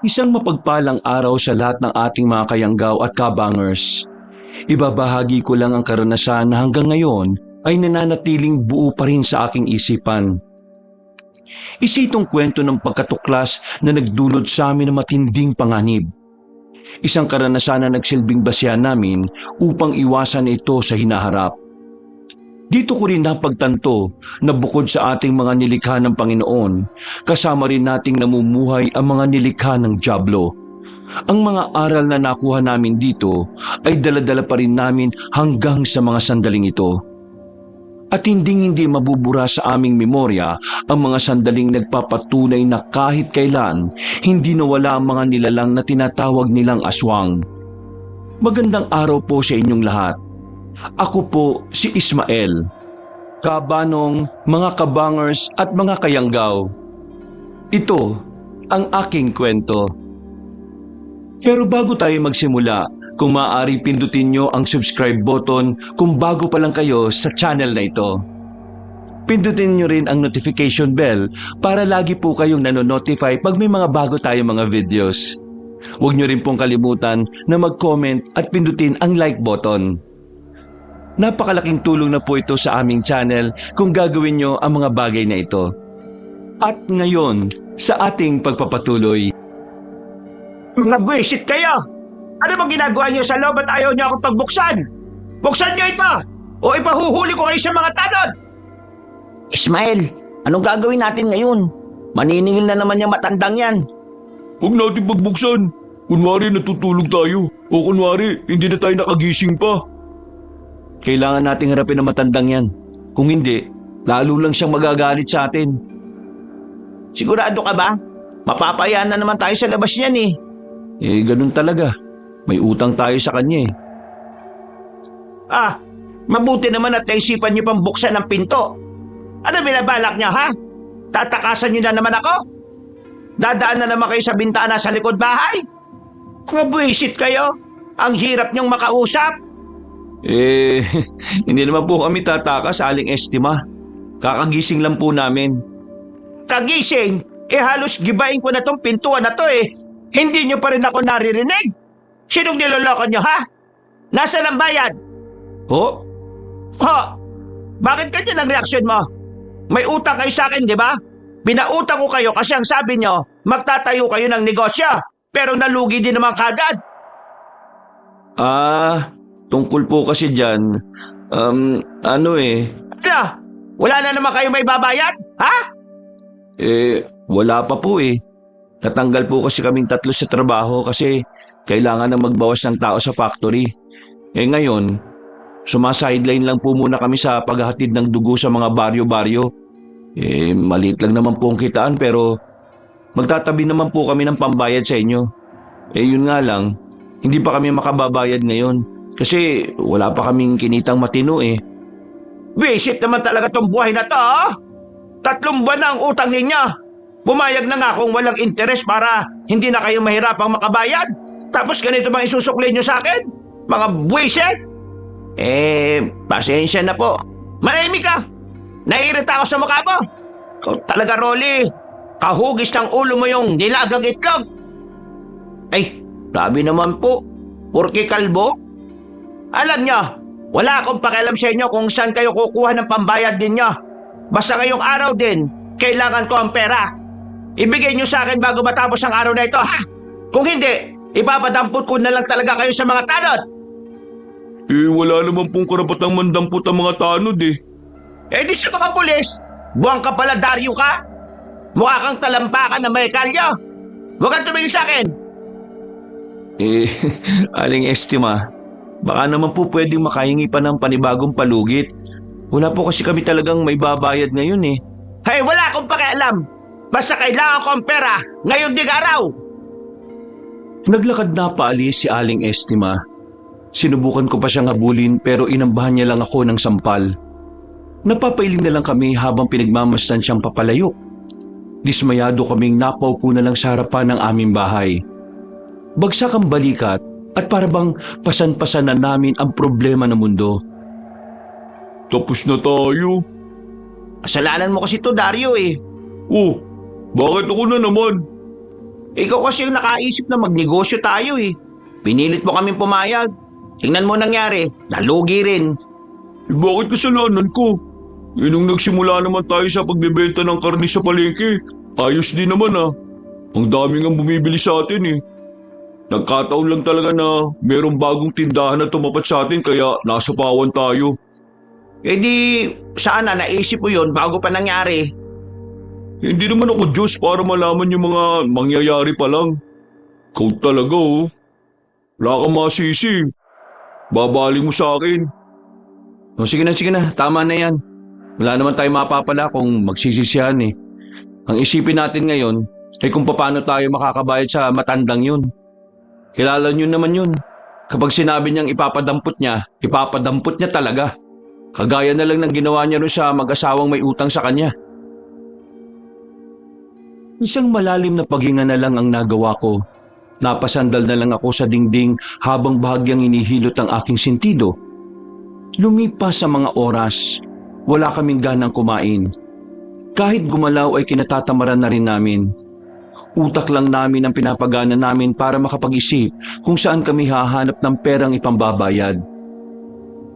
Isang mapagpalang araw sa lahat ng ating mga kayanggaw at kabangers. Ibabahagi ko lang ang karanasan na hanggang ngayon ay nananatiling buo pa rin sa aking isipan. Isa itong kwento ng pagkatuklas na nagdulot sa amin ng matinding panganib. Isang karanasan na nagsilbing basihan namin upang iwasan ito sa hinaharap. Dito ko rin napagtanto na bukod sa ating mga nilikha ng Panginoon, kasama rin nating namumuhay ang mga nilikha ng dyablo. Ang mga aral na nakuha namin dito ay dala-dala pa rin namin hanggang sa mga sandaling ito. At hindi mabubura sa aming memorya ang mga sandaling nagpapatunay na kahit kailan hindi nawala ang mga nilalang na tinatawag nilang aswang. Magandang araw po sa inyong lahat. Ako po si Ismael, kabanong, mga kabangers at mga kayanggaw. Ito ang aking kwento. Pero bago tayo magsimula, kung maaari pindutin nyo ang subscribe button kung bago pa lang kayo sa channel na ito. Pindutin nyo rin ang notification bell para lagi po kayong nanonotify pag may mga bago tayong mga videos. Huwag nyo rin pong kalimutan na mag-comment at pindutin ang like button. Napakalaking tulong na po ito sa aming channel kung gagawin nyo ang mga bagay na ito. At ngayon, sa ating pagpapatuloy. Mga buwisit kayo! Ano bang ginagawa niyo sa loob at ayaw niyo akong pagbuksan? Buksan niyo ito! O ipahuhuli ko kayo sa mga tanod! Ismael, anong gagawin natin ngayon? Maniningil na naman yung matandang yan. Huwag natin pagbuksan. Kunwari natutulog tayo. O kunwari hindi na tayo nakagising pa. Kailangan nating harapin ang matandang yan. Kung hindi, lalo lang siyang magagalit sa atin. Sigurado ka ba? Mapapayaan na naman tayo sa labas niyan eh. Ganun talaga. May utang tayo sa kanya eh. Mabuti naman at naisipan niyo pang buksan ang pinto. Ano binabalak niya, ha? Tatakasan niyo na naman ako? Dadaan na naman kayo sa bintana sa likod bahay? Mga buwisit kayo? Ang hirap niyong makausap? Hindi naman po kami tatakas, Aling Estima. Kakagising lang po namin. Kagising? Halos gibain ko na tong pintuan na to eh. Hindi niyo pa rin ako naririnig? Sinong niloloko niyo, ha? Nasaan ang bayad? Ho? Ho! Bakit ganyan ang reaksyon mo? May utang kayo sa akin, di ba? Pinautang ko kayo kasi ang sabi niyo, magtatayo kayo ng negosyo. Pero nalugi din naman kagad. Tungkol po kasi dyan, Ano? Wala na naman kayo may babayad? Ha? Wala pa po eh. Natanggal po kasi kaming tatlo sa trabaho kasi kailangan na magbawas ng tao sa factory. Ngayon, sumasideline lang po muna kami sa paghahatid ng dugo sa mga baryo-baryo. Maliit lang naman po ang kitaan pero magtatabi naman po kami ng pambayad sa inyo. Yun nga lang, hindi pa kami makababayad ngayon kasi wala pa kaming kinitang matino eh. Visit naman talaga tong buhay na to, ha? 3 buwan na ang utang ninyo. Pumayag na nga kung walang interes para hindi na kayo mahirapang makabayad. Tapos ganito bang isusukli nyo sa akin? Mga buwisit? Pasensya na po. Manahimik ka! Naiirita ako sa mukha mo. Ikaw talaga, Rolly. Kahugis ng ulo mo yung nilagang itlog. Grabe naman po. Porke kalbo? Alam nyo, wala akong pakialam sa inyo kung saan kayo kukuha ng pambayad ninyo. Basta ngayong araw din, kailangan ko ang pera. Ibigay nyo sa akin bago matapos ang araw na ito, ha? Kung hindi, ipapadampot ko na lang talaga kayo sa mga tanod. Wala naman pong karapatang mandampot ang mga tanod eh. Di sa mga pulis, buwang ka pala, Dario ka? Mukha kang talampakan na may kalyo. Huwag kang tumingin sa akin. Aling Estima, baka naman po pwedeng makahingi pa ng panibagong palugit. Wala po kasi kami talagang may babayad ngayon eh. Wala akong pakialam. Basta kailangan ko ang pera ngayon ding araw. Naglakad na paalis si Aling Estima. Sinubukan ko pa siyang habulin pero inambahan niya lang ako ng sampal. Napapailing na lang kami habang pinagmamasdan siyang papalayo. Dismayado kaming napaupo na lang sa harapan ng aming bahay. Bagsak ang balikat at parabang pasan-pasan na namin ang problema ng mundo. Tapos na tayo. Kasalanan mo kasi to, Dario eh. Oh, bakit ako na naman? Ikaw kasi yung nakaisip na magnegosyo tayo eh. Pinilit mo kaming pumayag. Tingnan mo nangyari, nalugi rin. Bakit kasalanan ko? Nung nagsimula naman tayo sa pagbebenta ng karne sa palengke, ayos din naman ah. Ang dami nga bumibili sa atin eh. Nagkataon lang talaga na merong bagong tindahan na tumapat sa atin kaya nasapawan tayo. Eh di, sana naisip mo yun bago pa nangyari. Hindi naman ako Diyos para malaman yung mga mangyayari pa lang. Ikaw talaga oh. Wala kang masisi. Babaling mo sa akin. O sige na, tama na yan. Wala naman tayo mapapala kung magsisisihan eh. Ang isipin natin ngayon ay kung paano tayo makakabayad sa matandang yun. Kilala nyo naman yun. Kapag sinabi niyang ipapadampot niya talaga. Kagaya na lang ng ginawa niya rin sa mag-asawang may utang sa kanya. Isang malalim na paghinga na lang ang nagawa ko. Napasandal na lang ako sa dingding habang bahagyang inihilot ang aking sentido. Lumipas sa mga oras, wala kaming ganang kumain. Kahit gumalaw ay kinatatamaran na rin namin. Utak lang namin ang pinapagana namin para makapag-isip kung saan kami hahanap ng perang ipambabayad.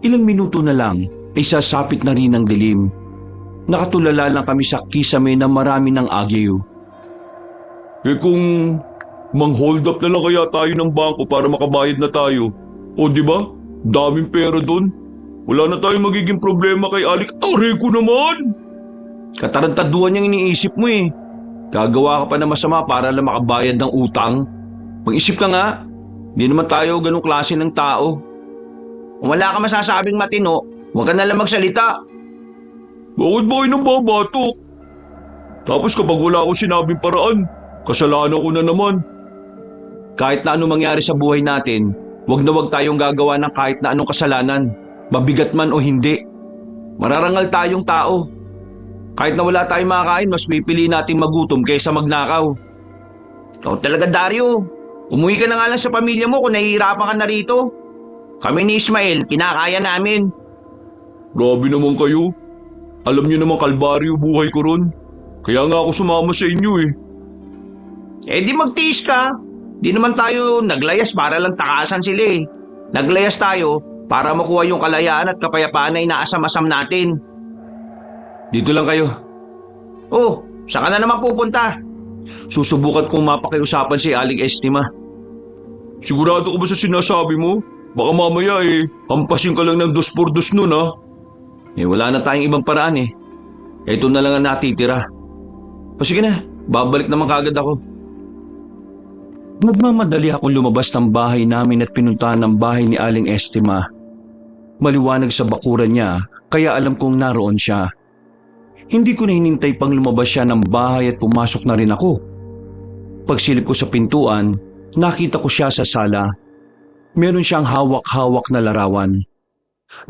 Ilang minuto na lang ay sasapit na rin ang dilim. Nakatulala lang kami sa kisame na marami ng agyo. Eh kung mang-hold up na lang kaya tayo ng bangko para makabayad na tayo. O di ba? Daming pera doon. Wala na tayong magiging problema kay Alik. Aray ko naman! Katarantaduhan niyang iniisip mo eh. Gagawa ka pa na masama para lang makabayad ng utang. Mag-isip ka nga. Hindi naman tayo ganong klase ng tao. Kung wala ka masasabing matino, huwag ka nalang magsalita. Bakit ba kayo nang babatok? Tapos kapag wala akong sinabing paraan, kasalanan ko na naman. Kahit na anong mangyari sa buhay natin, wag na wag tayong gagawa ng kahit na anong kasalanan. Mabigat man o hindi. Mararangal tayong tao. Kahit na wala tayong makakain, mas pipili nating magutom kaysa magnakaw. Ikaw talaga, Dario. Umuwi ka na nga lang sa pamilya mo kung nahihirapan ka na rito. Kami ni Ismael, kinakaya namin. Grabe naman kayo. Alam niyo naman kalbaryo buhay ko ron. Kaya nga ako sumama sa inyo eh. Eh di magtiis ka. Di naman tayo naglayas para lang takasan sila eh. Naglayas tayo para makuha yung kalayaan at kapayapaan na inaasam-asam natin. Dito lang kayo. Oh, saan ka na naman pupunta? Susubukan kong mapakiusapan si Aling Estima. Sigurado ka ba sa sinasabi mo? Baka mamaya eh, hampasin ka lang ng 2x2 nun ha. Wala na tayong ibang paraan eh. Ito na lang ang natitira. O sige na, babalik naman kagad ako. Nagmamadali akong lumabas ng bahay namin at pinuntahan ng bahay ni Aling Estima. Maliwanag sa bakuran niya, kaya alam kong naroon siya. Hindi ko na hinintay pang lumabas siya ng bahay at pumasok na rin ako. Pagsilip ko sa pintuan, nakita ko siya sa sala. Meron siyang hawak-hawak na larawan.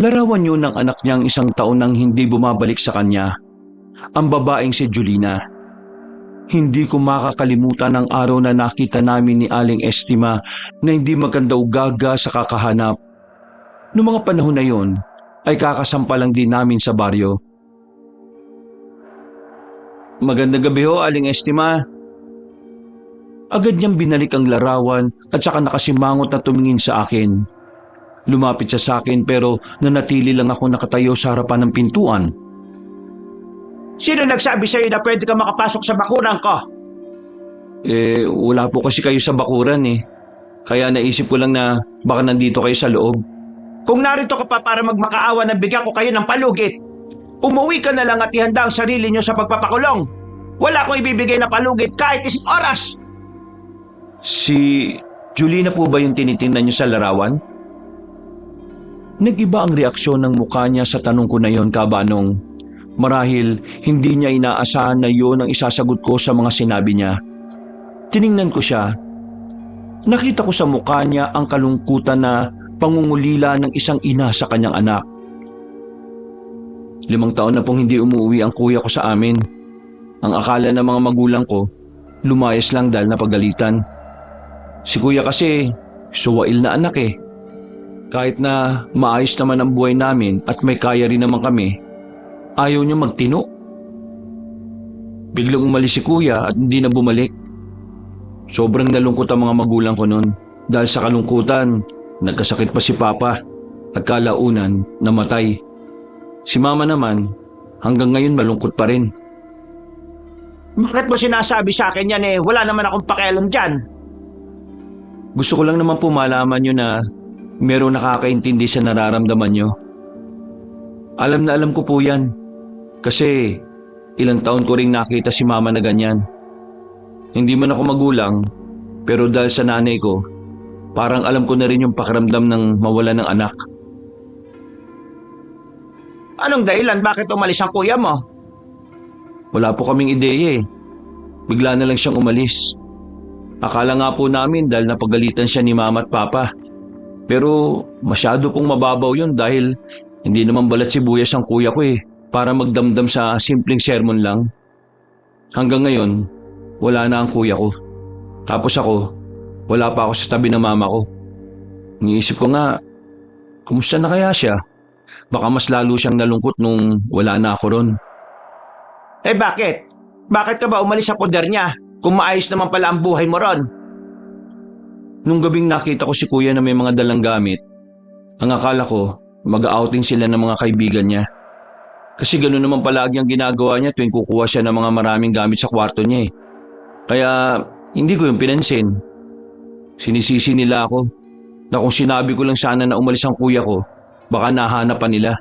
Larawan yun ng anak niyang 1 taon nang hindi bumabalik sa kanya. Ang babaeng si Julina. Hindi ko makakalimutan ang araw na nakita namin ni Aling Estima na hindi maganda gaga sa kakahanap. Noong mga panahon na yon, ay kakasampa lang din namin sa baryo. Magandang gabi ho, Aling Estima. Agad niyang binalik ang larawan at saka nakasimangot na tumingin sa akin. Lumapit siya sa akin pero nanatili lang ako nakatayo sa harapan ng pintuan. Sino nagsabi sa'yo na pwede ka makapasok sa bakuran ko? Wala po kasi kayo sa bakuran eh. Kaya naisip ko lang na baka nandito kayo sa loob. Kung narito ka pa para magmakaawa na bigyan ko kayo ng palugit, umuwi ka na lang at ihanda ang sarili niyo sa pagpapakulong. Wala akong ibibigay na palugit kahit 1 oras. Si Julina po ba yung tinitingnan niyo sa larawan? Nag-iba ang reaksyon ng mukha niya sa tanong ko na yon, Kabanong. Marahil hindi niya inaasahan na yon ang isasagot ko sa mga sinabi niya. Tiningnan ko siya. Nakita ko sa mukha niya ang kalungkutan na pangungulila ng isang ina sa kanyang anak. 5 taon na pong hindi umuwi ang kuya ko sa amin. Ang akala ng mga magulang ko, lumayas lang dahil napagalitan. Si kuya kasi, suwail na anak eh. Kahit na maayos naman ang buhay namin at may kaya rin naman kami, ayaw niya magtino. Biglang umalis si kuya at hindi na bumalik. Sobrang nalungkot ang mga magulang ko noon. Dahil sa kalungkutan, nagkasakit pa si Papa at kalaunan namatay. Si Mama naman, hanggang ngayon malungkot pa rin. Bakit mo sinasabi sa akin yan Wala naman akong pakialam dyan. Gusto ko lang naman po malaman nyo na merong nakakaintindi sa nararamdaman nyo. Alam na alam ko po yan. Kasi ilang taon ko ring nakita si Mama na ganyan. Hindi man ako magulang, pero dahil sa nanay ko, parang alam ko na rin yung pakiramdam ng mawala ng anak. Anong dahilan bakit umalis ang kuya mo? Wala po kaming ideya eh. Bigla na lang siyang umalis. Akala nga po namin dahil napagalitan siya ni Mama at Papa. Pero masyado pong mababaw yun dahil hindi naman balat sibuyas ang kuya ko eh, para magdamdam sa simpleng sermon lang. Hanggang ngayon, wala na ang kuya ko. Tapos ako, wala pa ako sa tabi ng mama ko. Iniisip ko nga, kumusta na kaya siya? Baka mas lalo siyang nalungkot nung wala na ako ron. Bakit? Bakit ka ba umalis sa poder niya kung maayos naman pala ang buhay mo ron? Nung gabing nakita ko si kuya na may mga dalang gamit, ang akala ko mag-outing sila ng mga kaibigan niya. Kasi gano'n naman palagi ang ginagawa niya tuwing kukuha siya ng mga maraming gamit sa kwarto niya eh. Kaya hindi ko yung pinansin. Sinisisi nila ako na kung sinabi ko lang sana na umalis ang kuya ko, baka nahanap pa nila.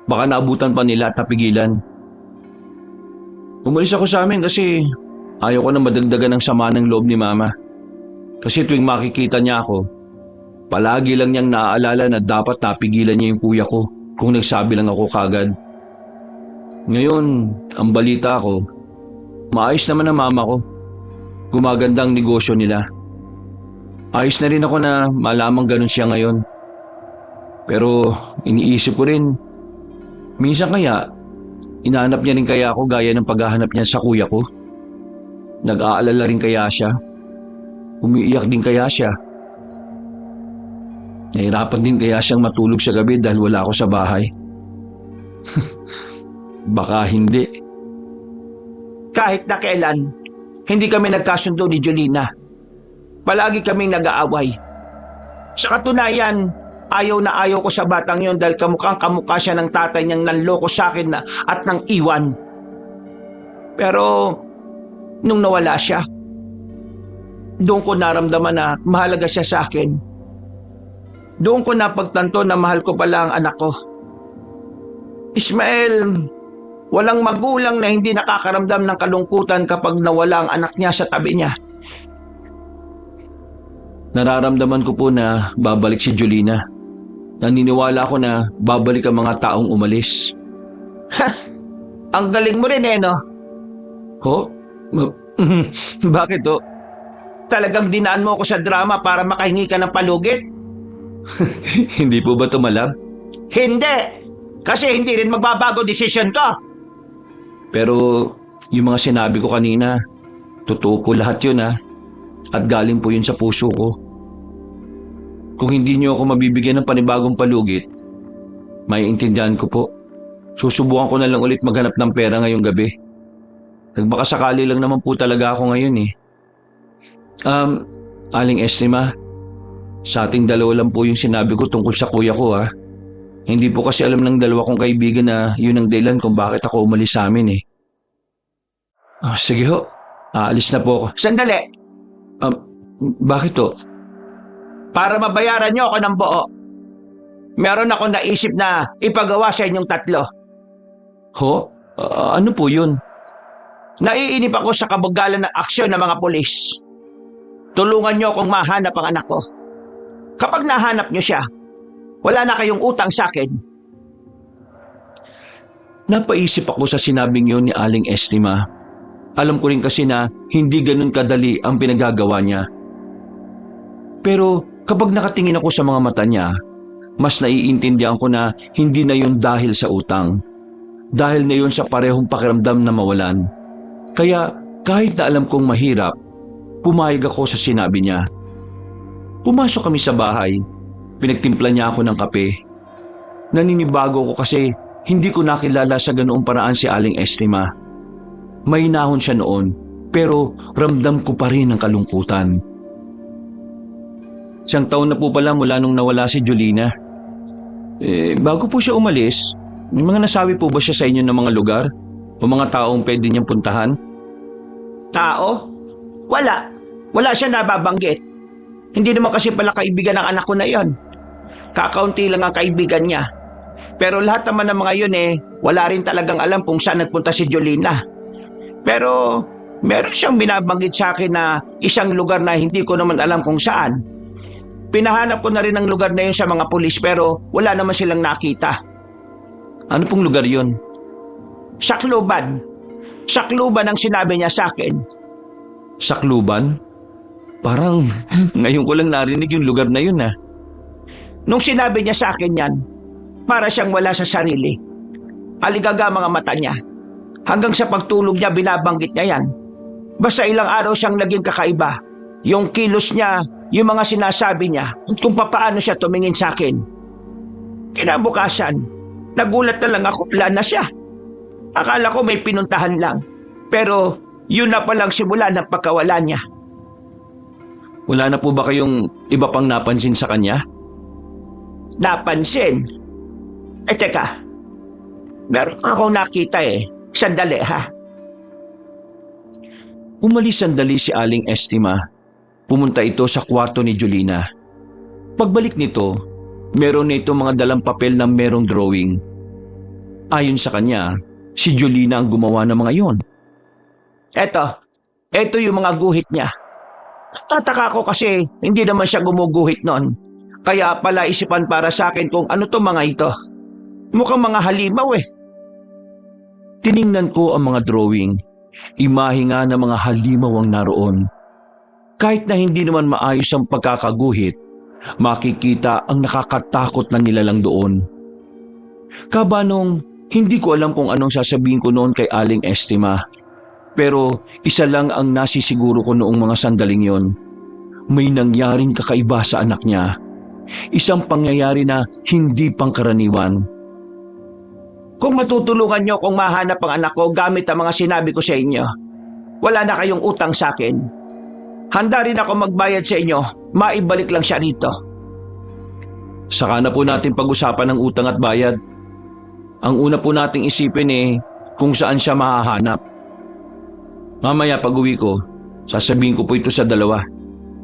Baka naabutan pa nila at napigilan. Umalis ako sa amin kasi ayaw ko na madagdagan ng sama ng loob ni Mama. Kasi tuwing makikita niya ako, palagi lang niyang naaalala na dapat napigilan niya yung kuya ko kung nagsabi lang ako kagad. Ngayon, ang balita ko, maayos naman ang mama ko. Gumaganda ang negosyo nila. Ayos na rin ako na malamang ganun siya ngayon. Pero iniisip ko rin, minsan kaya, inahanap niya rin kaya ako gaya ng paghahanap niya sa kuya ko? Nag-aalala rin kaya siya? Umiiyak din kaya siya? Nahirapan din kaya siyang matulog sa gabi dahil wala ako sa bahay? Baka hindi. Kahit na kailan, hindi kami nagkasundo ni Jolina. Palagi kaming nag-aaway. Sa katunayan, ayaw na ayaw ko sa batang yon dahil kamukhang kamukha siya ng tatay niyang nanloko sa akin na at nang iwan. Pero, nung nawala siya, doon ko naramdaman na mahalaga siya sa akin. Doon ko napagtanto na mahal ko pala ang anak ko. Ismael, walang magulang na hindi nakakaramdam ng kalungkutan kapag nawala ang anak niya sa tabi niya. Nararamdaman ko po na babalik si Jolina. Naniniwala ako na babalik ang mga taong umalis. Ang galing mo rin no? Ho? Bakit ho? Talagang dinaan mo ako sa drama para makahingi ka ng palugit? Hindi po ba tumalab? Hindi! Kasi hindi rin magbabago desisyon ko. Pero yung mga sinabi ko kanina, totoo po lahat yun ha. At galing po yun sa puso ko. Kung hindi niyo ako mabibigyan ng panibagong palugit, maiintindihan ko po. Susubukan ko na lang ulit maghanap ng pera ngayong gabi. Nagbakasakali lang naman po talaga ako ngayon eh. Aling Estima, sa ating dalawa lang po yung sinabi ko tungkol sa kuya ko ha. Hindi po kasi alam ng dalawa kong kaibigan na yun ang dahilan kung bakit ako umalis sa amin eh. Sige ho, aalis na po ako. Sandali, Bakit to? para mabayaran niyo ako ng buo. Meron akong naisip na ipagawa sa inyong tatlo. Ho? Ano po yun? Naiinip ako sa kabagalan ng aksyon ng mga pulis. Tulungan niyo akong mahanap ang anak ko. Kapag nahanap niyo siya, wala na kayong utang sa akin. Napaisip ako sa sinabing yun ni Aling Estima. Alam ko rin kasi na hindi ganun kadali ang pinagagawa niya. Pero kapag nakatingin ako sa mga mata niya, mas naiintindihan ko na hindi na yun dahil sa utang. Dahil na yun sa parehong pakiramdam na mawalan. Kaya kahit na alam kong mahirap, pumayag ako sa sinabi niya. Pumasok kami sa bahay. Pinagtimpla niya ako ng kape. Naninibago ko kasi hindi ko nakilala sa ganoong paraan si Aling Estima. Mahinahon siya noon, pero ramdam ko pa rin ang kalungkutan. Isang taon na po pala mula nung nawala si Jolina. Bago po siya umalis, may mga nasabi po ba siya sa inyo ng mga lugar o mga taong pwede niyang puntahan? Tao? Wala. Wala siya nababanggit. Hindi naman kasi pala kaibigan ng anak ko na yon. Kakaunti lang ang kaibigan niya. Pero lahat naman ng mga yun wala rin talagang alam kung saan nagpunta si Jolina. Pero meron siyang binabanggit sa akin na isang lugar na hindi ko naman alam kung saan. Pinahanap ko na rin ang lugar na yun sa mga pulis pero wala naman silang nakita. Ano pong lugar yun? Sakluban. Sakluban ang sinabi niya sa akin. Sakluban? Parang ngayon ko lang narinig yung lugar na yun ah. Nung sinabi niya sa akin yan, para siyang wala sa sarili. Aligaga mga mata niya. Hanggang sa pagtulog niya binabanggit niya yan. Basta ilang araw siyang naging kakaiba. Yung kilos niya, yung mga sinasabi niya, at kung papaano siya tumingin sa akin. Kinabukasan, nagulat na lang ako, wala na siya. Akala ko may pinuntahan lang. Pero yun na palang simula ng pagkawala niya. Wala na po ba kayong iba pang napansin sa kanya? Napansin? Teka. Meron akong nakita Sandali ha. Umalis sandali si Aling Estima. Pumunta ito sa kwarto ni Jolina. Pagbalik nito, meron nito mga dalang papel na merong drawing. Ayon sa kanya, si Jolina ang gumawa ng mga yon. Eto yung mga guhit niya. Tataka ko kasi hindi naman siya gumuguhit noon. Kaya pala isipan para sa akin kung ano to mga ito. Mukhang mga halimaw Tiningnan ko ang mga drawing. Imahe nga ng mga halimaw ang naroon. Kahit na hindi naman maayos ang pagkakaguhit, makikita ang nakakatakot na nilalang doon. Kabanong, hindi ko alam kung anong sasabihin ko noon kay Aling Estima. Pero isa lang ang nasisiguro ko noong mga sandaling yon. May nangyaring kakaiba sa anak niya. Isang pangyayari na hindi pangkaraniwan. Kung matutulungan niyo kung mahanap ang anak ko gamit ang mga sinabi ko sa inyo, wala na kayong utang sa akin. Handa rin ako magbayad sa inyo, maibalik lang siya rito. Saka na po natin pag-usapan ng utang at bayad. Ang una po nating isipin kung saan siya mahahanap. Mamaya pag-uwi ko, sasabihin ko po ito sa dalawa.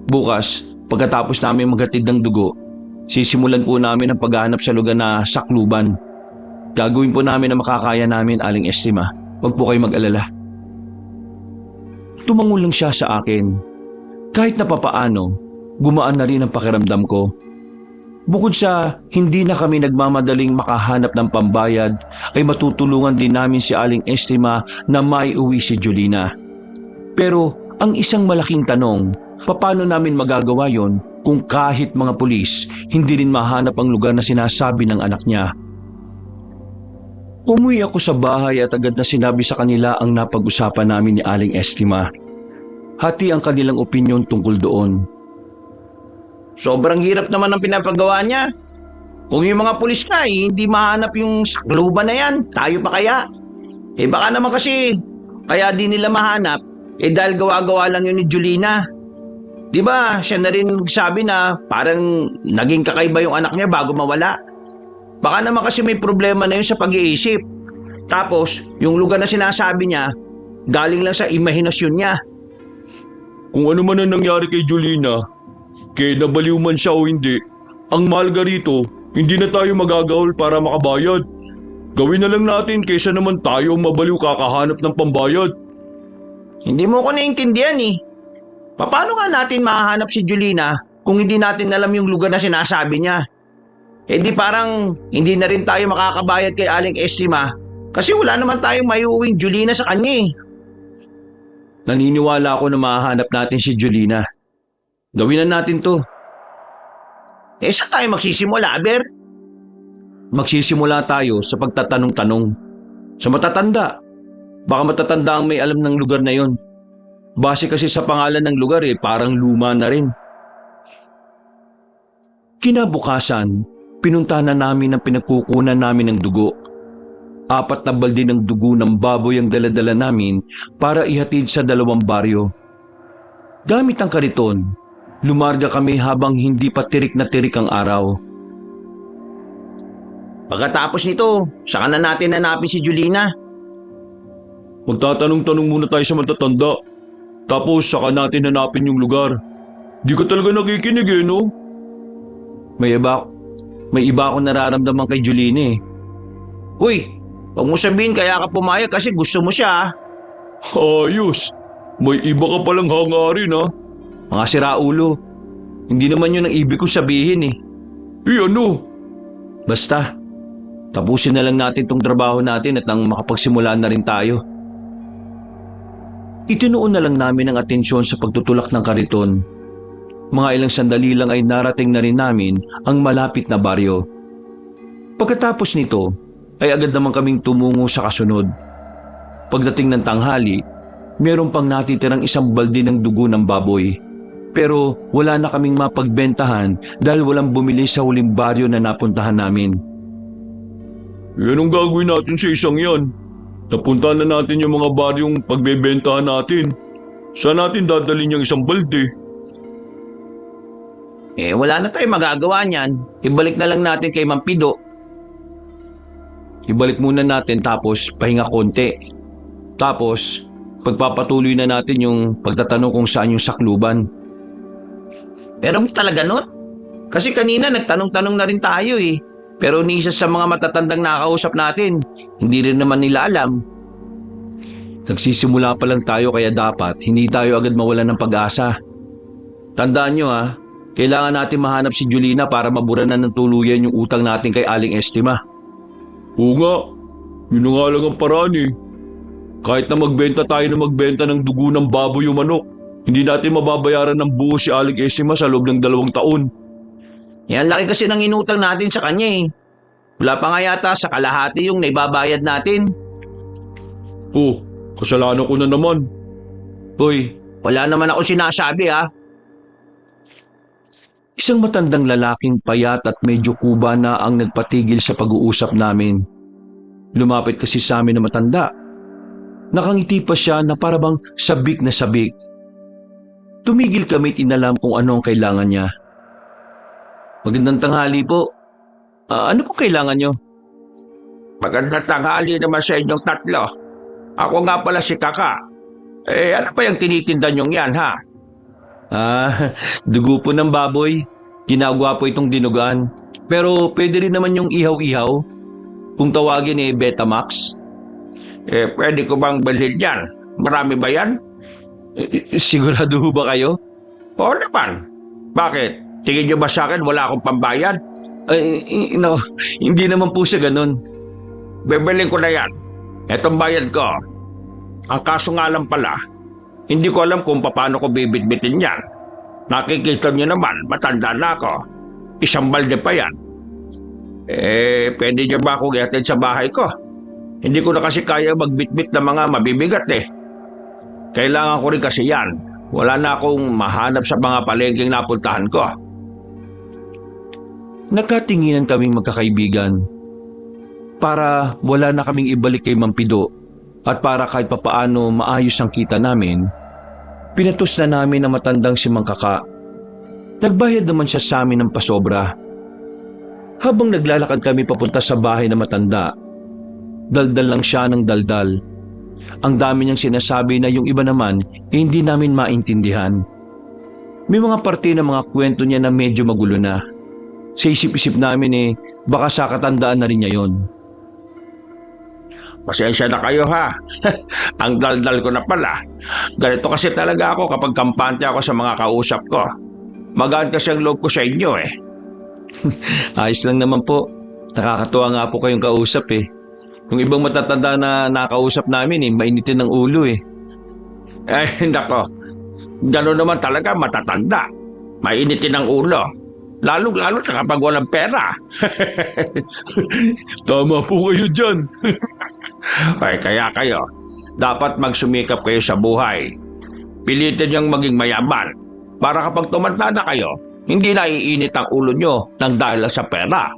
Bukas, pagkatapos namin maghatid ng dugo, sisimulan po namin ang paghahanap sa lugar na Sakluban. Gagawin po namin ang makakaya namin, Aling Estima. Huwag po kayo mag-alala. Tumango lang siya sa akin. Kahit na papaano, gumaan na rin ang pakiramdam ko. Bukod sa hindi na kami nagmamadaling makahanap ng pambayad, ay matutulungan din namin si Aling Estima na maiuwi si Jolina. Pero ang isang malaking tanong, paano namin magagawa yon kung kahit mga pulis, hindi rin mahanap ang lugar na sinasabi ng anak niya? Umuwi ako sa bahay at agad na sinabi sa kanila ang napag-usapan namin ni Aling Estima. Hati ang kanilang opinyon tungkol doon. Sobrang hirap naman ang pinapagawa niya. Kung yung mga pulis nga hindi mahanap yung sakluban na yan, tayo pa kaya? Baka naman kasi, kaya di nila mahanap, dahil gawa-gawa lang yun ni Jolina. Diba, siya na rin sabi na parang naging kakaiba yung anak niya bago mawala. Baka naman kasi may problema na yun sa pag-iisip. Tapos, yung lugar na sinasabi niya, galing lang sa imahinasyon niya. Kung ano man ang nangyari kay Jolina, kaya nabaliw man siya o hindi, ang mahalaga rito, hindi na tayo magagawal para makabayad. Gawin na lang natin kaysa naman tayo ang mabaliw kakahanap ng pambayad. Hindi mo ko naiintindihan Paano nga natin mahahanap si Jolina kung hindi natin alam yung lugar na sinasabi niya? Di parang hindi na rin tayo makakabayad kay Aling Estima kasi wala naman tayong maiuwing Jolina sa kanya Naniniwala ako na mahahanap natin si Jolina. Gawin na natin to. Saan tayo magsisimula, Aber? Magsisimula tayo sa pagtatanong-tanong. Sa matatanda. Baka matatanda ang may alam ng lugar na yon. Base kasi sa pangalan ng lugar parang luma na rin. Kinabukasan, pinunta na namin ang pinagkukunan namin ng dugo. 4 na balde ng dugo ng baboy ang daladala namin para ihatid sa 2 baryo. Gamit ang kariton, lumarga kami habang hindi pa tirik na tirik ang araw. Pagkatapos nito, saka na natin hanapin si Julina. Magtatanong-tanong muna tayo sa matatanda. Tapos saka natin hanapin yung lugar. Di ka talaga nakikinig no? May iba akong nararamdaman kay Julina eh. Uy, huwag mo sabihin kaya ka pumayag kasi gusto mo siya. Ayos. May iba ka palang hangarin Mga siraulo, hindi naman yun ang ibig kong sabihin eh. ano? Basta, tapusin na lang natin tong trabaho natin at nang makapagsimula na rin tayo. Itinuon na lang namin ang atensyon sa pagtutulak ng kariton. Mga ilang sandali lang ay narating na rin namin ang malapit na baryo. Pagkatapos nito, ay agad naman kaming tumungo sa kasunod. Pagdating ng tanghali, meron pang natitirang 1 balde ng dugo ng baboy. Pero wala na kaming mapagbentahan dahil walang bumili sa huling baryo na napuntahan namin. Yan ang gagawin natin sa isang yan. Napuntahan na natin yung mga baryong pagbebentahan natin. Saan natin dadalhin yung 1 balde? Wala na tayong magagawa niyan. Ibalik na lang natin kay Mang Pido. Ibalik muna natin tapos pahinga konti. Tapos, pagpapatuloy na natin yung pagtatanong kung saan yung sakluban. Pero talaga nun? Kasi kanina nagtanong-tanong na rin tayo eh. Pero ni isa sa mga matatandang nakakausap natin, hindi rin naman nila alam. Nagsisimula pa lang tayo kaya dapat hindi tayo agad mawalan ng pag-asa. Tandaan nyo kailangan natin mahanap si Julina para maburanan ng tuluyan yung utang natin kay Aling Estima. Oo nga. Yun na nga lang ang paraan eh. Kahit na magbenta tayo ng dugo ng baboy o manok, hindi natin mababayaran ng buo si Aling Estima sa loob ng 2 taon. Yan laki kasi ng inutang natin sa kanya eh. Wala pa nga yata sa kalahati yung naibabayad natin. Oh, kasalanan ko na naman. Hoy, Wala naman ako sinasabi ha. isang matandang lalaking payat at medyo kuba na ang nagpatigil sa pag-uusap namin. Lumapit kasi sa amin na matanda. Nakangiti pa siya na parabang sabik na sabik. Tumigil kami't inalam kung ano ang kailangan niya. Magandang tanghali po. Ano pong kailangan nyo? Magandang tanghali naman sa inyong tatlo. Ako nga pala si Kaka. Ano pa yung tinitinda nyong yan ha? Dugo po ng baboy. Ginagawa po itong dinugan. Pero pwede rin naman yung ihaw-ihaw. Kung tawagin Betamax. Pwede ko bang bilhin yan? Marami ba yan? Sigurado ho ba kayo? Oo naman. Bakit? Tingin nyo ba sa akin wala akong pambayad? No, hindi naman po siya ganun. Bibiling ko na yan. Etong bayad ko. Ang kaso nga lang pala, hindi ko alam kung paano ko bibitbitin yan. Nakikita nyo naman, matanda na ako. 1 balde pa yan. Pwede nyo ba akong ihatid sa bahay ko? Hindi ko na kasi kaya magbitbit ng mga mabibigat Kailangan ko rin kasi yan. Wala na akong mahanap sa mga palengking napuntahan ko. Nagkatinginan kaming magkakaibigan. Para wala na kaming ibalik kay Mang Pido at para kahit papaano maayos ang kita namin, pinatos na namin ang matandang si Mang Kaka. Nagbayad naman siya sa amin ng pasobra. Habang naglalakad kami papunta sa bahay na matanda, daldal lang siya ng daldal. Ang dami niyang sinasabi na yung iba naman hindi namin maintindihan. May mga parte ng mga kwento niya na medyo magulo na. Sa isip-isip namin baka sa katandaan na rin niya yon. Pasensya na kayo ha. Ang daldal ko na pala. Ganito kasi talaga ako kapag kampante ako sa mga kausap ko. Magaan kasi ang loob ko sa inyo Ayos lang naman po. Nakakatuwa nga po kayong kausap Yung ibang matatanda na nakausap namin mainitin ng ulo Nako. Gano'n naman talaga matatanda. Mainitin ang ulo. Lalo-lalo na kapag walang pera. Tama po kayo dyan. Kaya kayo, dapat magsumikap kayo sa buhay. Pilitin niyang maging mayaman para kapag tumanda na kayo, hindi na iinit ang ulo niyo nang dahil sa pera.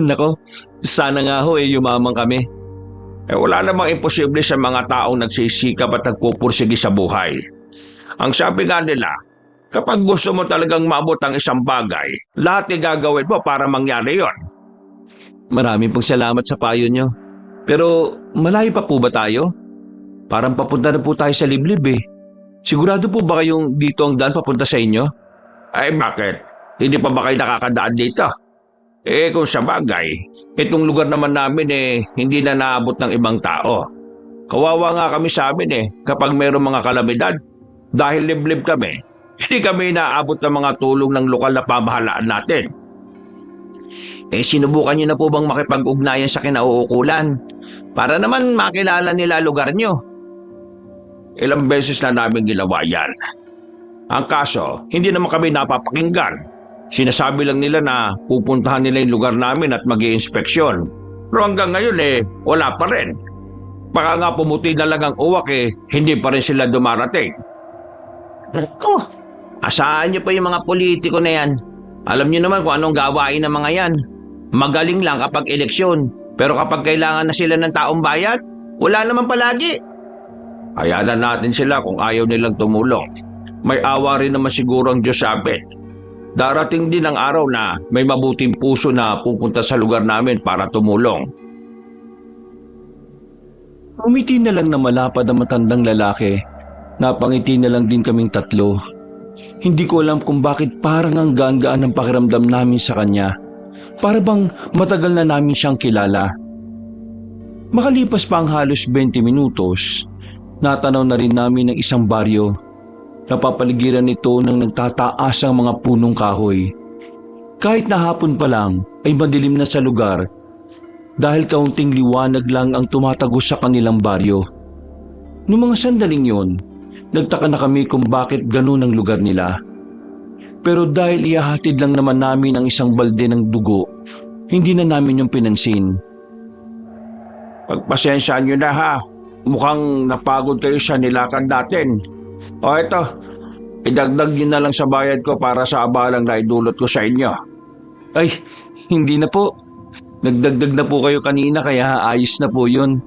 Nako, sana nga ho yumaman kami. Wala namang imposible sa mga taong nagsisikap at nagpupursige sa buhay. Ang sabi nga nila, kapag gusto mo talagang maabot ang isang bagay, lahat ay gagawin mo para mangyari yon. Maraming pong salamat sa payo nyo. Pero malayo pa po ba tayo? Parang papunta na po tayo sa liblib eh. Sigurado po ba kayong dito ang daan papunta sa inyo? Ay bakit? Hindi pa ba kayo nakakadaan dito? Kung sa bagay, itong lugar naman namin hindi na naabot ng ibang tao. Kawawa nga kami sa amin kapag mayroong mga kalamidad. Dahil liblib kami, hindi kami naabot ng mga tulong ng lokal na pamahalaan natin. Sinubukan niyo na po bang makipag-ugnayan sa kinauukulan? Para naman makilala nila lugar niyo. Ilang beses na namin ginawa yan. Ang kaso, hindi naman kami napapakinggan. Sinasabi lang nila na pupuntahan nila yung lugar namin at mag-i-inspeksyon. Pero hanggang ngayon wala pa rin. Baka nga pumuti na lang ang uwak hindi pa rin sila dumarating. Oh, asahan niyo pa yung mga politiko na yan. Alam niyo naman kung anong gawain ng mga yan. Magaling lang kapag eleksyon, pero kapag kailangan na sila ng taong bayan, wala naman palagi. Hayaan natin sila kung ayaw nilang tumulong. May awa rin naman siguro ang Diyos sa amin. Darating din ang araw na may mabuting puso na pupunta sa lugar namin para tumulong. Umiti na lang na malapad ang matandang lalaki. Napangiti na lang din kaming tatlo. Hindi ko alam kung bakit parang ang gaan-gaan ang pakiramdam namin sa kanya. Para bang matagal na namin siyang kilala. Makalipas pa ang halos 20 minutos, natanaw na rin namin ang isang baryo. Napapaligiran ito ng nagtataas ang mga punong kahoy. Kahit na hapon pa lang ay madilim na sa lugar dahil kaunting liwanag lang ang tumatagos sa kanilang baryo. Noong mga sandaling yon, nagtaka na kami kung bakit ganun ang lugar nila. Pero dahil ihahatid lang naman namin ang isang balde ng dugo, hindi na namin yung pinansin. Pagpasensyaan nyo na ha. Mukhang napagod kayo sa nilakad natin. O ito, idagdag nyo na lang sa bayad ko para sa abalang na idulot ko sa inyo. Ay, hindi na po. Nagdagdag na po kayo kanina kaya ayos na po yun.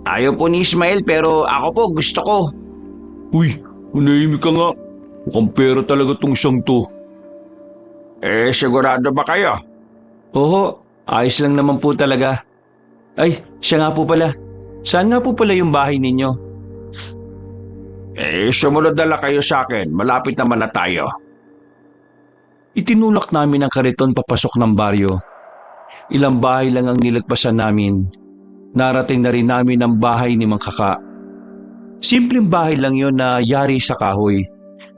Ayaw po ni Ismael pero ako po gusto ko. Uy, unahimik ka nga. Mukhang pera talaga tong siyang to. Sigurado ba kayo? Oo, ayos lang naman po talaga. Ay, siya nga po pala. Saan nga po pala yung bahay ninyo? Sumunod na lang kayo sa akin. Malapit naman na tayo. Itinulak namin ang kariton papasok ng baryo. Ilang bahay lang ang nilagpasan namin. Narating na rin namin ang bahay ni Mang Kaka. Simpleng bahay lang yon na yari sa kahoy.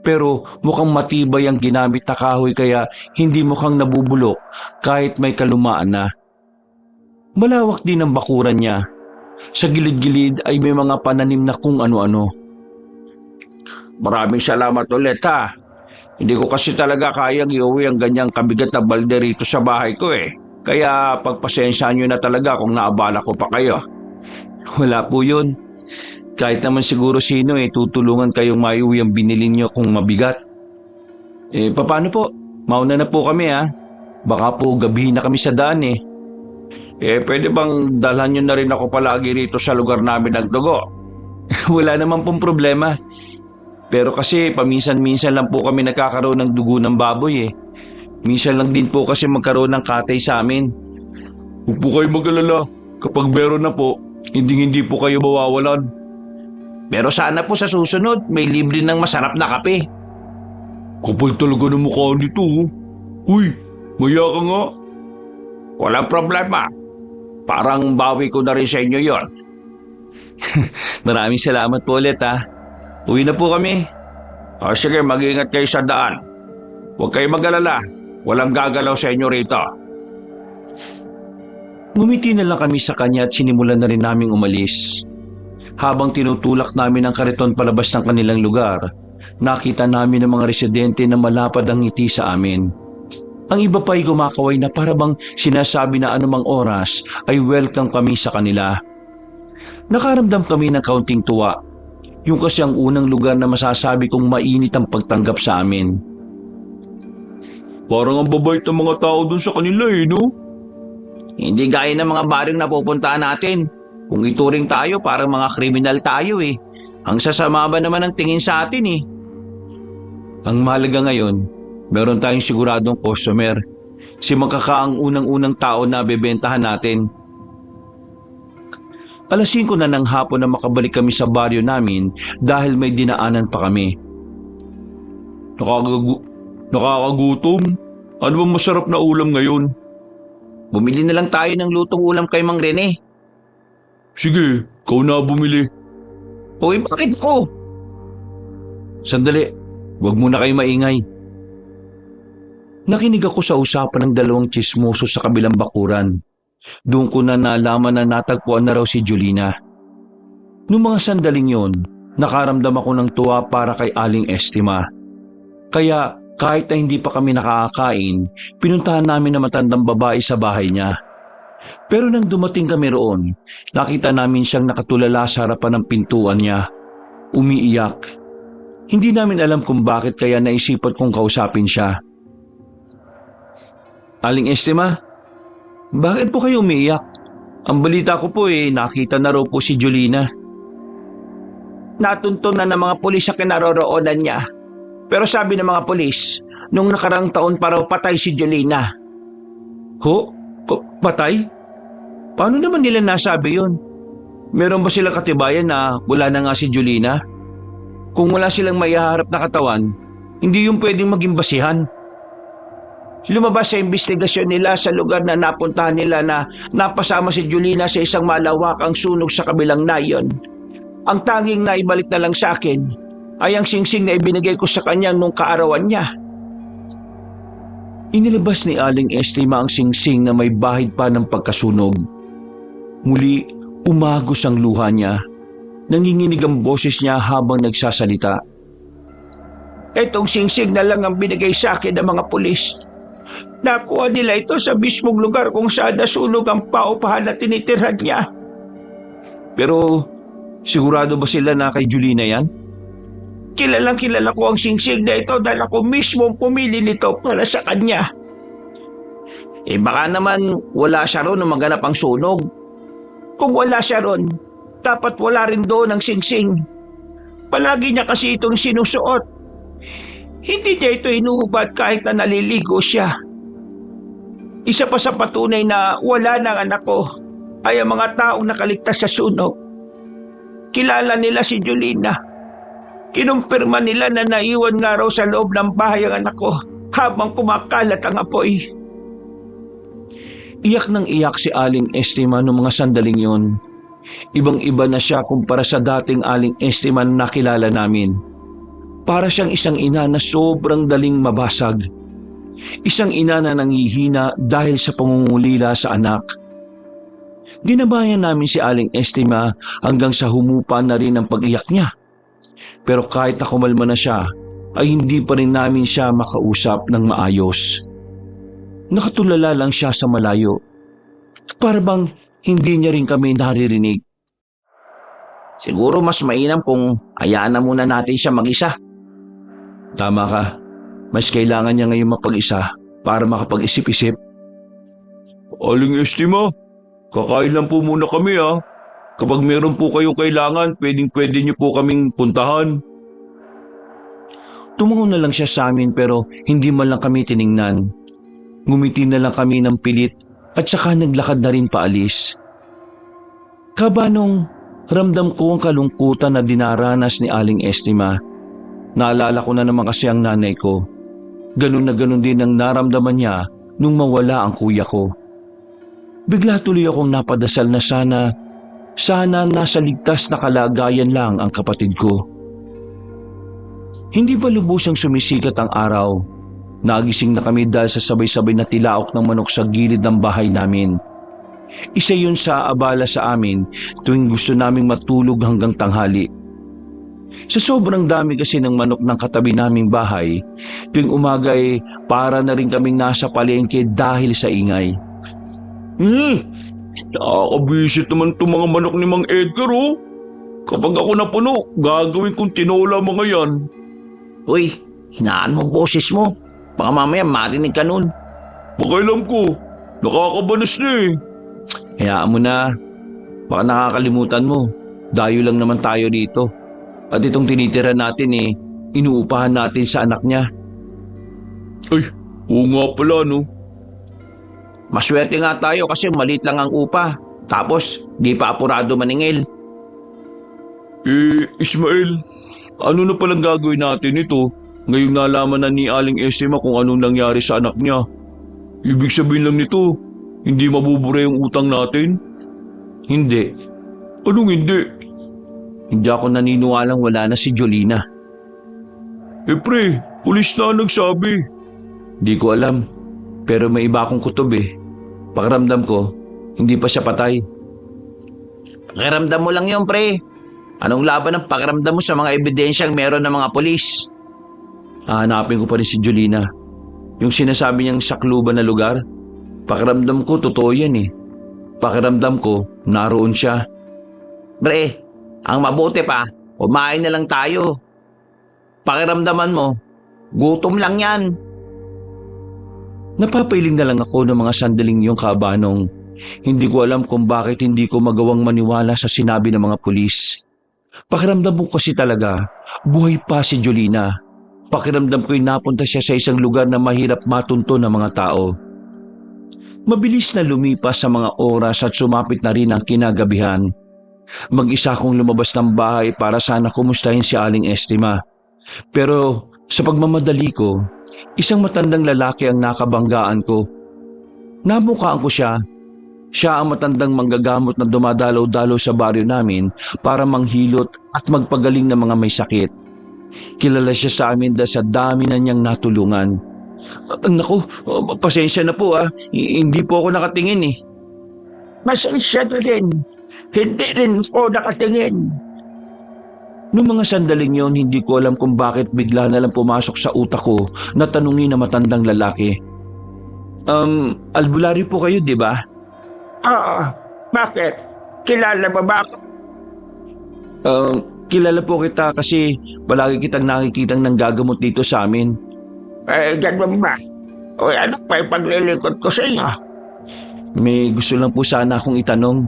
Pero mukhang matibay ang ginamit na kahoy kaya hindi mukhang nabubulok kahit may kalumaan na. Malawak din ang bakuran niya. Sa gilid-gilid ay may mga pananim na kung ano-ano. Maraming salamat ulit ha. Hindi ko kasi talaga kayang iuwi ang ganyang kabigat na balde rito sa bahay ko Kaya pagpasensyahan nyo na talaga kung naabala ko pa kayo. Wala po yun. Kahit naman siguro sino tutulungan kayong maiuwi ang binili nyo kung mabigat. Paano po? Mauna na po kami ha. Baka po gabihin na kami sa daan Pwede bang dalhan nyo na rin ako palagi rito sa lugar namin ng dugo? Wala naman pong problema. Pero kasi paminsan-minsan lang po kami nagkakaroon ng dugo ng baboy Minsan lang din po kasi magkaroon ng katay sa amin. Huwag po kayo mag-alala. Kapag meron na po, hindi po kayo mawawalan. Pero sana po sa susunod may libre ng masarap na kape. Kapal talaga ng mukha nito. Uy, maya ka nga. Walang problema. Parang bawi ko na rin sa inyo yon. Maraming salamat po ulit ha. Uwi na po kami. Sige, mag-ingat kayo sa daan. Huwag kayo mag-alala. Walang gagalaw sa inyo rito. Ngumiti na lang kami sa kanya at sinimulan na rin naming umalis. Habang tinutulak namin ang kariton palabas ng kanilang lugar, nakita namin ang mga residente na malapad ang ngiti sa amin. Ang iba pa ay kumakaway na para bang sinasabi na anumang oras ay welcome kami sa kanila. Nakaramdam kami ng kaunting tuwa. Yung kasi ang unang lugar na masasabi kong mainit ang pagtanggap sa amin. Parang ang babait ng mga tao dun sa kanila no? Hindi gaya ng mga baryong napupuntahan natin. Kung ituring tayo, parang mga kriminal tayo Ang sasama ba naman ang tingin sa atin Ang mahalaga ngayon, meron tayong siguradong customer. Si Makaka ang unang-unang tao na bebentahan natin. Alas 5 na ng hapon na makabalik kami sa baryo namin dahil may dinaanan pa kami. Nakakagutom. Ano bang masarap na ulam ngayon? Bumili na lang tayo ng lutong ulam kay Mang Rene. Sige, ikaw na bumili. Uy, bakit ako? Sandali, huwag muna kayo maingay. Nakinig ako sa usapan ng dalawang tsismoso sa kabilang bakuran. Doon ko na nalaman na natagpuan na raw si Julina. Noong mga sandaling yon, nakaramdam ako ng tuwa para kay Aling Estima. Kaya kahit na hindi pa kami nakakakain, pinuntahan namin na matandang babae sa bahay niya. Pero nang dumating kami roon, nakita namin siyang nakatulala sa harapan ng pintuan niya. Umiiyak. Hindi namin alam kung bakit kaya naisipan kong kausapin siya. Aling Estima, bakit po kayo umiiyak? Ang balita ko po nakita na raw po si Julina. Natunto na ng mga pulis sa kinaroroonan niya. Pero sabi ng mga pulis, nung nakarang taon pa raw patay si Julina. Ho? Patay? Paano naman nila nasabi yon? Meron ba silang katibayan na wala na nga si Julina? Kung wala silang maihaharap na katawan, hindi yung pwedeng maging basihan. Lumabas sa investigasyon nila sa lugar na napuntahan nila na napasama si Julina sa isang malawakang sunog sa kabilang nayon. Ang tanging naibalik na lang sa akin ay ang singsing na ibinigay ko sa kanya nung kaarawan niya. Inilabas ni Aling Estima ang singsing na may bahid pa ng pagkasunog. Muli, umagos ang luha niya. Nanginginig ang boses niya habang nagsasalita. Etong singsing na lang ang binigay sa akin ng mga pulis. Nakuha nila ito sa mismong lugar kung saan nasunog ang paupahan na tinitirhan niya. Pero sigurado ba sila na kay Julina yan? Kilalang kilala ko ang singsing na ito dahil ako mismo ang pumili nito para sa kanya. Baka naman wala siya ron nung maganap ang sunog. Kung wala siya ron, dapat wala rin doon ang singsing. Palagi niya kasi itong sinusuot. Hindi niya ito inuhubad kahit na naliligo siya. Isa pa sa patunay na wala ng anak ko ay ang mga taong nakaligtas sa sunog. Kilala nila si Julina. Kinumpirma nila na naiwan nga raw sa loob ng bahay ang anak ko habang kumakalat ang apoy. Iyak nang iyak si Aling Estima noong mga sandaling yon. Ibang-iba na siya kumpara sa dating Aling Estima na nakilala namin. Para siyang isang ina na sobrang daling mabasag. Isang ina na nanghihina dahil sa pangungulila sa anak. Ginabayan namin si Aling Estima hanggang sa humupa na rin ang pag-iyak niya. Pero kahit na kumalma na siya, ay hindi pa rin namin siya makausap ng maayos. Nakatulala lang siya sa malayo. Para bang hindi niya rin kami naririnig. Siguro mas mainam kung hayaan na muna natin siya mag-isa. Tama ka. Mas kailangan niya ngayon mapag-isa para makapag-isip-isip. Aling Estima, kakain lang po muna kami Kapag meron po kayong kailangan, pwede niyo po kaming puntahan. Tumungo na lang siya sa amin pero hindi man lang kami tiningnan. Ngumiti na lang kami ng pilit at saka naglakad na rin paalis. Kabanong ramdam ko ang kalungkutan na dinaranas ni Aling Estima. Naalala ko na naman kasi ang nanay ko. Ganun na ganun din ang naramdaman niya nung mawala ang kuya ko. Bigla tuloy akong napadasal na sana nasa ligtas na kalagayan lang ang kapatid ko. Hindi pa lubusang sumisikat ang araw. Nagising na kami dahil sa sabay-sabay na tilaok ng manok sa gilid ng bahay namin. Isa yun sa abala sa amin tuwing gusto naming matulog hanggang tanghali. Sa sobrang dami kasi ng manok ng katabi naming bahay, tuwing umaga para na rin kaming nasa palengke dahil sa ingay. Nakakabisit naman itong mga manok ni Mang Edgar Kapag ako napuno, gagawin kong tinola mga yan. Uy, hinaan mo boses mo. Baka mamaya marinig ka nun. Pakialam ko, nakakabanas na eh. Hayaan mo na. Baka nakakalimutan mo. Dayo lang naman tayo dito. At itong tinitira natin inuupahan natin sa anak niya. Ay, oo nga pala no. Maswerte nga tayo kasi maliit lang ang upa. Tapos, di pa apurado maningil. Ismael, ano na palang gagawin natin ito? Ngayong nalaman na ni Aling Estima kung anong nangyari sa anak niya. Ibig sabihin lang nito, hindi mabubura yung utang natin? Hindi. Anong hindi? Hindi ako naniniwalang wala na si Jolina. Pre, pulis na ang nagsabi. Di ko alam. Pero may iba akong kutob eh. Pakiramdam ko, hindi pa siya patay. Pakiramdam mo lang yun, pre. Anong laban ng pakiramdam mo sa mga ebidensyang meron ng mga polis? Hahanapin ko pa rin si Jolina. Yung sinasabi niyang sakluban na lugar, pakiramdam ko totoo yan eh. Pakiramdam ko naroon siya. Pre, ang mabuti pa, kumain na lang tayo. Pakiramdaman mo, gutom lang yan. Napapailing na lang ako ng mga sandaling yung kabanong. Hindi ko alam kung bakit hindi ko magawang maniwala sa sinabi ng mga pulis. Pakiramdam ko kasi talaga, buhay pa si Jolina. Pakiramdam ko'y napunta siya sa isang lugar na mahirap matunto ng mga tao. Mabilis na lumipas sa mga oras at sumapit na rin ang kinagabihan. Mag-isa akong lumabas ng bahay para sana kumustahin si Aling Estima. Pero sa pagmamadali ko, isang matandang lalaki ang nakabanggaan ko. Namukhaan ko siya. Siya ang matandang manggagamot na dumadalaw-dalaw sa baryo namin para manghilot at magpagaling ng mga may sakit. Kilala siya sa amin dahil sa dami na niyang natulungan. Naku, pasensya na po hindi po ako nakatingin eh. Masensya na rin. Hindi rin po nakatingin. Noong mga sandaling yon, hindi ko alam kung bakit bigla na lang pumasok sa utak ko na tanungin na matandang lalaki. Albularyo po kayo, di ba? Bakit? Kilala mo ba ako? Kilala po kita kasi palagi kitang nakikitang nanggagamot dito sa amin. Ganun ba? O ano pa yung paglilingkod ko sa iyo? May gusto lang po sana akong itanong.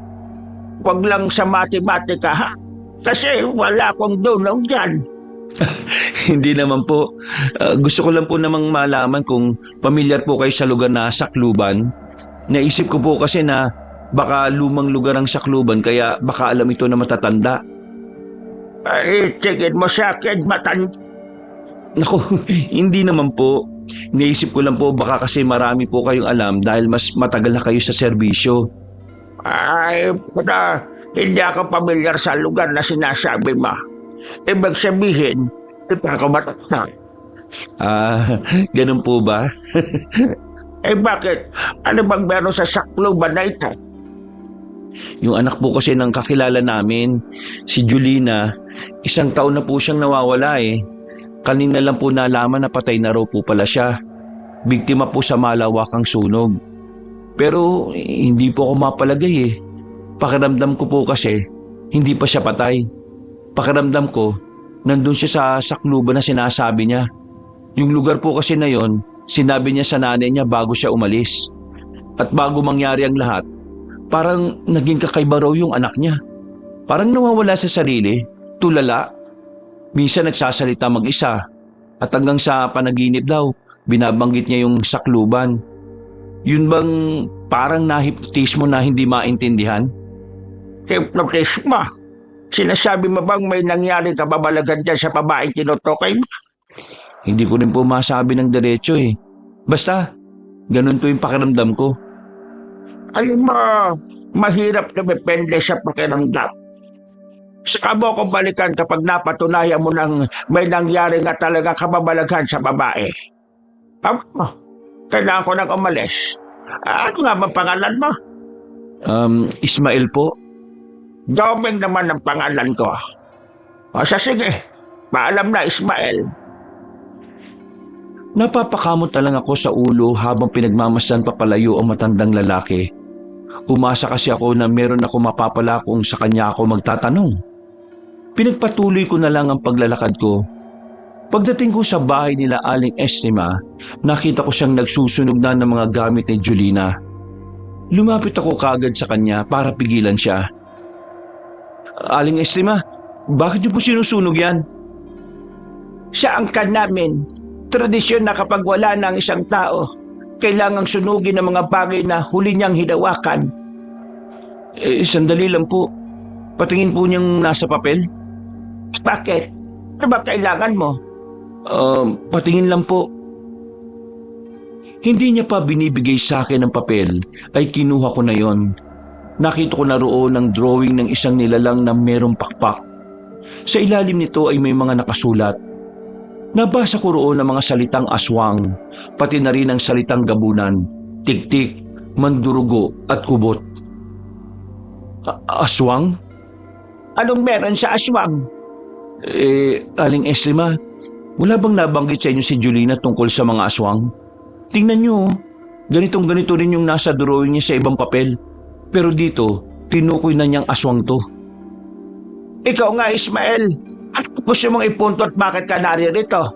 Huwag lang sa matematika ha? Kasi wala akong dunong dyan. Hindi naman po. Gusto ko lang po namang malaman kung pamilyar po kayo sa lugar na Sakluban. Naisip ko po kasi na baka lumang lugar ang Sakluban kaya baka alam ito na matatanda. Tingin mo sa akin matanda. Naku, hindi naman po. Naisip ko lang po baka kasi marami po kayong alam dahil mas matagal na kayo sa serbisyo. Hindi ako pamilyar sa lugar na sinasabi mo. Ibig sabihin, hindi pa ako matanda. Ganun po ba? Bakit? Ano bang meron sa Sakluban na ito? Yung anak po kasi ng kakilala namin, si Jolina, 1 taon na po siyang nawawala eh. Kanina lang po nalaman na patay na raw po pala siya. Biktima po sa malawakang sunog. Pero hindi po ako mapalagay eh. Pakiramdam ko po kasi, hindi pa siya patay. Pakiramdam ko, nandun siya sa Sakluban na sinasabi niya. Yung lugar po kasi na yon, sinabi niya sa nanay niya bago siya umalis. At bago mangyari ang lahat, parang naging kakaiba raw yung anak niya. Parang nawawala sa sarili, tulala. Minsan nagsasalita mag-isa at hanggang sa panaginip daw, binabanggit niya yung Sakluban. Yun bang parang nahipnotismo na hindi maintindihan? Hipnotismo? Sinasabi mo bang may nangyaring kababalagan dyan sa babaeng tinutukoy mo? Hindi ko rin po masabi ng diretso eh. Basta, ganun po yung pakiramdam ko. Alam mo, mahirap na depende sa pakiramdam. Saka mo kung balikan kapag napatunayan mo nang may nangyari nga talaga kababalaghan sa babae. Kailangan ko nang umalis. Ano nga bang pangalan mo? Ismael po. Doming naman ang pangalan ko. Sige, paalam na Ismael. Napapakamot na lang ako sa ulo habang pinagmamasdan papalayo ang matandang lalaki. Umasa kasi ako na meron ako mapapala kung sa kanya ako magtatanong. Pinagpatuloy ko na lang ang paglalakad ko. Pagdating ko sa bahay nila Aling Estima, nakita ko siyang nagsusunog na ng mga gamit ni Julina. Lumapit ako kaagad sa kanya para pigilan siya. Aling Estima, bakit niyo po sinusunog yan? Sa angkan namin, tradisyon na kapag wala na ang isang tao, kailangang sunugin ang mga bagay na huli niyang hinawakan. Sandali lang po. Patingin po niyang nasa papel. Bakit? Ano ba kailangan mo? Patingin lang po. Hindi niya pa binibigay sa akin ang papel, ay kinuha ko na yon. Nakita ko na roon ang drawing ng isang nilalang na merong pakpak. Sa ilalim nito ay may mga nakasulat. Nabasa ko roon ang mga salitang aswang, pati na rin ang salitang gabunan, tiktik, mandurugo at kubot. Aswang? Anong meron sa aswang? Aling Estima, wala bang nabanggit sa inyo si Julina tungkol sa mga aswang? Tingnan nyo, ganitong-ganito rin yung nasa drawing niya sa ibang papel. Pero dito, tinukoy na niyang aswang to. Ikaw nga, Ismael. Ano gusto mong ipunto at bakit ka naririto?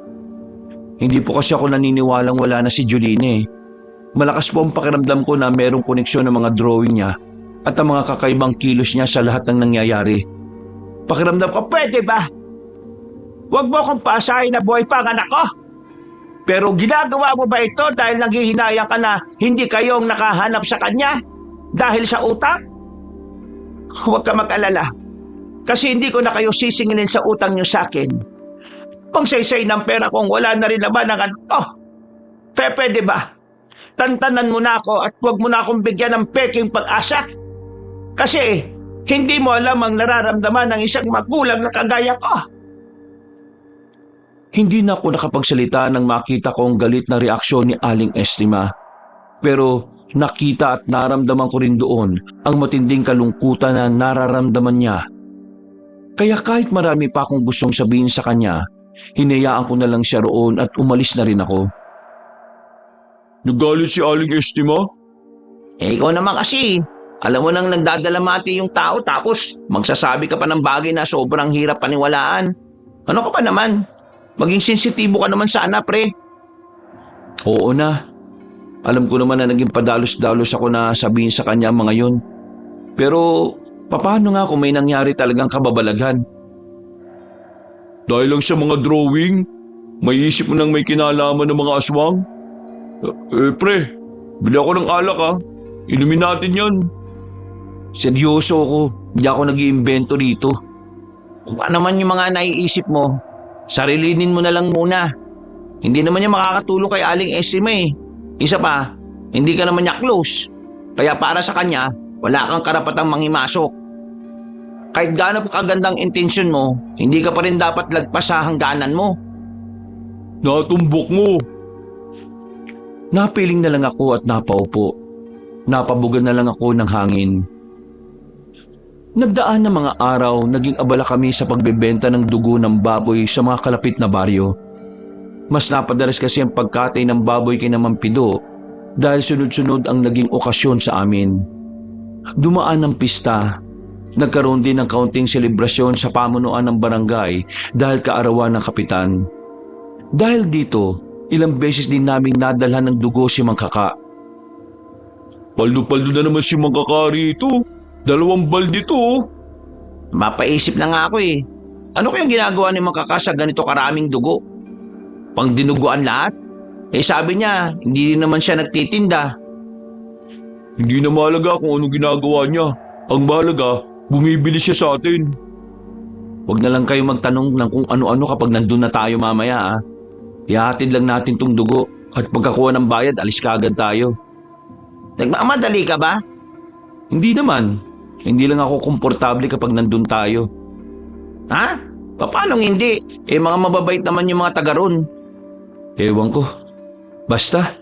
Hindi po kasi ako naniniwalang wala na si Julina eh. Malakas po ang pakiramdam ko na merong koneksyon ng mga drawing niya at ang mga kakaibang kilos niya sa lahat ng nangyayari. Pakiramdam ko, pwede ba? Huwag mo akong paasahin na buhay pa ang anak ko. Pero ginagawa mo ba ito dahil nanghihinayang ka na hindi kayong nakahanap sa kanya? Dahil sa utang? Huwag ka mag-alala. Kasi hindi ko na kayo sisingilin sa utang niyo sa akin. Pangsaysay ng pera kung wala na rin naman ang anak ko. Pwede ba? Tantanan mo na ako at huwag mo na akong bigyan ng peking pag-asa. Kasi hindi mo alam ang nararamdaman ng isang magulang na kagaya ko. Hindi na ako nakapagsalita nang makita ko ang galit na reaksyon ni Aling Estima. Pero nakita at naramdaman ko rin doon ang matinding kalungkutan na nararamdaman niya. Kaya kahit marami pa akong gustong sabihin sa kanya, hinayaan ko na lang siya roon at umalis na rin ako. Nagalit si Aling Estima? Ikaw naman kasi. Alam mo nang nagdadalamati yung tao tapos magsasabi ka pa ng bagay na sobrang hirap paniwalaan. Ano ka pa naman? Maging sensitibo ka naman sana, pre. Oo na. Alam ko naman na naging padalos-dalos ako na sabihin sa kanya ang mga yun. Pero paano nga kung may nangyari talagang kababalaghan? Dahil lang sa mga drawing, may isip mo nang may kinalaman ng mga aswang? Pre, bili ako ng alak ha. Inumin natin yan. Seryoso ako. Hindi ako nag-iimbento rito. Kung ano naman yung mga naiisip mo, sarilinin mo na lang muna. Hindi naman niya makakatulong kay Aling Estima eh. Isa pa, hindi ka naman niya close. Kaya para sa kanya, wala kang karapatang manghimasok. Kahit gaano pa kagandang intensyon mo, hindi ka pa rin dapat lagpas sa hangganan mo. Natumbok mo. Napiling na lang ako at napaupo. Napabugan na lang ako ng hangin. Nagdaan ng mga araw, naging abala kami sa pagbebenta ng dugo ng baboy sa mga kalapit na baryo. Mas napadalas kasi ang pagkatay ng baboy kay Mampido dahil sunod-sunod ang naging okasyon sa amin. Dumaan ng pista. Nagkaroon din ng kaunting selebrasyon sa pamunuan ng barangay dahil kaarawan ng kapitan. Dahil dito, ilang beses din naming nadalhan ng dugo si Mang Kaka. Paldo-paldo na naman si Mang Kaka rito. 2 balde to. Mapaisip na nga ako eh. Ano kayang ginagawa ni Mang Kaka sa ganito karaming dugo? Pang dinuguan lahat? Eh sabi niya, hindi din naman siya nagtitinda. Hindi na mahalaga kung anong ginagawa niya. Ang mahalaga, bumibili siya sa atin. Huwag na lang kayo magtanong ng kung ano-ano kapag nandun na tayo mamaya. Ihahatid lang natin tong dugo at pagkakuha ng bayad, alis ka agad tayo. Nagmamadali ka ba? Hindi naman. Hindi lang ako komportable kapag nandun tayo. Ha? Paano hindi? Eh mga mababait naman yung mga taga ron. Ewan ko. Basta.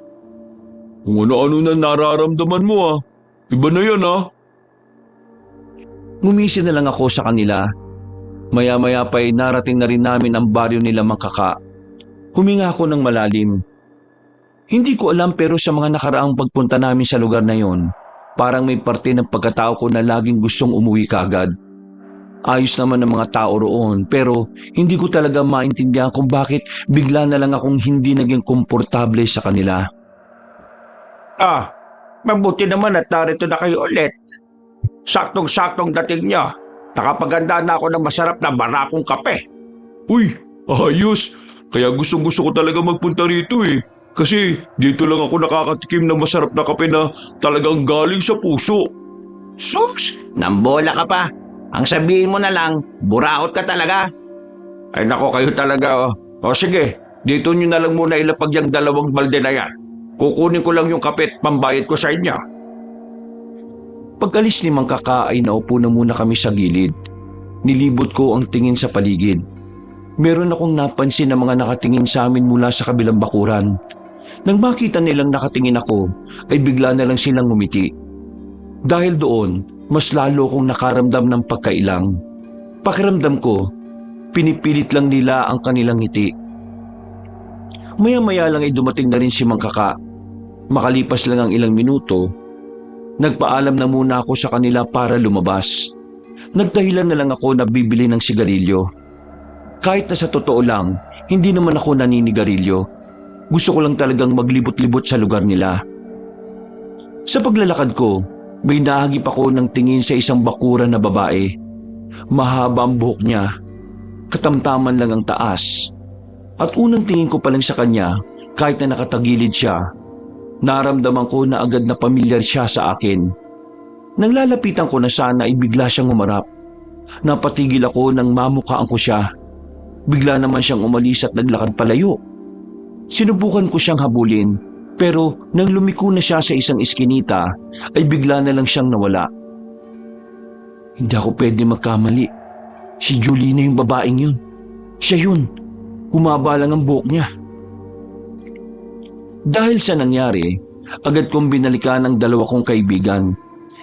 Kung ano-ano na nararamdaman mo Iba na yan Ngumisi na lang ako sa kanila. Maya-maya pa'y narating na rin namin ang baryo nila Mang Kaka. Huminga ako ng malalim. Hindi ko alam pero sa mga nakaraang pagpunta namin sa lugar na yon, parang may parte ng pagkatao ko na laging gustong umuwi kaagad. Ayos naman ang mga tao roon pero hindi ko talaga maintindihan kung bakit bigla na lang akong hindi naging komportable sa kanila. Ah, mabuti naman at narito na kayo ulit. Saktong-saktong dating niyo. Nakapaganda na ako ng masarap na barakong kape. Uy, ayos. Kaya gustong-gusto ko talaga magpunta rito eh. Kasi dito lang ako nakakatikim ng masarap na kape na talagang galing sa puso. Sus, nambola ka pa. Ang sabihin mo na lang, buraot ka talaga. Ay nako kayo talaga oh. O sige, dito nyo na lang muna ilapag yung 2 balde na yan. Kukunin ko lang yung kape at pambayad ko sa inyo. Pag-alis ni Mang Kaka ay naupo na muna kami sa gilid. Nilibot ko ang tingin sa paligid. Meron akong napansin na mga nakatingin sa amin mula sa kabilang bakuran. Nang makita nilang nakatingin ako, ay bigla na lang silang ngumiti. Dahil doon, mas lalo kong nakaramdam ng pagkailang. Pakiramdam ko, pinipilit lang nila ang kanilang ngiti. Maya-maya lang ay dumating na rin si Mang Kaka. Makalipas lang ang ilang minuto, nagpaalam na muna ako sa kanila para lumabas. Nagdahilan na lang ako na bibili ng sigarilyo. Kahit na sa totoo lang, hindi naman ako naninigarilyo. Gusto ko lang talagang maglibot-libot sa lugar nila. Sa paglalakad ko, may nahagip ako ng tingin sa isang bakuran na babae. Mahaba ang buhok niya, katamtaman lang ang taas. At unang tingin ko pa lang sa kanya, kahit na nakatagilid siya, naramdaman ko na agad na pamilyar siya sa akin. Nang lalapitan ko na sana ay bigla siyang umarap. Napatigil ako nang mamukhaan ko siya. Bigla naman siyang umalis at naglakad palayo. Sinubukan ko siyang habulin, pero nang lumiko na siya sa isang iskinita, ay bigla na lang siyang nawala. Hindi ako pwede magkamali. Si Julina yung babaeng yun. Siya yun. Humaba lang ang buhok niya. Dahil sa nangyari, agad kong binalikan ang 2 kong kaibigan.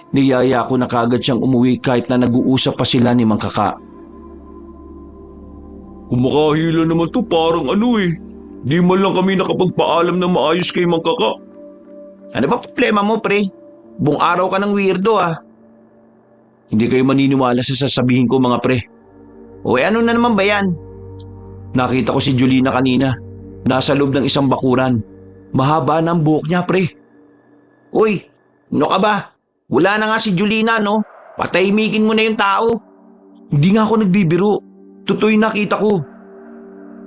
Niyaya ko na kagad siyang umuwi kahit na nag-uusap pa sila ni Mang Kaka. Kumakahila naman to parang ano eh. Di man lang kami nakapagpaalam na maayos kay Mang Kaka. Ano ba problema mo, pre? Buong araw ka ng weirdo ah. Hindi kayo maniniwala sa sasabihin ko, mga pre. O ano na naman ba yan? Nakita ko si Julina kanina. Nasa loob ng isang bakuran. Mahaba na ang buhok niya, pre. Uy, ano ka ba? Wala na nga si Julina, no? Patahimikin mo na yung tao. Hindi nga ako nagbibiro. Totoo yung nakita ko.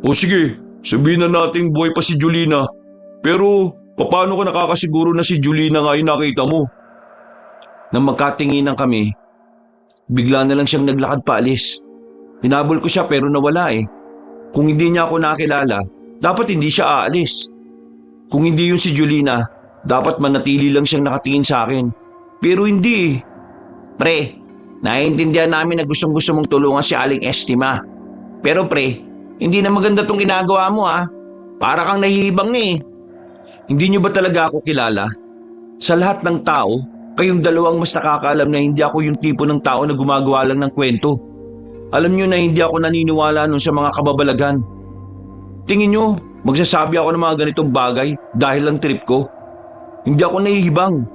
O sige, sabihin na nating buhay pa si Julina. Pero paano ka nakakasiguro na si Julina nga yung nakita mo? Nang magkatinginan kami, bigla na lang siyang naglakad paalis. Hinabol ko siya pero nawala eh. Kung hindi niya ako nakilala, dapat hindi siya aalis. Kung hindi yun si Julina, dapat manatili lang siyang nakatingin sa akin. Pero hindi eh. Pre, naiintindihan namin na gustong-gusto mong tulungan si Aling Estima. Pero pre, hindi na maganda tong ginagawa mo ah. Para kang nahihibang eh. Hindi niyo ba talaga ako kilala? Sa lahat ng tao, kayong 2 mas nakakaalam na hindi ako yung tipo ng tao na gumagawa lang ng kwento. Alam niyo na hindi ako naniniwala nun sa mga kababalagan. Tingin niyo, magsasabi ako ng mga ganitong bagay dahil lang trip ko. Hindi ako nahihibang.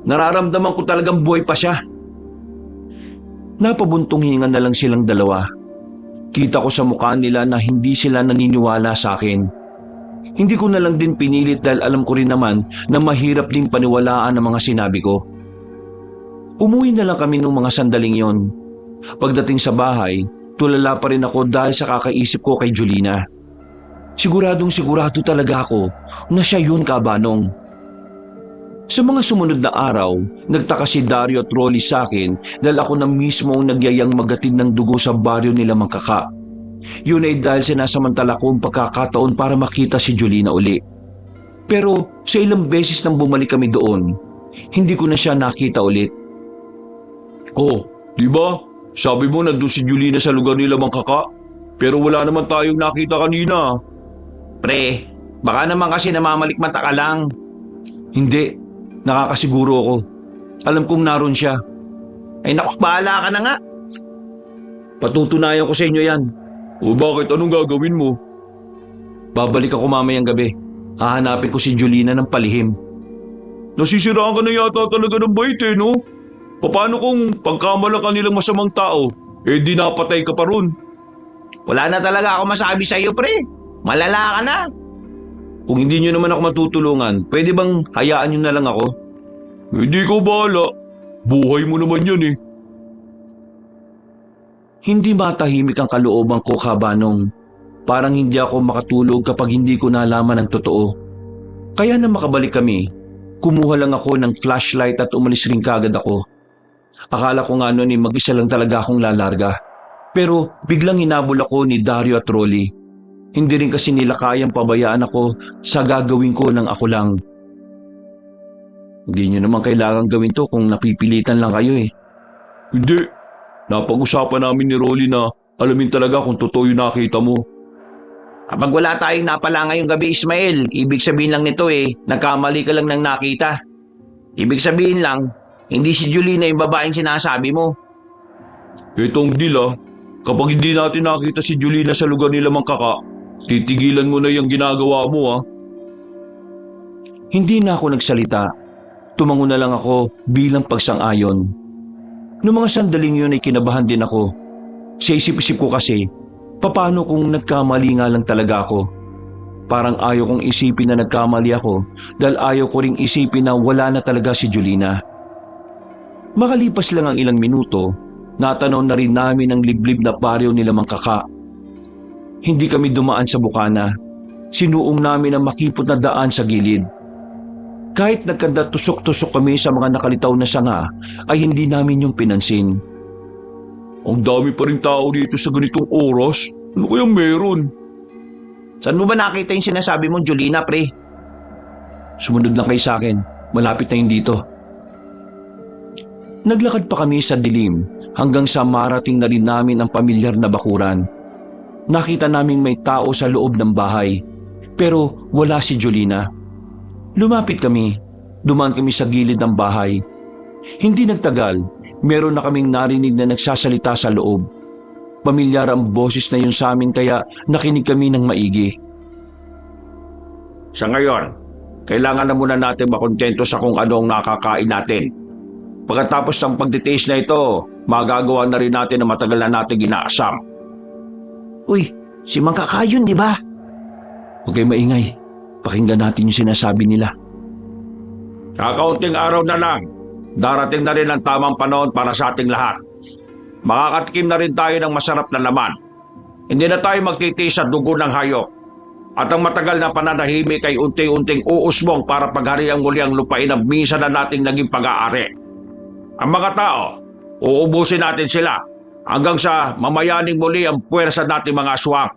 Nararamdaman ko talagang buhay pa siya. Napabuntong hininga na lang silang 2. Kita ko sa mukha nila na hindi sila naniniwala sa akin. Hindi ko na lang din pinilit dahil alam ko rin naman na mahirap din paniwalaan ang mga sinabi ko. Umuwi na lang kami nung mga sandaling yon. Pagdating sa bahay, tulala pa rin ako dahil sa kakaisip ko kay Julina. Siguradong sigurado talaga ako na siya yun, Kabanong. Sa mga sumunod na araw, nagtaka si Dario at Rolly sa akin dahil ako na mismo ang nagyayang magatid ng dugo sa baryo nila Mang Kaka. Yun ay dahil sinasamantala ko ang pagkakataon para makita si Julina uli. Pero sa ilang beses nang bumalik kami doon, hindi ko na siya nakita ulit. Oh, di ba? Sabi mo nandun si Julina sa lugar nila Mang Kaka. Pero wala naman tayong nakita kanina. Pre, baka naman kasi namamalikmata ka lang. Hindi, nakakasiguro ako. Alam kong naroon siya. Ay naku, bahala ka na nga. Patutunayan ko sa inyo yan. O bakit anong gagawin mo? Babalik ako mamayang gabi. Hahanapin ko si Julina ng palihim. Nasisiraan ka na yata talaga ng bait eh, no? Paano kung pagkamalang ka nilang masamang tao, Eh di napatay ka pa ron. Wala na talaga ako masabi sa iyo, pre. Malala ka na. Kung hindi nyo naman ako matutulungan, pwede bang hayaan nyo na lang ako? Hindi ko bahala. Buhay mo naman yan eh. Hindi matahimik ang kalooban ko, Kabanong. Parang hindi ako makatulog kapag hindi ko nalaman ang totoo. Kaya na makabalik kami, kumuha lang ako ng flashlight at umalis rin kagad ako. Akala ko nga noon mag-isa lang talaga akong lalarga. Pero biglang hinabol ako ni Dario at Rolly. Hindi rin kasi nila kayang pabayaan ako sa gagawin ko ng ako lang. Hindi nyo naman kailangan gawin to kung napipilitan lang kayo eh. Hindi. Napag-usapan namin ni Rolly na alamin talaga kung totoo yung nakita mo. Kapag wala tayong napala ngayong gabi, Ismael, ibig sabihin lang nito nagkamali ka lang ng nakita. Ibig sabihin lang, hindi si Julina yung babaeng sinasabi mo. Itong deal kapag hindi natin nakita si Julina sa lugar nila Mangkaka, titigilan mo na yung ginagawa mo Hindi na ako nagsalita. Tumango na lang ako bilang pagsang-ayon. Noong mga sandaling yun ay kinabahan din ako. Sa isip-isip ko kasi, paano kung nagkamali nga lang talaga ako? Parang ayaw kong isipin na nagkamali ako dahil ayaw ko ring isipin na wala na talaga si Julina. Makalipas lang ang ilang minuto, natanaw na rin namin ang liblib na baryo nila Mangkaka. Hindi kami dumaan sa bukana. Sinuong namin ang makipot na daan sa gilid. Kahit nagkanda tusok-tusok kami sa mga nakalitaw na sanga, ay hindi namin yung pinansin. Ang dami pa rin tao dito sa ganitong oras. Ano kayang meron? Saan mo ba nakita yung sinasabi mong Julina, pre? Sumunod lang kayo sa akin. Malapit na yun dito. Naglakad pa kami sa dilim hanggang sa marating na rin namin ang pamilyar na bakuran. Nakita naming may tao sa loob ng bahay, pero wala si Julina. Lumapit kami, dumaan kami sa gilid ng bahay. Hindi nagtagal, meron na kaming narinig na nagsasalita sa loob. Pamilyar ang boses na yun sa amin kaya nakinig kami ng maigi. Sa ngayon, kailangan na muna natin makontento sa kung ano ang nakakain natin. Pagkatapos ng pagtitaste na ito, magagawa na rin natin na matagal na natin ginaasam. Uy, si Mangkaka yun, di ba? Huwag kayo maingay. Pakinggan natin yung sinasabi nila. Kakaunting araw na lang, darating na rin ang tamang panahon para sa ating lahat. Makakatikim na rin tayo ng masarap na laman. Hindi na tayo magtitiis sa dugo ng hayop. At ang matagal na pananahimik ay unti-unting uusbong para paghariang muli ang lupain na minsan na nating naging pag-aari. Ang mga tao, uubusin natin sila hanggang sa mamayaning muli ang puwersa nating mga aswang.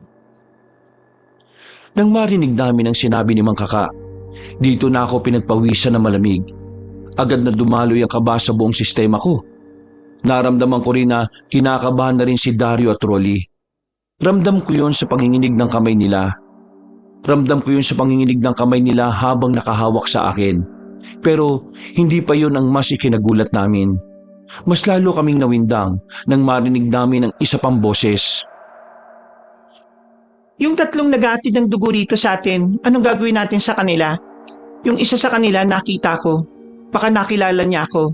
Nang marinig namin ang sinabi ni Mangkaka, dito na ako pinagpawisan na malamig. Agad na dumaloy ang kaba sa buong sistema ko. Naramdaman ko rin na kinakabahan na rin si Dario at Rolly. Ramdam ko yun sa panginginig ng kamay nila. Ramdam ko yun sa panginginig ng kamay nila habang nakahawak sa akin. Pero hindi pa yun ang mas ikinagulat namin. Mas lalo kaming nawindang nang marinig namin ang isa pang boses. Yung tatlong nag-aatid ng dugo rito sa atin, anong gagawin natin sa kanila? Yung isa sa kanila nakita ko. Baka nakilala niya ako.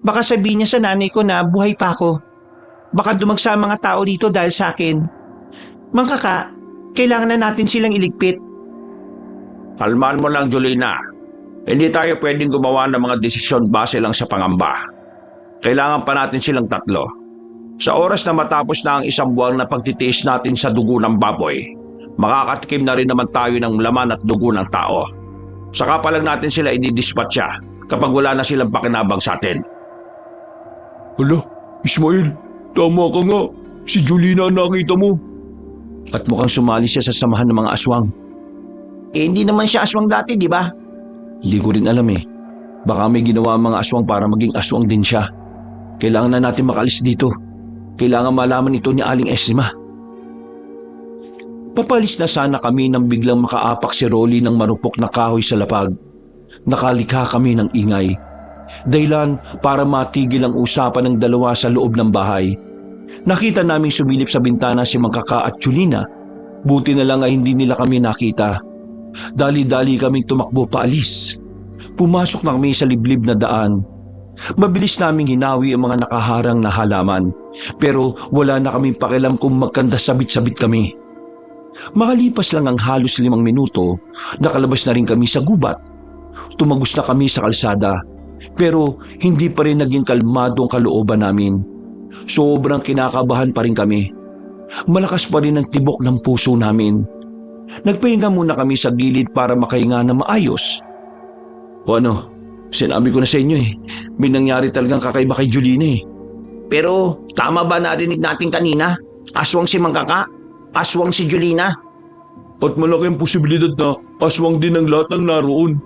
Baka sabihin niya sa nanay ko na buhay pa ako. Baka dumagsa ang mga tao dito dahil sa akin. Mangkaka, kailangan na natin silang iligpit. Kalmaan mo lang, Julina. Hindi tayo pwedeng gumawa ng mga desisyon base lang sa pangamba. Kailangan pa natin silang tatlo. Sa oras na matapos na ang isang buwan na pagtitiis natin sa dugo ng baboy, makakatikim na rin naman tayo ng laman at dugo ng tao. Saka pa lang natin sila i-dispatcha kapag wala na silang pakinabang sa atin. Hala, Ismael, tama ka nga. Si Julina ang nakita mo. At mukhang sumali siya sa samahan ng mga aswang. Hindi naman siya aswang dati, di ba? Hindi ko rin alam eh. Baka may ginawa ang mga aswang para maging aswang din siya. Kailangan na natin makalis dito. Kailangan malaman ito ni Aling Estima. Papalis na sana kami nang biglang makaapak si Rolly ng marupok na kahoy sa lapag. Nakalikha kami ng ingay. Dahilan para matigil ang usapan ng dalawa sa loob ng bahay. Nakita naming sumilip sa bintana si Mangkaka at Julina. Buti na lang ay hindi nila kami nakita. Dali-dali kaming tumakbo paalis. Pumasok na kami sa liblib na daan. Mabilis naming hinawi ang mga nakaharang na halaman, pero wala na kaming pakialam kung magkanda-sabit-sabit kami. Makalipas lang ang halos 5 minuto, nakalabas na rin kami sa gubat. Tumagos na kami sa kalsada, pero hindi pa rin naging kalmado ang kalooban namin. Sobrang kinakabahan pa rin kami. Malakas pa rin ang tibok ng puso namin. Nagpahinga muna kami sa gilid para makahinga na maayos. O ano, sinabi ko na sa inyo may nangyari talagang kakaiba kay Julina Pero tama ba narinig natin kanina? Aswang si Mangkaka? Aswang si Julina? At malaki ang posibilidad na aswang din ang lahat ng naroon.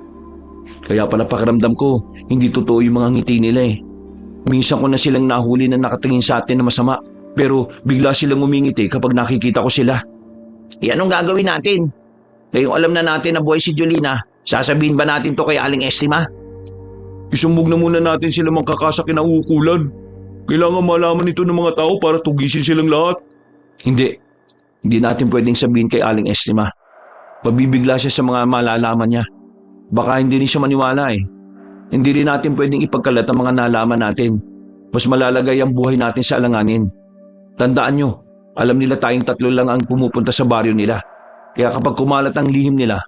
Kaya pala pakiramdam ko, hindi totoo yung mga ngiti nila Minsan ko na silang nahuli na nakatingin sa atin na masama, pero bigla silang umingiti kapag nakikita ko sila. Anong gagawin natin? Ngayong alam na natin na buhay si Julina, sasabihin ba natin to kay Aling Estima? Isumbog na muna natin sila Mangkaka sa kinauukulan. Kailangan malaman ito ng mga tao para tugisin silang lahat. Hindi natin pwedeng sabihin kay Aling Estima. Pabibigla siya sa mga malalaman niya. Baka hindi rin siya maniwala Hindi rin natin pwedeng ipagkalat ang mga nalaman natin. Mas malalagay ang buhay natin sa alanganin. Tandaan nyo, alam nila tayong 3 lang ang pumupunta sa baryo nila. Kaya kapag kumalat ang lihim nila,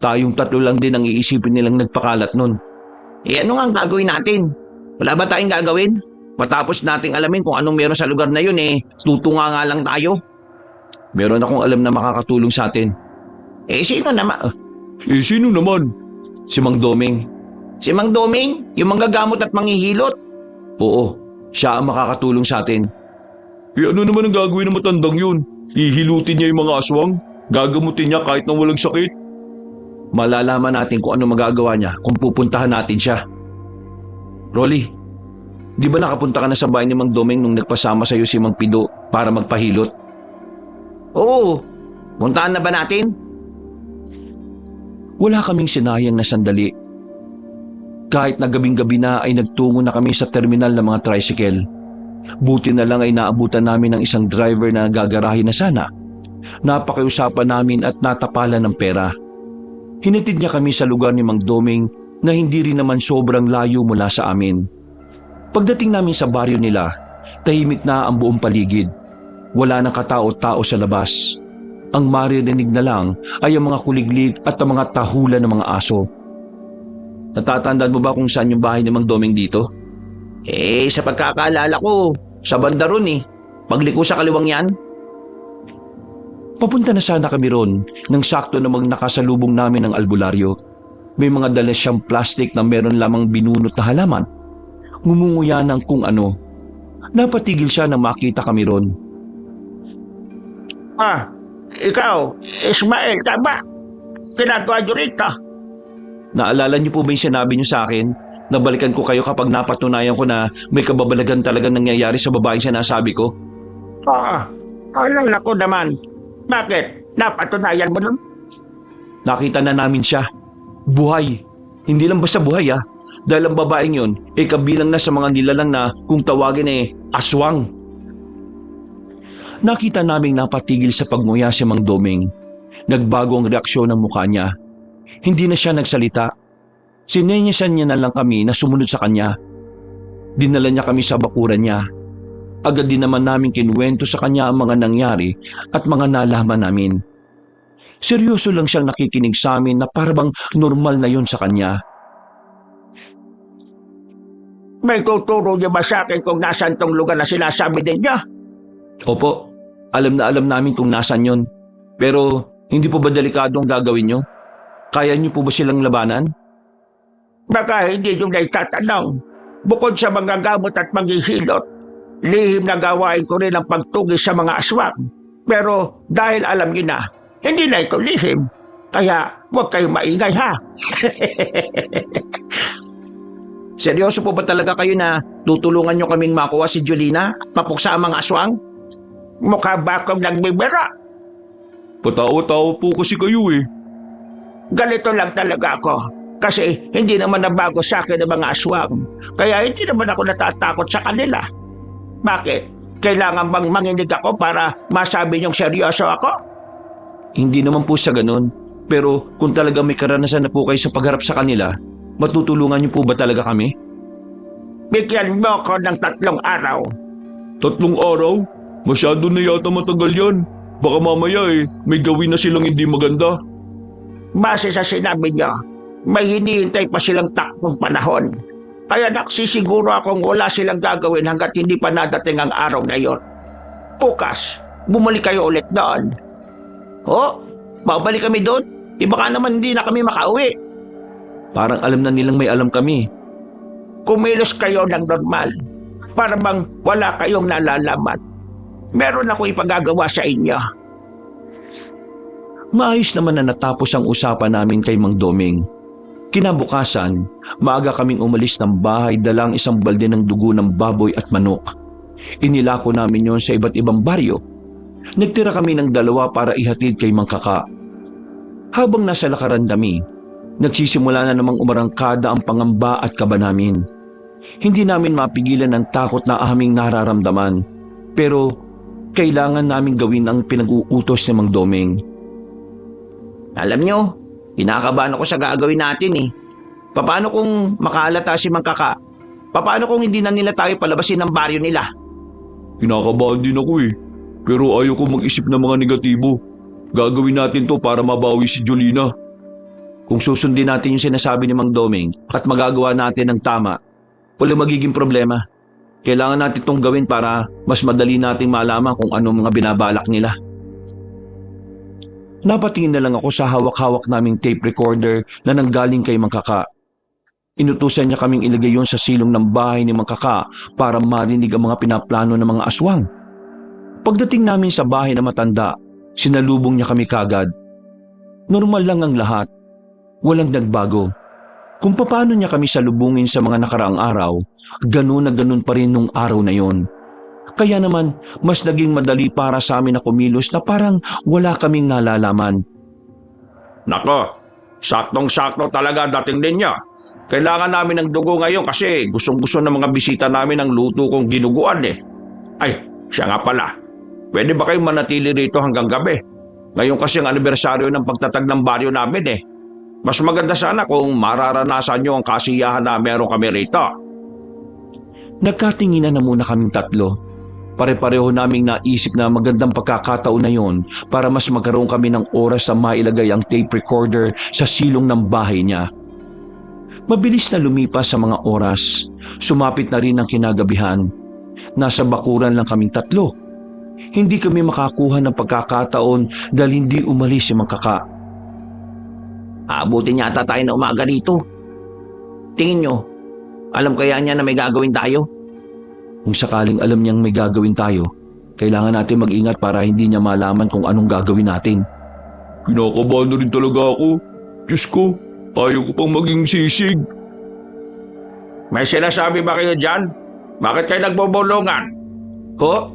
tayong 3 lang din ang iisipin nilang nagpakalat nun. Ano nga ang gagawin natin? Wala ba tayong gagawin? Matapos nating alamin kung anong meron sa lugar na yun tutunga nga lang tayo. Meron akong alam na makakatulong sa atin. Sino naman? Sino naman? Si Mang Doming. Si Mang Doming? Yung manggagamot at manghihilot? Oo, siya ang makakatulong sa atin. Ano naman ang gagawin ng matandang yun? Ihilutin niya yung mga aswang? Gagamutin niya kahit na walang sakit? Malalaman natin kung ano magagawa niya kung pupuntahan natin siya. Rolly, di ba nakapunta ka na sa bahay ni Mang Doming nung nagpasama sa iyo si Mang Pido para magpahilot? Oo. Puntahan na ba natin? Wala kaming sinayang na sandali. Kahit na gabing-gabi na ay nagtungo na kami sa terminal ng mga tricycle. Buti na lang ay naabutan namin ng isang driver na gagarahin na sana. Napakiusapan namin at natapalan ng pera. Hinatid niya kami sa lugar ni Mang Doming na hindi rin naman sobrang layo mula sa amin. Pagdating namin sa baryo nila, tahimik na ang buong paligid. Wala nang katao-tao sa labas. Ang maririnig na lang ay ang mga kuliglig at ang mga tahulan ng mga aso. Natatandaan mo ba kung saan yung bahay ni Mang Doming dito? Sa pagkakaalala ko, sa banda ron Pagliko sa kaliwang yan. Papunta na sana kami ron nang sakto namang nakasalubong namin ang albularyo. May mga dala siyang plastik na meron lamang binunot na halaman. Ngumunguya ng kung ano. Napatigil siya nang makita kami ron. Ikaw, Ismael, tama? Pinagawa nyo rito. Naalala niyo po ba yung sinabi niyo sa akin? Nabalikan ko kayo kapag napatunayan ko na may kababalagan talagang nangyayari sa babaeng sinasabi ko. Alala ko naman. Bakit? Napatunayan mo nun? Nakita na namin siya. Buhay. Hindi lang basta buhay Dahil ang babaeng yun kabilang na sa mga nilalang na kung tawagin aswang. Nakita naming napatigil sa pagmuya si Mang Doming. Nagbago ang reaksyon ng mukha niya. Hindi na siya nagsalita. Sinenyasan niya na lang kami na sumunod sa kanya. Dinala niya kami sa bakuran niya. Agad din naman namin kinuwento sa kanya ang mga nangyari at mga nalaman namin. Seryoso lang siyang nakikinig sa amin na parang normal na yon sa kanya. May tuturo niyo ba sa akin kung nasaan tong lugar na sinasabi ninyo? Opo, alam na alam namin kung nasan yon. Pero hindi po ba delikado ang gagawin niyo? Kaya niyo po ba silang labanan? Baka hindi yung naitatanong. Bukod sa mga gamot at manghihilot, lihim na gawain ko rin ang pagtugis sa mga aswang. Pero dahil alam niyo na, hindi na ito lihim. Kaya huwag kayong maingay Seryoso po ba talaga kayo na tutulungan nyo kaming makuha si Julina at mapuksa ang mga aswang? Mukha ba akong nagbibira? Patawa-tawa po kasi kayo Ganito lang talaga ako. Kasi hindi naman nabago sa akin ang mga aswang. Kaya hindi naman ako natatakot sa kanila. Bakit? Kailangan bang manginig ako para masabi niyong seryoso ako? Hindi naman po sa ganun. Pero kung talaga may karanasan na po kayo sa pagharap sa kanila, matutulungan niyo po ba talaga kami? Bigyan mo ko ng 3 araw. 3 araw? Masyado na yata matagal yan. Baka mamaya may gawin na silang hindi maganda. Base sa sinabi niyo, may hinihintay pa silang takbong panahon. Kaya naksisiguro akong wala silang gagawin hanggat hindi pa nadating ang araw na yon. Bukas, bumalik kayo ulit doon. Oh, babalik kami doon? Baka naman hindi na kami makauwi. Parang alam na nilang may alam kami. Kumilos kayo ng normal. Para bang wala kayong nalalaman. Meron ako ipagagawa sa inyo. Maayos naman na natapos ang usapan namin kay Mang Doming. Kinabukasan, maaga kaming umalis ng bahay dalang isang balde ng dugo ng baboy at manok. Inilako namin yon sa iba't ibang baryo. Nagtira kami ng 2 para ihatid kay Mang Kaka. Habang nasa lakaran kami, nagsisimula na namang umarangkada ang pangamba at kaba namin. Hindi namin mapigilan ang takot na aming nararamdaman, pero kailangan namin gawin ang pinag-uutos ni Mang Doming. Alam nyo, kinakabahan ako sa gagawin natin eh. Paano kung makahalata si Mang Kaka? Paano kung hindi na nila tayo palabasin ng baryo nila? Kinakabahan din ako Pero ayaw ko mag-isip ng mga negatibo. Gagawin natin to para mabawi si Jolina. Kung susundin natin yung sinasabi ni Mang Doming at magagawa natin ng tama, walang magiging problema. Kailangan natin itong gawin para mas madali nating malaman kung ano mga binabalak nila. Napatingin na lang ako sa hawak-hawak naming tape recorder na nanggaling kay Mang Kaka. Inutusan niya kaming ilagay yon sa silong ng bahay ni Mang Kaka para marinig ang mga pinaplano ng mga aswang. Pagdating namin sa bahay na matanda, sinalubong niya kami kagad. Normal lang ang lahat. Walang nagbago. Kung paano niya kami salubungin sa mga nakaraang araw, ganun na ganun pa rin nung araw na yon. Kaya naman, mas naging madali para sa amin na kumilos na parang wala kaming nalalaman. Nako, saktong-sakto talaga dating din niya. Kailangan namin ng dugo ngayon kasi gustong-gusto ng mga bisita namin ang luto kong ginuguan Ay, siya nga pala. Pwede ba kayong manatili rito hanggang gabi? Ngayon kasi ang anibersaryo ng pagtatag ng baryo namin Mas maganda sana kung mararanasan niyo ang kasiyahan na meron kami rito. Nagkatinginan na muna kaming 3. Pare-pareho naming naisip na magandang pagkakataon na yon para mas magkaroon kami ng oras na mailagay ang tape recorder sa silong ng bahay niya. Mabilis na lumipas sa mga oras. Sumapit na rin ang kinagabihan. Nasa bakuran lang kaming 3. Hindi kami makakuha ng pagkakataon dahil hindi umalis si Mang Kaka. Abutin yata tayo na umaga dito. Tingin nyo, alam kaya niya na may gagawin tayo? Kung sakaling alam niyang may gagawin tayo, kailangan natin mag-ingat para hindi niya malaman kung anong gagawin natin. Kinakabahan na rin talaga ako. Diyos ko, ayaw ko pang maging sisig. May sinasabi ba kayo dyan? Bakit kayo nagbobulungan? Ho?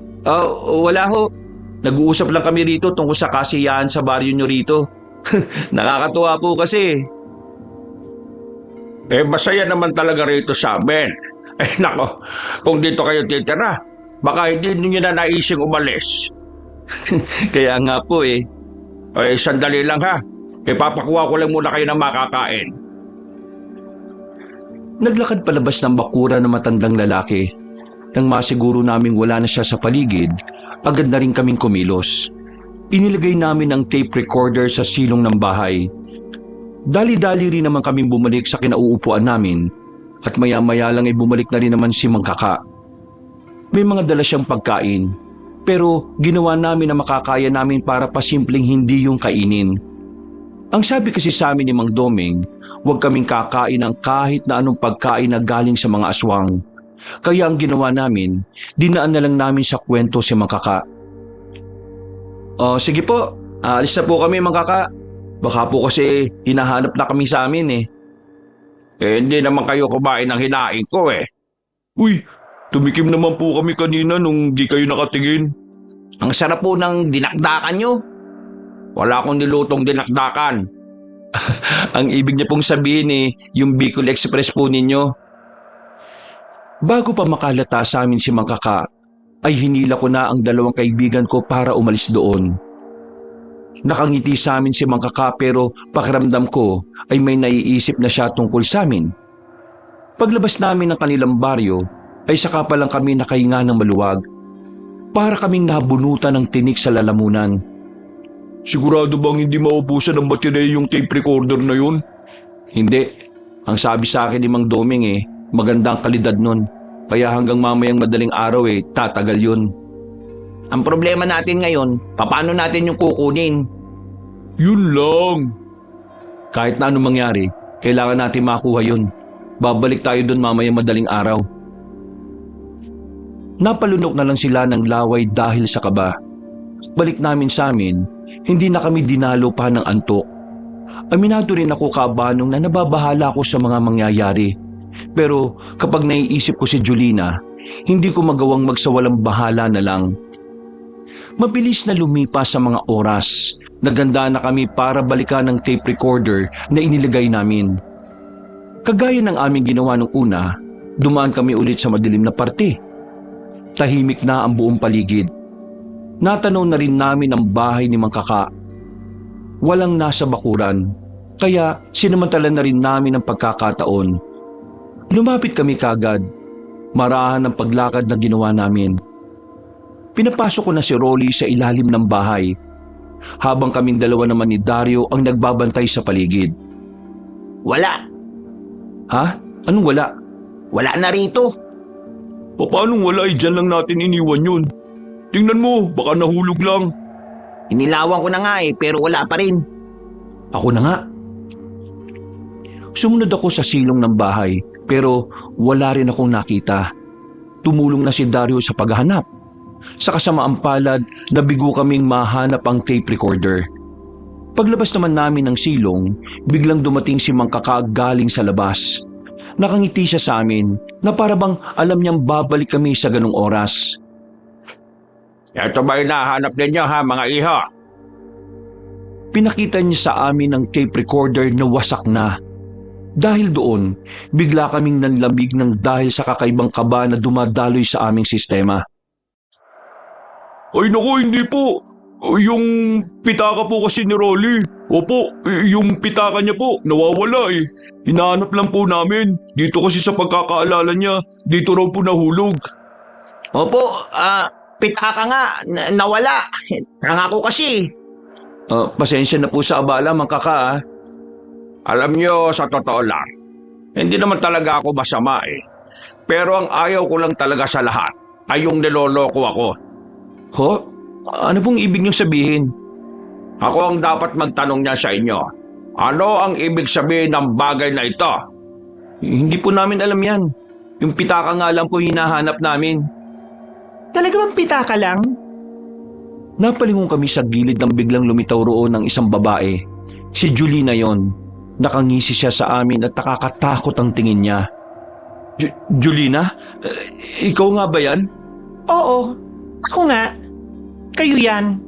Wala ho. Nag-uusap lang kami rito tungkol sa kasiyahan sa baryo nyo rito. Nakakatuwa po kasi. Masaya naman talaga rito sa amin. Nako, kung dito kayo titira, baka hindi niyo na naising umalis. Kaya nga po Sandali lang ha. Ipapakuha ko lang muna kayo ng makakain. Naglakad palabas ng bakura ng matandang lalaki. Nang masiguro naming wala na siya sa paligid, agad na rin kaming kumilos. Inilagay namin ang tape recorder sa silong ng bahay. Dali-dali rin naman kaming bumalik sa kinauupuan namin at maya-maya lang bumalik na rin naman si Mang Kaka. May mga dala siyang pagkain, pero ginawa namin na makakaya namin para pasimpleng hindi yung kainin. Ang sabi kasi sa amin ni Mang Doming, huwag kaming kakain ng kahit na anong pagkain na galing sa mga aswang. Kaya ang ginawa namin, dinaan na lang namin sa kwento si Mang Kaka. Sige po, alis na po kami Mang Kaka. Baka po kasi hinahanap na kami sa amin Hindi naman kayo kumain ng hinain ko Uy, tumikim naman po kami kanina nung di kayo nakatingin. Ang sarap po ng dinakdakan nyo. Wala akong nilutong dinakdakan. Ang ibig niya pong sabihin yung Bicol Express po ninyo. Bago pa makalata sa amin si Mang Kaka, ay hinila ko na ang 2 kaibigan ko para umalis doon. Nakangiti sa amin si Mang Kaka pero pakiramdam ko ay may naiisip na siya tungkol sa amin. Paglabas namin ng kanilang baryo, ay saka pa lang kami nakahinga ng maluwag. Para kaming nabunutan ng tinik sa lalamunan. Sigurado bang hindi maubusan ng baterya yung tape recorder na yun? Hindi. Ang sabi sa akin ni Mang Doming magandang kalidad nun. Kaya hanggang mamayang madaling araw tatagal yun. Ang problema natin ngayon, paano natin yung kukunin? Yun lang. Kahit na anong mangyari, kailangan natin makuha yun. Babalik tayo dun mamayang madaling araw. Napalunok na lang sila ng laway dahil sa kaba. Balik namin sa amin, hindi na kami dinalo pa ng antok. Aminado rin ako kabanong na nababahala ako sa mga mangyayari. Pero kapag naiisip ko si Julina, hindi ko magawang magsawalang bahala na lang. Mabilis na lumipas sa mga oras. Naganda na kami para balikan ng tape recorder na inilagay namin. Kagaya ng aming ginawa nung una, dumaan kami ulit sa madilim na parte. Tahimik na ang buong paligid. Natanaw na rin namin ang bahay ni Mang Kaka. Walang nasa bakuran, kaya sinamantala na rin namin ang pagkakataon. Lumapit kami kagad. Marahan ang paglakad na ginawa namin. Pinapasok ko na si Rolly sa ilalim ng bahay, habang kaming dalawa naman ni Dario ang nagbabantay sa paligid. Wala. Ha? Anong wala? Wala na rito. Paano wala dyan lang natin iniwan yun? Tingnan mo, baka nahulog lang. Inilawan ko na nga pero wala pa rin. Ako na nga. Sumunod ako sa silong ng bahay pero wala rin akong nakita. Tumulong na si Dario sa paghahanap. Sa kasamaang palad, nabigo kaming mahanap ang tape recorder. Paglabas naman namin ng silong, biglang dumating si Mang Kaka galing sa labas. Nakangiti siya sa amin na parabang alam niyang babalik kami sa ganung oras. Ito ba yung nahanap ninyo ha mga iho? Pinakita niya sa amin ang tape recorder na wasak na. Dahil doon, bigla kaming nanlamig ng dahil sa kakaibang kaba na dumadaloy sa aming sistema. Ay naku, hindi po. Yung pitaka po kasi ni Rolly. Opo, yung pitaka niya po, nawawala Hinahanap lang po namin. Dito kasi sa pagkakaalala niya, dito raw po nahulog. Opo, pitaka nga, nawala. Nangako kasi. Pasensya na po sa abala, Mang Kaka. Alam nyo, sa totoo lang, hindi naman talaga ako masama Pero ang ayaw ko lang talaga sa lahat ay yung niloloko ako. Ho? Ano pong ibig niyong sabihin? Ako ang dapat magtanong niya sa inyo. Ano ang ibig sabihin ng bagay na ito? Hindi po namin alam yan. Yung pitaka nga lang po hinahanap namin. Talaga bang pitaka lang? Napalingon kami sa gilid ng biglang lumitaw roon ng isang babae. Si Julina yon. Nakangisi siya sa amin at nakakatakot ang tingin niya. Julina? Ikaw nga ba yan? Oo, ako nga. Kayo yan.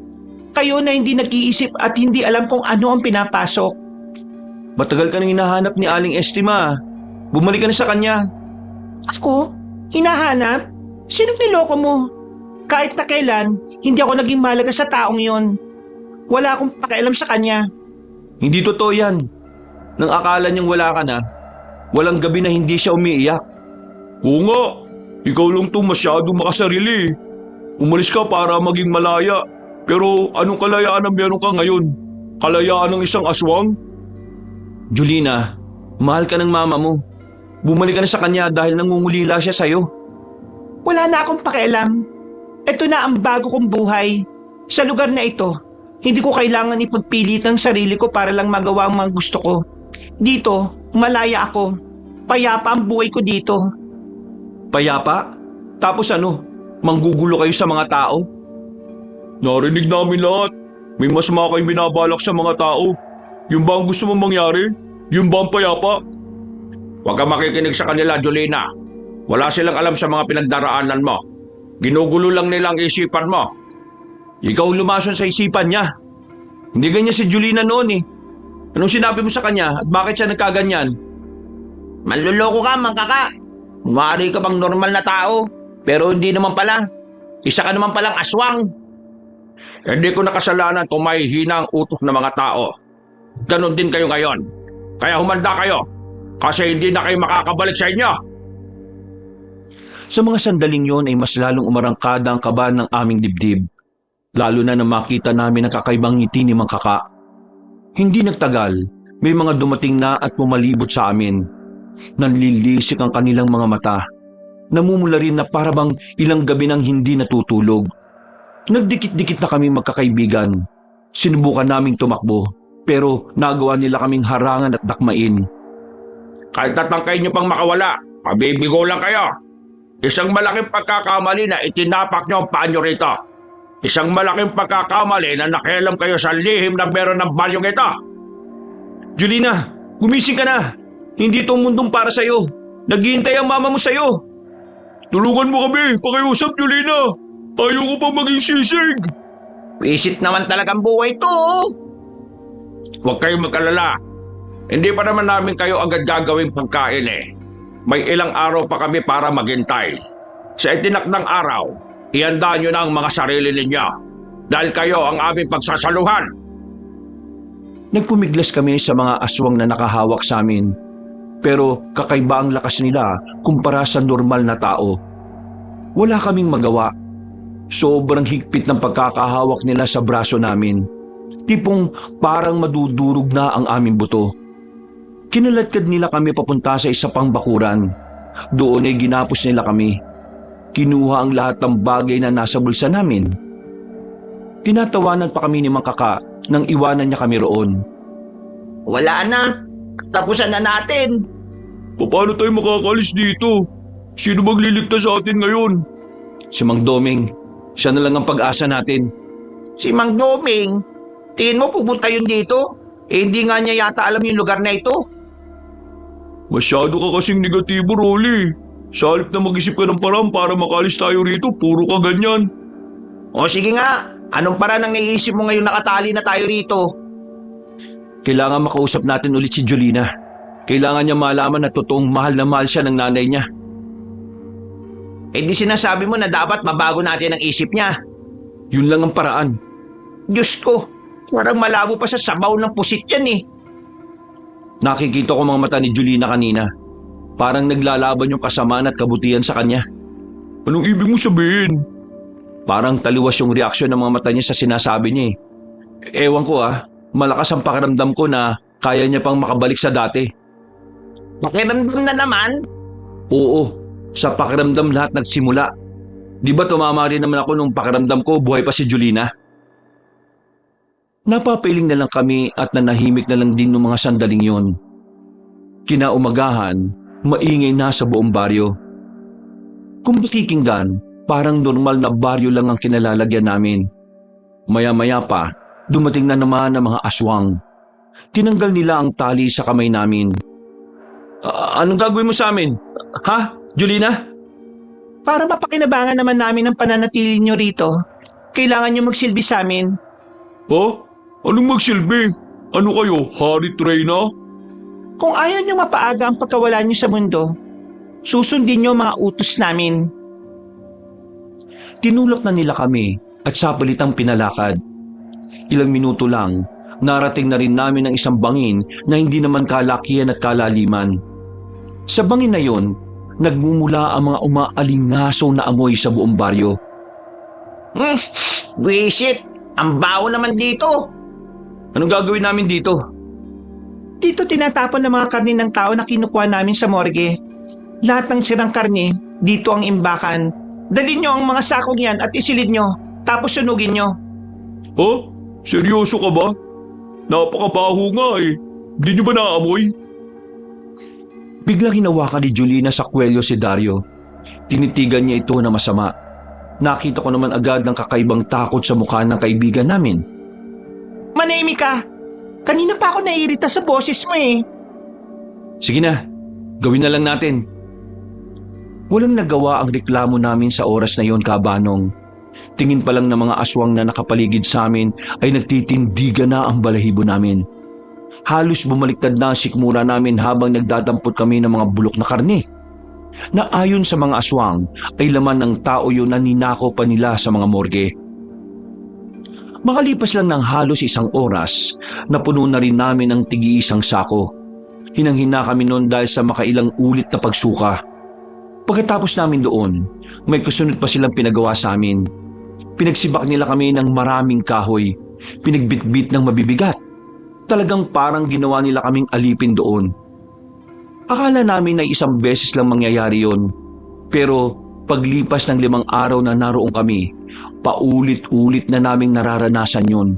Kayo na hindi nag-iisip at hindi alam kung ano ang pinapasok. Matagal ka nang hinahanap ni Aling Estima. Bumalik ka na sa kanya. Ako? Hinahanap? Sinong niloko mo? Kahit na kailan, hindi ako naging mahalaga sa taong yon. Wala akong pakialam sa kanya. Hindi totoo yan. Nang akala niyang wala ka na, walang gabi na hindi siya umiiyak. Oo nga, ikaw lang to masyado makasarili. Umalis ka para maging malaya. Pero anong kalayaan ang meron ka ngayon? Kalayaan ng isang aswang? Julina, mahal ka ng mama mo. Bumalik ka na sa kanya dahil nangungulila siya sa'yo. Wala na akong pakialam. Ito na ang bago kong buhay. Sa lugar na ito, hindi ko kailangan ipagpilit ang sarili ko para lang magawa ang mga gusto ko. Dito, malaya ako. Payapa ang buhay ko dito. Payapa? Tapos ano? Manggugulo kayo sa mga tao? Narinig namin lahat. May masama kayong binabalak sa mga tao. Yung ba ang gusto mong mangyari? Yung ba ang payapa? Huwag ka makikinig sa kanila, Julina. Wala silang alam sa mga pinagdaraanan mo. Ginugulo lang nila ang isipan mo. Ikaw lumason sa isipan niya. Hindi ganyan si Julina noon Anong sinabi mo sa kanya at bakit siya nagkaganyan? Manluloko ka, Mang Kaka. Maaari ka bang normal na tao, pero hindi naman pala. Isa ka naman palang aswang. Hindi ko nakasalanan kung may hina ang utok ng mga tao. Ganon din kayo ngayon. Kaya humanda kayo. Kasi hindi na kayo makakabalik sa inyo. Sa mga sandaling yon ay mas lalong umarangkada ang kaba ng aming dibdib. Lalo na makita namin ang kakaibang ngiti ni Mang Kaka. Hindi nagtagal, may mga dumating na at pumalibot sa amin. Nanlilisik ang kanilang mga mata. Namumula rin na parabang ilang gabi nang hindi natutulog. Nagdikit-dikit na kami magkakaibigan. Sinubukan naming tumakbo, pero nagawa nila kaming harangan at dakmain. Kahit tatangkay niyo pang makawala, pabibigo lang kayo. Isang malaking pagkakamali na itinapak niyo ang paa niyo rito. Isang malaking pagkakamali na nakialam kayo sa lihim na meron ng balyong ito. Julina, gumising ka na. Hindi itong mundong para sa'yo. Naghihintay ang mama mo sa'yo. Tulungan mo kami, pakiusap Julina. Ayaw ko pa maging sisig. Wisit naman talagang buhay to. Huwag kayong mag-alala. Hindi pa naman namin kayo agad gagawing pagkain eh. May ilang araw pa kami para maghintay. Sa itinakdang araw, ihanda nyo na ang mga sarili ninyo. Dahil kayo ang aming pagsasaluhan. Nagpumiglas kami sa mga aswang na nakahawak sa amin. Pero kakaiba ang lakas nila kumpara sa normal na tao. Wala kaming magawa. Sobrang higpit ng pagkakahawak nila sa braso namin. Tipong parang madudurog na ang aming buto. Kinaladkad nila kami papunta sa isa pang bakuran. Doon ay ginapos nila kami. Kinuha ang lahat ng bagay na nasa bulsa namin. Tinatawanan pa kami ni Mang Kaka nang iwanan niya kami roon. Wala na. Tapusan na natin. Paano tayo makakalis dito? Sino magliligtas sa atin ngayon? Si Mang Doming, siya na lang ang pag-asa natin. Si Mang Doming, tingin mo pupunta yun dito? Eh hindi nga niya yata alam yung lugar na ito. Masyado ka kasing negatibo, Rolly. Sa halip na mag-isip ka ng paraan para makalis tayo rito, puro ka ganyan. O sige nga, anong paraan ang naiisip mo ngayon nakatali na tayo rito? Kailangan makausap natin ulit si Julina. Kailangan niya malaman na totoong mahal na mahal siya ng nanay niya. Eh di sinasabi mo na dapat mabago natin ang isip niya. Yun lang ang paraan. Diyos ko, parang malabo pa sa sabaw ng pusit yan eh. Nakikita ko mga mata ni Julina kanina. Parang naglalaban yung kasamaan at kabutihan sa kanya. Anong ibig mo sabihin? Parang taliwas yung reaksyon ng mga mata niya sa sinasabi niya eh. Ewan ko malakas ang pakiramdam ko na kaya niya pang makabalik sa dati. Pakiramdam na naman. Oo, sa pakiramdam lahat nagsimula. Di ba tumama rin naman ako nung pakiramdam ko buhay pa si Julina? Napapiling na lang kami at nanahimik na lang din ng mga sandaling yon. Kinaumagahan, maingay na sa buong baryo. Kung pakikinggan, parang normal na baryo lang ang kinalalagyan namin. Maya-maya pa, dumating na naman ang mga aswang. Tinanggal nila ang tali sa kamay namin. Anong gagawin mo sa amin? Ha, Julina? Para mapakinabangan naman namin ang pananatili nyo rito, kailangan nyo magsilbi sa amin. Ha? Anong magsilbi? Ano kayo, Hari Treyna? Kung ayaw nyo mapaaga ang pagkawala nyo sa mundo, susundin nyo mga utos namin. Tinulak na nila kami at sa palitang pinalakad. Ilang minuto lang, narating na rin namin ang isang bangin na hindi naman kalakihan at kalaliman. Sa bangin na yon, nagmumula ang mga umaalingaso na amoy sa buong baryo. Wisit! Ang baho naman dito! Anong gagawin namin dito? Dito tinatapon ng mga karne ng tao na kinukuha namin sa morgue. Lahat ng sirang karne, dito ang imbakan. Dalhin nyo ang mga sakong yan at isilid nyo, tapos sunugin nyo. Ha? Seryoso ka ba? Napakabaho nga eh. Di nyo ba naamoy? Biglang hinawakan ni Julina sa kwelyo si Dario. Tinitigan niya ito na masama. Nakita ko naman agad ng kakaibang takot sa mukha ng kaibigan namin. Manahimik ka! Kanina pa ako naiirita sa boses mo eh. Sige na, gawin na lang natin. Walang nagawa ang reklamo namin sa oras na yon, Kabanong. Tingin pa lang ng mga aswang na nakapaligid sa amin ay nagtitindigan na ang balahibo namin. Halos bumaliktad na ang sikmura namin habang nagdadampot kami ng mga bulok na karne. Na ayon sa mga aswang ay laman ng tao yun na ninako pa nila sa mga morgue. Makalipas lang ng halos isang oras, napuno na rin namin ang tigi-isang sako. Hinang-hina kami noon dahil sa makailang ulit na pagsuka. Pagkatapos namin doon, may kasunod pa silang pinagawa sa amin. Pinagsibak nila kami ng maraming kahoy, pinagbitbit ng mabibigat. Talagang parang ginawa nila kaming alipin doon. Akala namin na isang beses lang mangyayari yon. Pero paglipas ng 5 araw na naroon kami, paulit-ulit na naming nararanasan yon.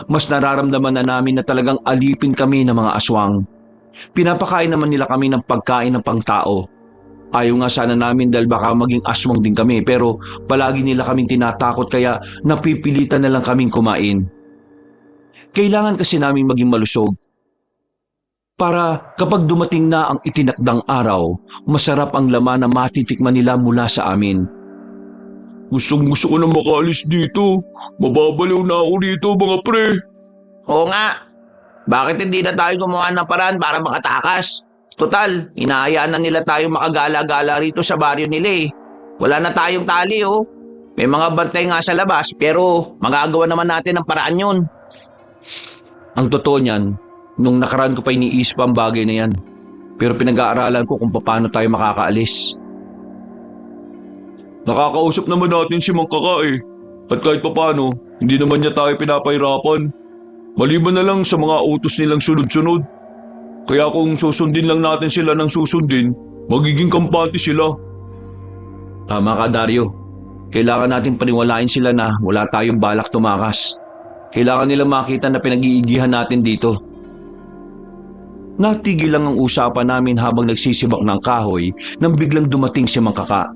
Mas nararamdaman na namin na talagang alipin kami ng mga aswang. Pinapakain naman nila kami ng pagkain ng pangtao. Ayaw nga sana namin dahil baka maging aswang din kami, pero palagi nila kaming tinatakot kaya napipilitan na lang kaming kumain. Kailangan kasi namin maging malusog. Para kapag dumating na ang itinakdang araw, masarap ang laman na matitikman nila mula sa amin. Gustong-gusto ko na makaalis dito. Mababaliw na ako dito, mga pre. Oo nga. Bakit hindi na tayo gumawa ng paraan para makatakas? Total, inaayaan na nila tayo makagala-gala rito sa baryo nila eh. Wala na tayong tali oh. May mga bantay nga sa labas pero magagawa naman natin ang paraan yun. Ang totoo niyan, nung nakaraan ko pa iniisip ang bagay na yan. Pero pinag-aaralan ko kung paano tayo makakaalis. Nakakausap naman natin si Mang Kaka eh. At kahit papano, hindi naman niya tayo pinapahirapan. Maliban na lang sa mga utos nilang sunod-sunod. Kaya kung susundin lang natin sila ng susundin, magiging kampante sila. Tama ka, Dario. Kailangan natin paniwalain sila na wala tayong balak tumakas. Kailangan nilang makita na pinag-iigihan natin dito. Natigil lang ang usapan namin habang nagsisibak ng kahoy nang biglang dumating si Mang Kaka.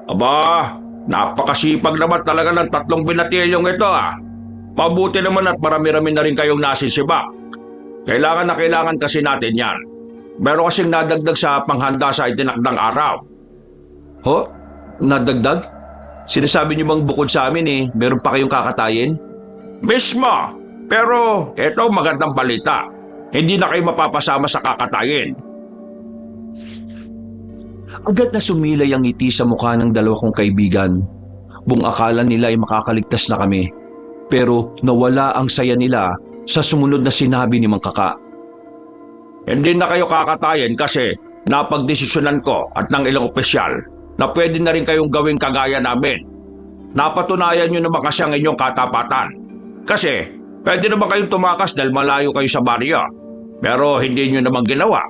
Aba, napakasipag naman talaga ng 3 binatilyong ito ah. Mabuti naman at marami-rami na rin kayong nasisibak. Kailangan na kailangan kasi natin yan. Meron kasing nadagdag sa panghanda sa itinakdang araw. Ho? Nadagdag? Sinasabi niyo bang bukod sa amin meron pa kayong kakatayin? Mismo! Pero ito magandang balita. Hindi na kayo mapapasama sa kakatayin. Agad na sumilay ang ngiti sa mukha ng 2 kong kaibigan. Buong akala nila ay makakaligtas na kami. Pero nawala ang saya nila sa sumunod na sinabi ni Mang Kaka. Hindi na kayo kakatayin kasi napagdesisyonan ko at ng ilang opisyal na pwede na rin kayong gawing kagaya namin. Napatunayan nyo naman kasi ang inyong katapatan. Kasi pwede naman kayong tumakas dahil malayo kayo sa baryo. Pero hindi nyo naman ginawa.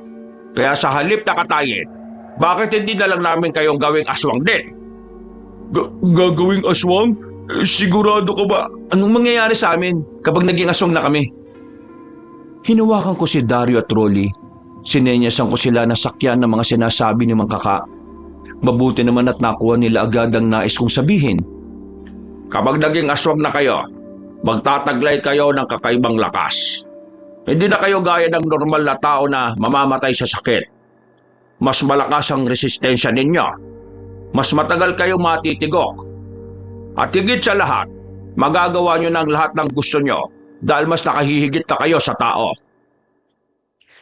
Kaya sa halip na katayin, bakit hindi na lang namin kayong gawing aswang din? Gagawing aswang? Sigurado ka ba? Anong mangyayari sa amin kapag naging aswang na kami? Hinawakan ko si Dario at Rolly. Sinenyasan ko sila na sakyan ng mga sinasabi ni Mang Kaka. Mabuti naman at nakuha nila agad ang nais kong sabihin. Kapag naging aswang na kayo, magtataglay kayo ng kakaibang lakas. Hindi na kayo gaya ng normal na tao na mamamatay sa sakit. Mas malakas ang resistensya ninyo. Mas matagal kayong matitigok. At higit sa lahat, magagawa nyo ng lahat ng gusto nyo dahil mas nakahihigit na kayo sa tao.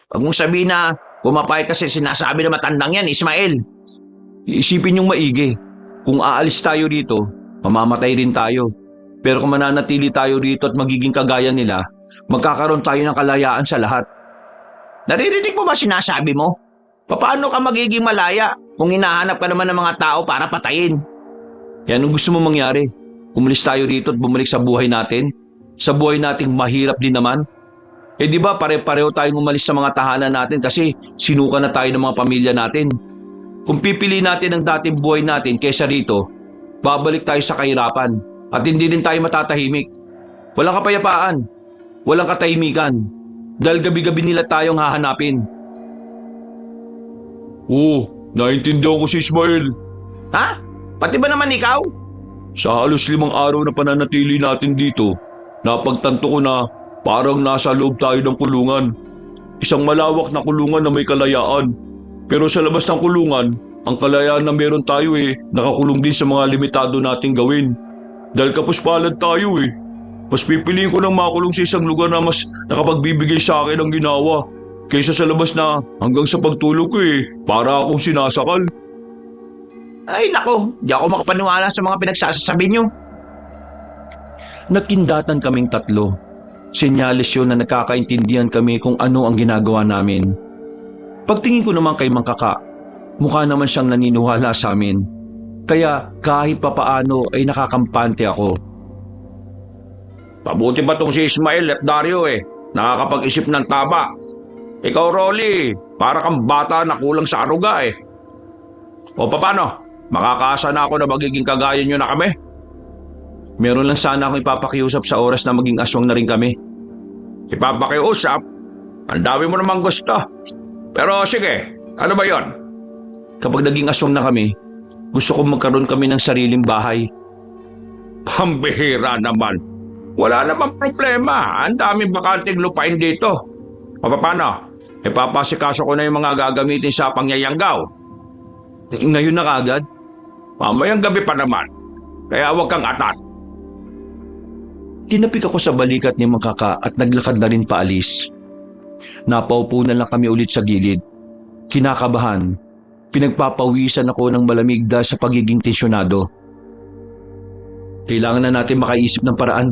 Huwag mong sabihin na pumapay kasi sinasabi na matandang yan, Ismael. Iisipin niyong maigi. Kung aalis tayo rito, mamamatay rin tayo. Pero kung mananatili tayo rito at magiging kagaya nila, magkakaroon tayo ng kalayaan sa lahat. Naririnig mo ba sinasabi mo? Paano ka magiging malaya kung hinahanap ka naman ng mga tao para patayin? Yan ang gusto mo mangyari. Umalis tayo rito at bumalik sa buhay natin. Sa buhay nating mahirap din naman. Di ba pare-pareho tayong umalis sa mga tahanan natin kasi sinuka na tayo ng mga pamilya natin. Kung pipili natin ang dating buhay natin kaysa rito, babalik tayo sa kahirapan at hindi din tayo matatahimik. Walang kapayapaan, walang katahimikan, dahil gabi-gabi nila tayong hahanapin. Naintindihan ko si Ismael. Ha? Pati ba naman ikaw? Sa halos 5 araw na pananatili natin dito, napagtanto ko na parang nasa loob tayo ng kulungan. Isang malawak na kulungan na may kalayaan. Pero sa labas ng kulungan, ang kalayaan na meron tayo nakakulong din sa mga limitado nating gawin. Dahil kapuspalad tayo Mas pipiliin ko ng makulong sa isang lugar na mas nakapagbibigay sa akin ng ginawa. Kaysa sa labas na hanggang sa pagtulog ko para akong sinasakal. Ay nako, di ako makapaniwala sa mga pinagsasasabi nyo. Nakindatan kaming 3. Senyales yun na nagkakaintindihan kami kung ano ang ginagawa namin. Pagtingin ko naman kay Mang Kaka, mukha naman siyang naniniwala sa amin. Kaya kahit papaano ay nakakampante ako. Pabuti ba tong si Ismael at Dario nakakapag-isip ng tama. Ikaw, Rolly, para kang bata na kulang sa aruga O paano? Makakaasa na ako na magiging kagaya nyo na kami? Meron lang sana akong ipapakiusap sa oras na maging aswang na rin kami. Ipapakiusap? Ang dami mo namang gusto. Pero sige, ano ba yon? Kapag naging aswang na kami, gusto kong magkaroon kami ng sariling bahay. Pambihira naman. Wala namang problema. Ang daming bakanting lupain dito. O paano? Ipapasikaso ko na yung mga gagamitin sa pangyayanggaw. Ngayon na kaagad? Mamayang gabi pa naman. Kaya huwag kang atat. Tinapik ako sa balikat ni Mang Kaka at naglakad na rin paalis. Napaupo na lang kami ulit sa gilid. Kinakabahan. Pinagpapawisan ako ng malamig dahil sa pagiging tensyonado. Kailangan na natin makaisip ng paraan.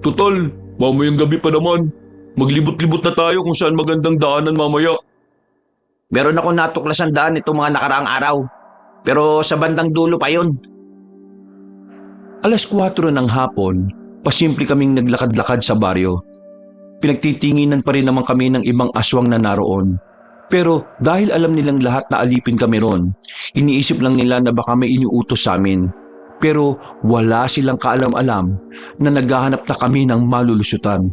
Total, mamayang gabi pa naman. Maglibot-libot na tayo kung saan magandang daanan mamaya. Meron ako natuklasan daan itong mga nakaraang araw. Pero sa bandang dulo pa yun. Alas 4 ng hapon, pasimple kaming naglakad-lakad sa baryo. Pinagtitinginan pa rin naman kami ng ibang aswang na naroon. Pero dahil alam nilang lahat na alipin kami ron, iniisip lang nila na baka may iniutos sa amin. Pero wala silang kaalam-alam na naghahanap na kami ng malulusutan.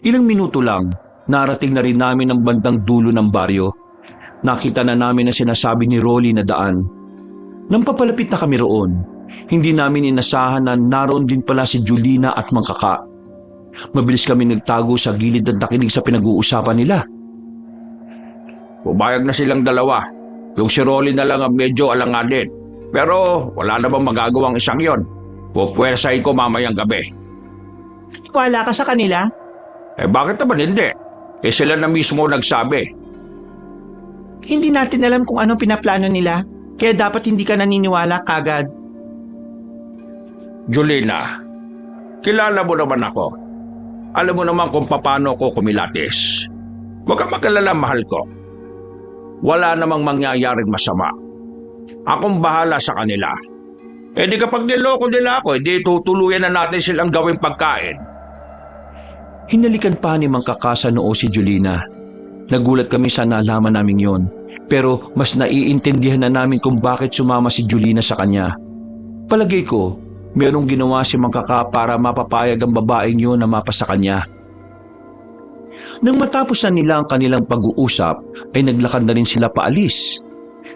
Ilang minuto lang, narating na rin namin ang bandang dulo ng baryo. Nakita na namin ang sinasabi ni Rolly na daan. Nang papalapit na kami roon, hindi namin inasahan na naroon din pala si Julina at Mang Kaka. Mabilis kami nagtago sa gilid at nakinig sa pinag-uusapan nila. Pumayag na silang dalawa. Yung si Rolly na lang ang medyo alanganin. Pero wala namang magagawang isang yon. Pupwersahin ko mamayang gabi. Wala ka sa kanila? Bakit naman hindi? Sila na mismo nagsabi. Hindi natin alam kung anong pinaplano nila. Kaya dapat hindi ka naniniwala kagad. Julina, kilala mo naman ako. Alam mo naman kung paano ako kumilatis. Huwag kang mag-alala, mahal ko. Wala namang mangyayaring masama. Akong bahala sa kanila. Di kapag niloko nila ako, di tutuluyan na natin silang gawing pagkain. Hinalikan pa ni Mang Kaka sa noo si Julina. Nagulat kami sa nalaman namin yon. Pero mas naiintindihan na namin kung bakit sumama si Julina sa kanya. Palagay ko, merong ginawa si Mang Kaka para mapapayag ang babaeng yun na mapa sa kanya. Nang matapos na nila ang kanilang pag-uusap, ay naglakad na rin sila paalis.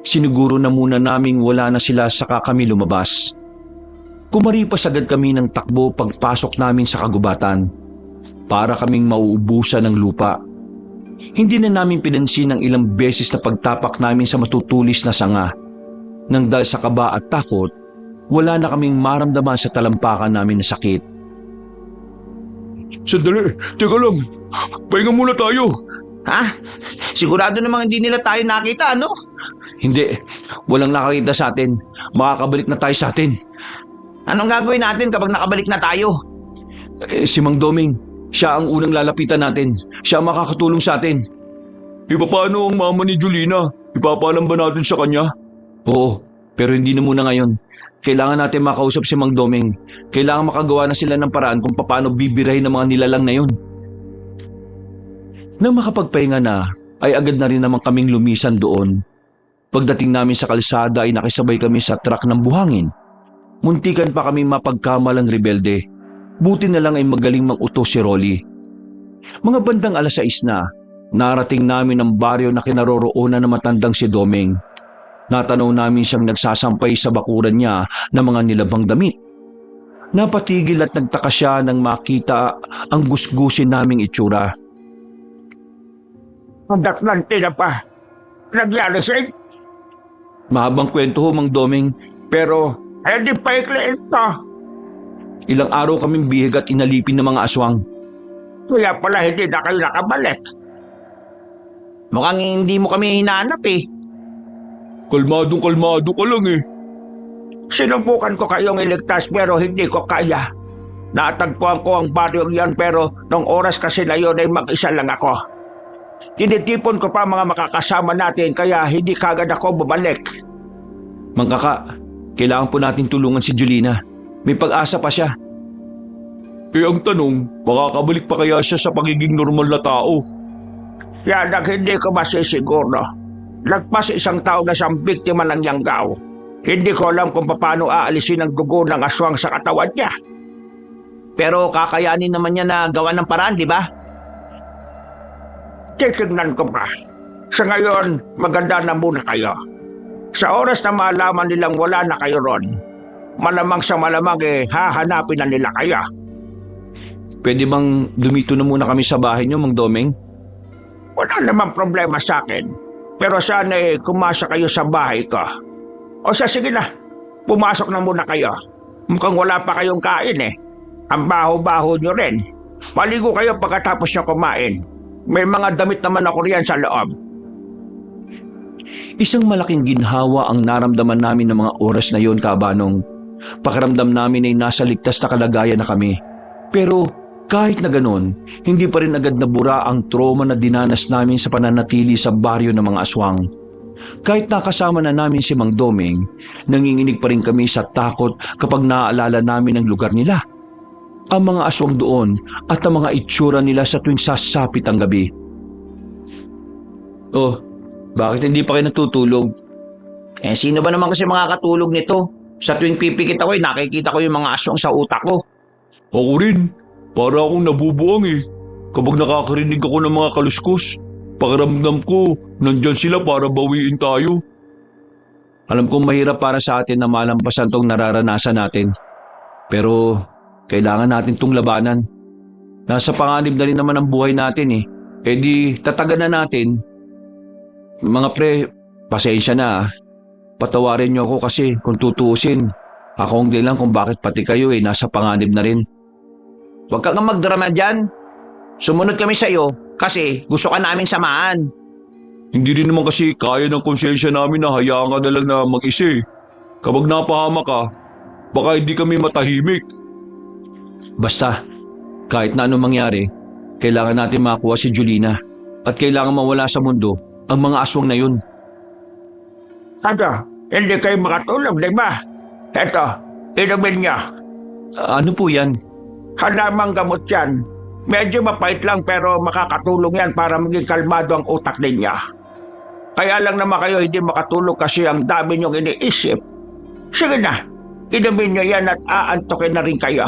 Siniguro na muna naming wala na sila saka kami lumabas. Kumaripas agad kami ng takbo pagpasok namin sa kagubatan. Para kaming mauubusan ng lupa. Hindi na namin pinansin ang ilang beses na pagtapak namin sa matutulis na sanga. Nang dahil sa kaba at takot, wala na kaming maramdaman sa talampakan namin na sakit. Sandali, teka lang. Pahinga muna tayo. Ha? Sigurado namang hindi nila tayo nakita, ano? Hindi, walang nakakita sa atin. Makakabalik na tayo sa atin. Anong gagawin natin kapag nakabalik na tayo? Si Mang Doming, siya ang unang lalapitan natin. Siya ang makakatulong sa atin. Paano ang mama ni Julina? Ipapaalam ba natin sa kanya? Oo, pero hindi na muna ngayon. Kailangan natin makausap si Mang Doming. Kailangan makagawa na sila ng paraan kung paano bibirahin ng mga nilalang na yun. Nang makapagpahinga na, ay agad na rin naman kaming lumisan doon. Pagdating namin sa kalsada ay nakisabay kami sa truck ng buhangin. Muntikan pa kaming mapagkamalang rebelde. Buti na lang ay magaling mag-utos si Rolly. Mga bandang alas 6 na, narating namin ang baryo na kinaroroonan ng matandang si Doming. Natanaw namin siyang nagsasampay sa bakuran niya ng mga nilabang damit. Napatigil at nagtaka siya nang makita ang gusgusin naming itsura. Ang daknante na pa. Nagyalisig. Mahabang kwento ho, Mang Doming, pero Di pa ikliin to. ilang araw kaming bihig at inalipin ng mga aswang. Kaya pala hindi na kayo nakabalik. Mukhang hindi mo kami hinahanap eh. Kalmadong-kalmado ka lang eh. Sinubukan ko kayong iligtas pero hindi ko kaya. Natagpuan ko ang baryong yan pero nung oras kasi na yun ay mag-isa lang ako. Tinitipon ko pa mga makakasama natin kaya hindi kagad ako bumalik. Mang Kaka, kailangan po natin tulungan si Julina. May pag-asa pa siya. Ang tanong, makakabalik pa kaya siya sa pagiging normal na tao? Yan ang hindi ko masisiguro. Lagpas 1 taon na siyang biktima ng yanggaw. Hindi ko alam kung paano aalisin ang dugo ng aswang sa katawan niya. Pero kakayanin naman niya na gawa ng paraan, di ba? Titignan ko pa. Sa ngayon, maganda na muna kayo. Sa oras na malaman nilang wala na kayo ron, malamang sa malamang hahanapin na nila kayo. Pwede bang dumito na muna kami sa bahay niyo, Mang Domeng? Wala namang problema sa akin. Pero sana kumasa kayo sa bahay ko. O sige na, pumasok na muna kayo. Mukhang wala pa kayong kain Ang baho-baho nyo rin. Maligo kayo pagkatapos nyo kumain. May mga damit naman ako riyan sa loob. Isang malaking ginhawa ang naramdaman namin ng mga oras na yon, Kabanong. Pakiramdam namin ay nasa ligtas na kalagayan na kami. Pero kahit na ganon, hindi pa rin agad nabura ang trauma na dinanas namin sa pananatili sa baryo ng mga aswang. Kahit nakasama na namin si Mang Domeng, nanginginig pa rin kami sa takot kapag naaalala namin ang lugar nila. Ang mga aswang doon at ang mga itsura nila sa tuwing sasapit ang gabi. Oh, bakit hindi pa kayo natutulog? Sino ba naman kasi makakatulog nito? Sa tuwing pipikit ako nakikita ko yung mga aswang sa utak ko. Ako rin. Para akong nabubuang Kapag nakakarinig ako ng mga kaluskos, pakiramdam ko, nandyan sila para bawiin tayo. Alam kong mahirap para sa atin na malampasan tong nararanasan natin. Pero kailangan natin tong labanan. Nasa panganib na rin naman ang buhay natin di tatagan na natin. Mga pre, pasensya na Patawarin niyo ako kasi kung tutuusin, ako ang dahilan kung bakit pati kayo nasa panganib na rin. Huwag kang magdrama dyan. Sumunod kami sa iyo kasi gusto ka namin samahan. Hindi rin naman kasi kaya ng konsensya namin na hayaan ka na lang na mag-isa Kapag napahama ka, baka hindi kami matahimik. Basta, kahit na anong mangyari, kailangan natin makuha si Julina at kailangan mawala sa mundo ang mga aswang na yun. Ano? Hindi kayo makatulog, di ba? Eto, inumin niyo. Ano po yan? Halamang gamot yan. Medyo mapait lang pero makakatulong yan para maging kalmado ang utak ninyo. Kaya lang naman kayo hindi makatulog kasi ang dami niyong iniisip. Sige na, inumin niyo yan at aantokin na rin kayo.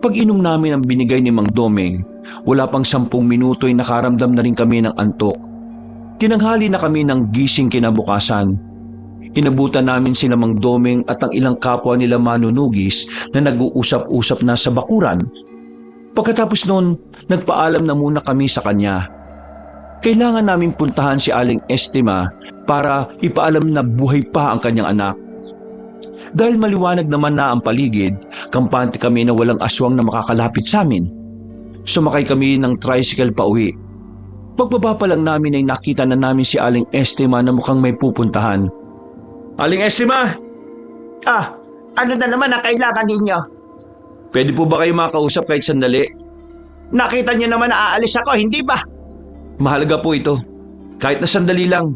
Pag inom namin ang binigay ni Mang Domeng, wala pang 10 minuto ay nakaramdam na rin kami ng antok. Tinanghali na kami ng gising kinabukasan. Inabutan namin sila Mang Domeng at ang ilang kapwa nila manunugis na nag-uusap-usap na sa bakuran. Pagkatapos noon, nagpaalam na muna kami sa kanya. Kailangan namin puntahan si Aling Estima para ipaalam na buhay pa ang kanyang anak. Dahil maliwanag naman na ang paligid, kampante kami na walang aswang na makakalapit sa amin. Sumakay kami ng tricycle pa uwi. Pagbaba pa lang namin ay nakita na namin si Aling Estima na mukhang may pupuntahan. Aling Estima! Ano na naman ang kailangan ninyo? Pwede po ba kayo makausap kahit sandali? Nakita niyo naman na aalis ako, hindi ba? Mahalaga po ito. Kahit na sandali lang.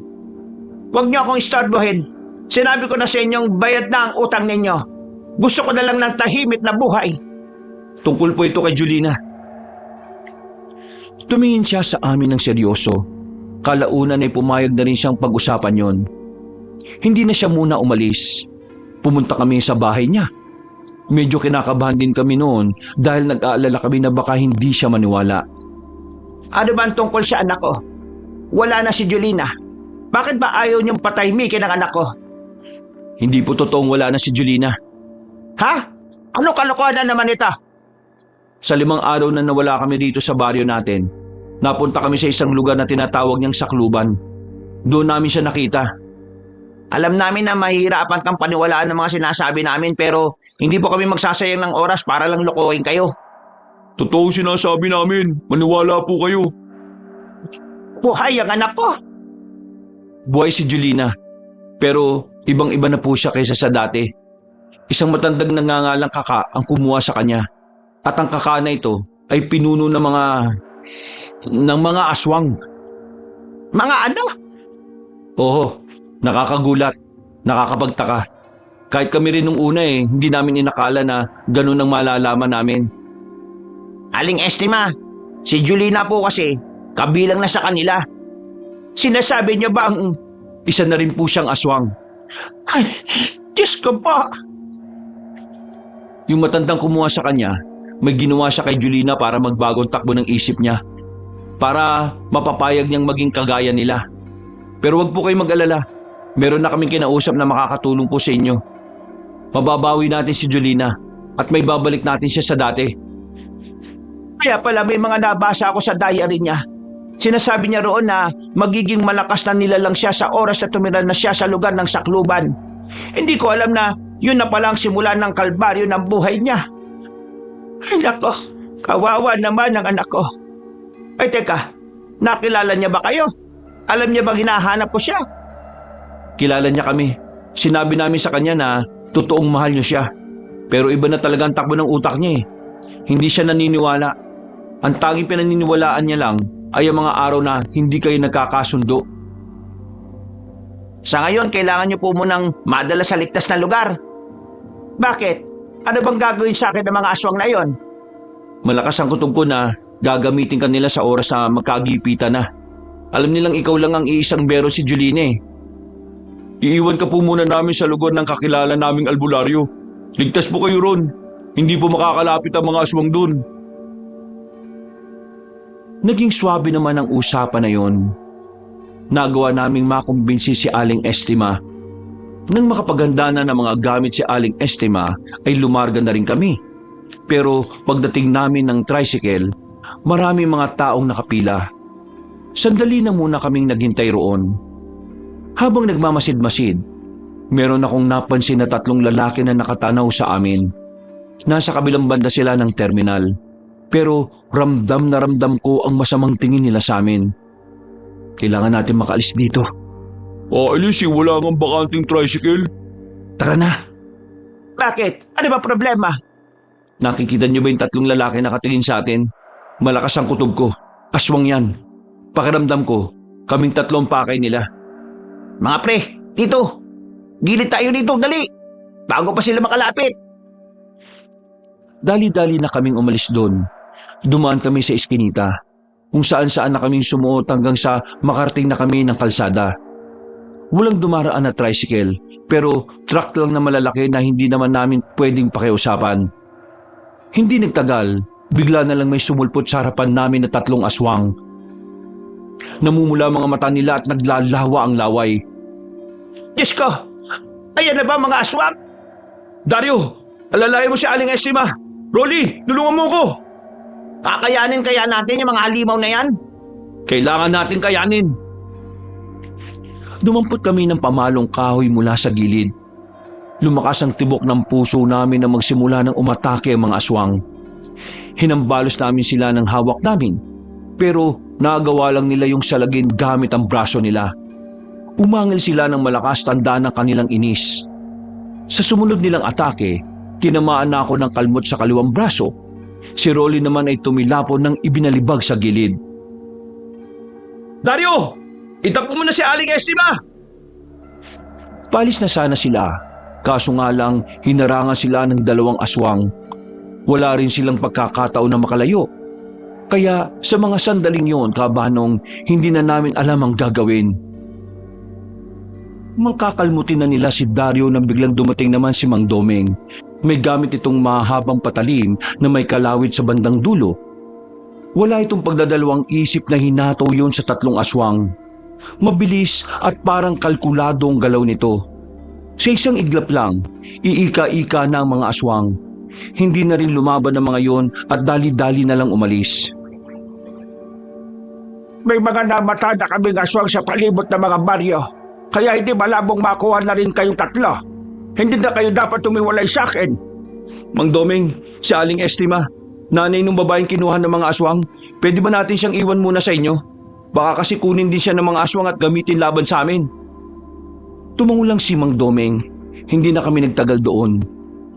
Huwag niyo akong istorbohin. Sinabi ko na sa inyong bayad na ang utang ninyo. Gusto ko na lang ng tahimik na buhay. Tungkol po ito kay Julina. Tumingin siya sa amin ng seryoso. Kalaunan ay pumayag na rin siyang pag-usapan yon. Hindi na siya muna umalis. Pumunta kami sa bahay niya. Medyo kinakabahan din kami noon dahil nag-aalala kami na baka hindi siya maniwala. Ano ba ang tungkol sa anak ko? Wala na si Julina. Bakit ba ayaw niyong patahimikin ang anak ko? Hindi po totoong wala na si Julina. Ha? Ano kalokohan na naman ito? Sa 5 araw na nawala kami dito sa baryo natin, napunta kami sa isang lugar na tinatawag niyang Sakluban. Doon namin siya nakita. Alam namin na mahihirapan kang paniwalaan ng mga sinasabi namin pero hindi po kami magsasayang ng oras para lang lokohin kayo. Totoo sinasabi namin, maniwala po kayo. Buhay ang anak ko. Buhay si Julina, pero ibang-iba na po siya kaysa sa dati. Isang matandang nangangalang kaka ang kumuha sa kanya. At ang kaka na ito ay pinuno ng mga aswang. Mga ano? Oo, nakakagulat, nakakapagtaka. Kahit kami rin nung una hindi namin inakala na ganun ang malalaman namin. Aling Estima, si Julina po kasi, kabilang na sa kanila. Sinasabi niyo ba ang... Isa na rin po siyang aswang. Ay, Diyos ko po! Yung matandang kumuha sa kanya, may ginawa siya kay Julina para magbagong takbo ng isip niya. Para mapapayag niyang maging kagaya nila. Pero wag po kayong mag-alala. Meron na kaming kinausap na makakatulong po sa inyo. Mababawi natin si Julina at may babalik natin siya sa dati. Kaya pala may mga nabasa ako sa diary niya. Sinasabi niya roon na magiging malakas na nilalang siya sa oras na tumira na siya sa lugar ng sakluban. Hindi ko alam na yun na palang simula ng kalbaryo ng buhay niya. Ay nako, kawawa naman ang anak ko. Ay teka, nakilala niya ba kayo? Alam niya bang hinahanap ko siya? Kilala niya kami. Sinabi namin sa kanya na totoong mahal niyo siya. Pero iba na talaga ang takbo ng utak niya Hindi siya naniniwala. Ang tanging pinaniniwalaan niya lang ay ang mga araw na hindi kayo nagkakasundo. Sa ngayon, kailangan niyo po munang madala sa ligtas na lugar. Bakit? Ano bang gagawin sa akin ng mga aswang na yon? Malakas ang kutob ko na gagamitin ka nila sa oras na magkagipitan na. Alam nilang ikaw lang ang iisang bero si Julina Iiwan ka po muna namin sa lugar ng kakilala naming albularyo. Ligtas po kayo ron. Hindi po makakalapit ang mga aswang dun. Naging swabe naman ang usapan na yon. Nagawa naming makumbinsi si Aling Estima. Nang makapaganda na ng mga gamit si Aling Estima ay lumarga na rin kami. Pero pagdating namin ng tricycle, marami mga taong nakapila. Sandali na muna kaming naghintay roon. Habang nagmamasid-masid, meron akong napansin na 3 lalaki na nakatanaw sa amin. Nasa kabilang banda sila ng terminal. Pero ramdam na ramdam ko ang masamang tingin nila sa amin. Kailangan natin makaalis dito. Alice, wala kang bakanting tricycle. Tara na! Bakit? Ano ba problema? Nakikita niyo ba yung 3 lalaki na nakatingin sa atin? Malakas ang kutob ko. Aswang yan. Pakiramdam ko, kaming 3 pakay nila. Mga pre, dito! Gilid tayo dito, dali! Bago pa sila makalapit! Dali-dali na kaming umalis doon. Dumaan kami sa eskinita, kung saan-saan na kaming sumuot hanggang sa makarating na kami ng kalsada. Walang dumaraan na tricycle, pero truck lang na malalaki na hindi naman namin pwedeng pakiusapan. Hindi nagtagal, bigla na lang may sumulpot sa harapan namin na 3 aswang. Namumula mga mata nila at naglalawa ang laway. Diyos ko! Ayan na ba mga aswang? Dario, alalayan mo si Aling Estima. Rolly, tulungan mo ko. Kakayanin kaya natin yung mga halimaw na yan? Kailangan natin kayanin. Dumampot kami ng pamalong kahoy mula sa gilid. Lumakas ang tibok ng puso namin na magsimula ng umatake ang mga aswang. Hinambalos namin sila ng hawak namin, pero nagawa lang nila yung salagin gamit ang braso nila. Umangil sila ng malakas, tanda ng kanilang inis. Sa sumunod nilang atake, tinamaan na ako ng kalmot sa kaliwang braso. Si Rolly naman ay tumilapon ng ibinalibag sa gilid. Dario, itakbo mo na si Aling Estima. Palis na sana sila, kaso nga lang hinarangan sila ng 2 aswang. Wala rin silang pagkakataon na makalayo. Kaya sa mga sandaling yon, kabanong, hindi na namin alam ang gagawin. Mangkakalmutin na nila si Dario nang biglang dumating naman si Mang Domeng. May gamit itong mahabang patalim na may kalawit sa bandang dulo. Wala itong pagdadalawang isip na hinato yon sa 3 aswang. Mabilis at parang kalkulado ang galaw nito. Sa isang iglap lang, iika-ika na ang mga aswang. Hindi na rin lumaban ang mga yon at dali-dali na lang umalis. May mga namata na kaming aswang sa palibot ng mga baryo. Kaya hindi malabong makuha na rin kayong 3. Hindi na kayo dapat tumiwalay sa akin. Mang Domeng, si Aling Estima, nanay nung babaeng kinuha ng mga aswang, pwede ba natin siyang iwan muna sa inyo? Baka kasi kunin din siya ng mga aswang at gamitin laban sa amin. Tumango lang si Mang Domeng. Hindi na kami nagtagal doon.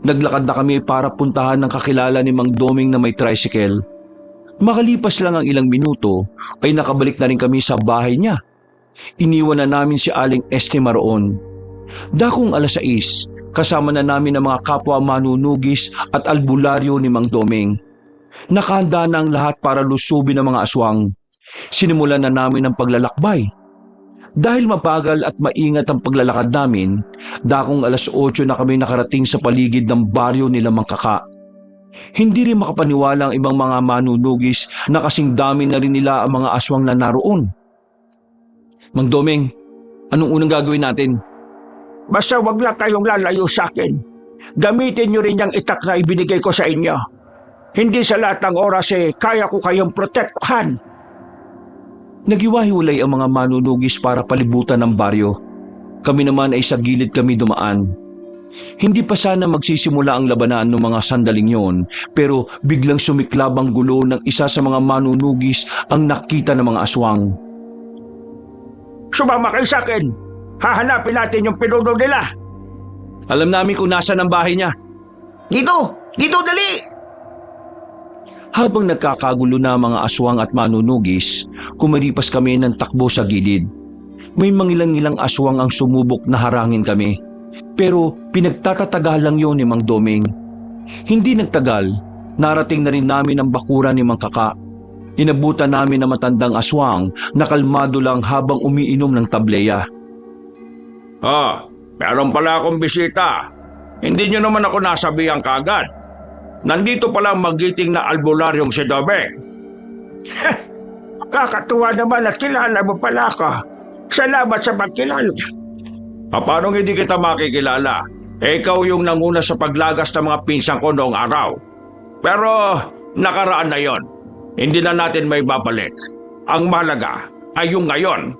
Naglakad na kami para puntahan ng kakilala ni Mang Doming na may tricycle. Makalipas lang ang ilang minuto ay nakabalik na rin kami sa bahay niya. Iniwan na namin si Aling Estima roon. Dakong 6:00, kasama na namin ang mga kapwa manunugis at albularyo ni Mang Doming. Nakahanda na ang lahat para lusubin ang mga aswang. Sinimulan na namin ang paglalakbay. Dahil mabagal at maingat ang paglalakad namin, dakong 8:00 na kami nakarating sa paligid ng baryo nila Mang Kaka. Hindi rin makapaniwala ang ibang mga manunugis na kasing dami na rin nila ang mga aswang na naroon. Mang Doming, anong unang gagawin natin? Basta wag lang kayong lalayo sa akin. Gamitin nyo rin yung itak na ibinigay ko sa inyo. Hindi sa lahat ng oras kaya ko kayong protektahan. Nagiwahiwalay ang mga manunugis para palibutan ng baryo. Kami naman ay sa gilid kami dumaan. Hindi pa sana magsisimula ang labanan ng mga sandaling yon, pero biglang sumiklab ang gulo ng isa sa mga manunugis ang nakita ng mga aswang. Sumama kayo sa akin. Hahanapin natin yung pinuno nila. Alam namin kung nasaan ang bahay niya. Dito! Dito, dali! Habang nagkakagulo na mga aswang at manunugis, kumaripas kami ng takbo sa gilid. May mangilang-ilang aswang ang sumubok na harangin kami. Pero pinagtatatagal lang yon ni Mang Doming. Hindi nagtagal, narating na rin namin ang bakuran ni Mang Kaka. Inabutan namin ang matandang aswang na kalmado lang habang umiinom ng tableya. Meron pala akong bisita. Hindi nyo naman ako nasabihan kagad. Nandito pala ang magiting na albularyong si Doming. Kakatuwa naman at kilala mo pala ako. Salamat sa pagkilala. Paano hindi kita makikilala? Ikaw yung nanguna sa paglagas ng mga pinsan ko noong araw. Pero nakaraan na yon. Hindi na natin may babalik. Ang mahalaga ay yung ngayon.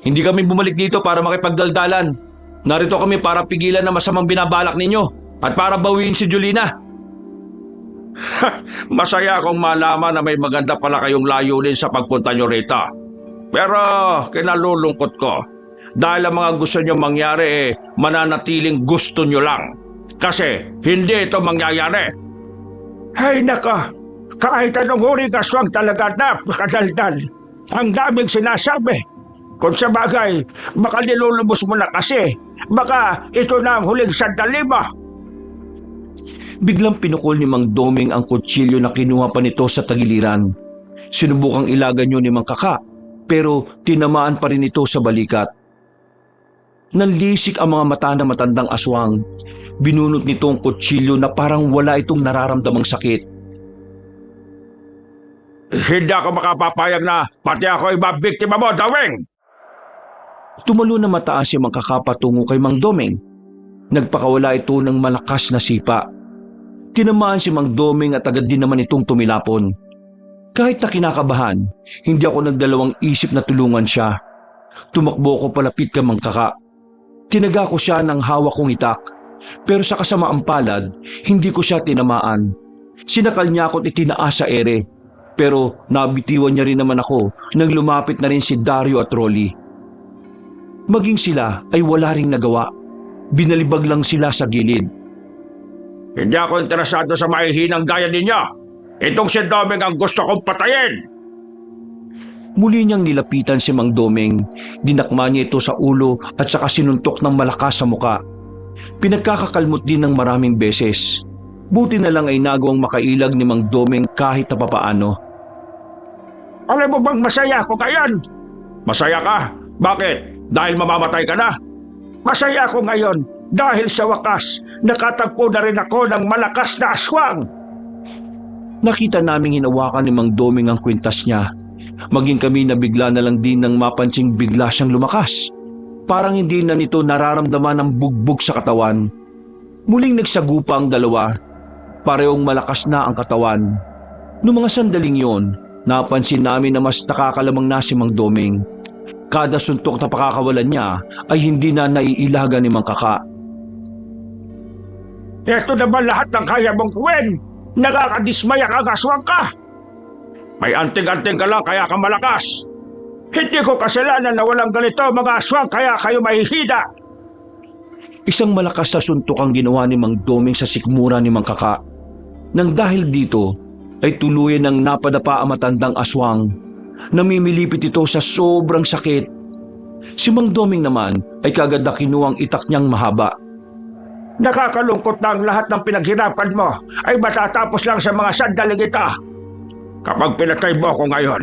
Hindi kami bumalik dito para makipagdaldalan. Narito kami para pigilan na masamang binabalak ninyo at para bawiin si Julina. Masaya akong malaman na may maganda pala kayong layunin sa pagpunta nyo rito. Pero kinalulungkot ko. Dahil ang mga gusto nyo mangyari mananatiling gusto nyo lang. Kasi hindi ito mangyayari. Ay naka, kahit anong huring aswang talaga napakadaldal. Ang daming sinasabi. Kung sa bagay, baka nilulubos mo na kasi. Baka ito na ang huling sandali mo. Biglang pinukol ni Mang Doming ang kutsilyo na kinuha pa nito sa tagiliran. Sinubukang ilagan yun ni Mang Kaka, pero tinamaan pa rin ito sa balikat. Nanlisik ang mga mata ng matandang aswang. Binunot nito ang kutsilyo na parang wala itong nararamdamang sakit. Hindi ako makapapayag na pati ako ibabiktima mo, Doming! Tumalo na mataas si Mang Kaka patungo kay Mang Doming. Nagpakawala ito ng malakas na sipa. Tinamaan si Mang Doming at agad din naman itong tumilapon. Kahit na kinakabahan, hindi ako nagdalawang isip na tulungan siya. Tumakbo ko palapit kay Mang Kaka. Tinaga ko siya ng hawak kong itak, pero sa kasamaang palad, hindi ko siya tinamaan. Sinakal niya ako't itinaas sa ere, pero nabitiwan niya rin naman ako nang lumapit na rin si Dario at Rolly. Maging sila ay wala ring nagawa. Binalibag lang sila sa gilid. Hindi ako interesado sa mahihinang gaya ninyo. Itong si Doming ang gusto kong patayin. Muli niyang nilapitan si Mang Doming. Dinakma niya ito sa ulo at saka sinuntok ng malakas sa muka. Pinagkakakalmot din ng maraming beses. Buti na lang ay nagawang makailag ni Mang Doming kahit na papaano. Alam mo bang masaya ako ngayon? Masaya ka? Bakit? Dahil mamamatay ka na? Masaya ako ngayon dahil sa wakas nakatagpo na rin ako ng malakas na aswang. Nakita naming hinawakan ni Mang Doming ang kwintas niya. Maging kami nabigla na lang din nang mapansing bigla siyang lumakas. Parang hindi na nito nararamdaman ang bugbog sa katawan. Muling nagsagupa ang dalawa. Parehong malakas na ang katawan. Noong mga sandaling yon, napansin namin na mas nakakalamang na si Mang Doming. Kada suntok na pakakawalan niya ay hindi na naiilaga ni Mang Kaka. Ito naman lahat ng kaya mong gawin. Nakakadismaya kang aswang ka. May anting-anting ka lang kaya ka malakas. Hindi ko kasalanan na walang ganito mga aswang kaya kayo mahihina. Isang malakas na suntok ang ginawa ni Mang Doming sa sikmura ni Mang Kaka. Nang dahil dito ay tuluyan ng napadapa ang matandang aswang. Namimilipit ito sa sobrang sakit. Si Mang Doming naman ay kagad na kinuha ang itak niyang mahaba. Nakakalungkot na ang lahat ng pinaghirapan mo ay matatapos lang sa mga sandaling ito. Kapag pinatay mo ako ngayon,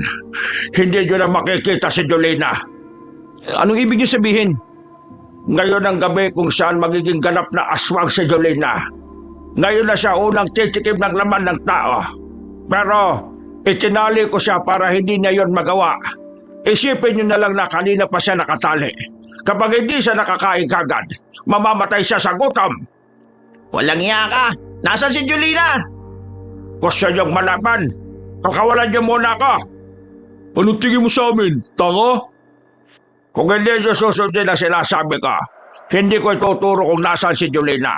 hindi nyo na makikita si Jolina. Anong ibig niyo sabihin? Ngayon ang gabi kung saan magiging ganap na aswang si Jolina. Ngayon na siya unang titikim ng laman ng tao. Pero itinali ko siya para hindi niya yon magawa. Isipin niyo na lang na kanina pa siya nakatali. Kapag hindi siya nakakain kagad, mamamatay siya sa gutom. Walang iya ka! Nasaan si Jolina? Gusto niyong malaman? Pakawalan niyo muna ako. Anong tingin mo sa amin? Tanga? Kung hindi niyo susundin ang sinasabi ko, hindi ko ituturo kung nasaan si Jolina.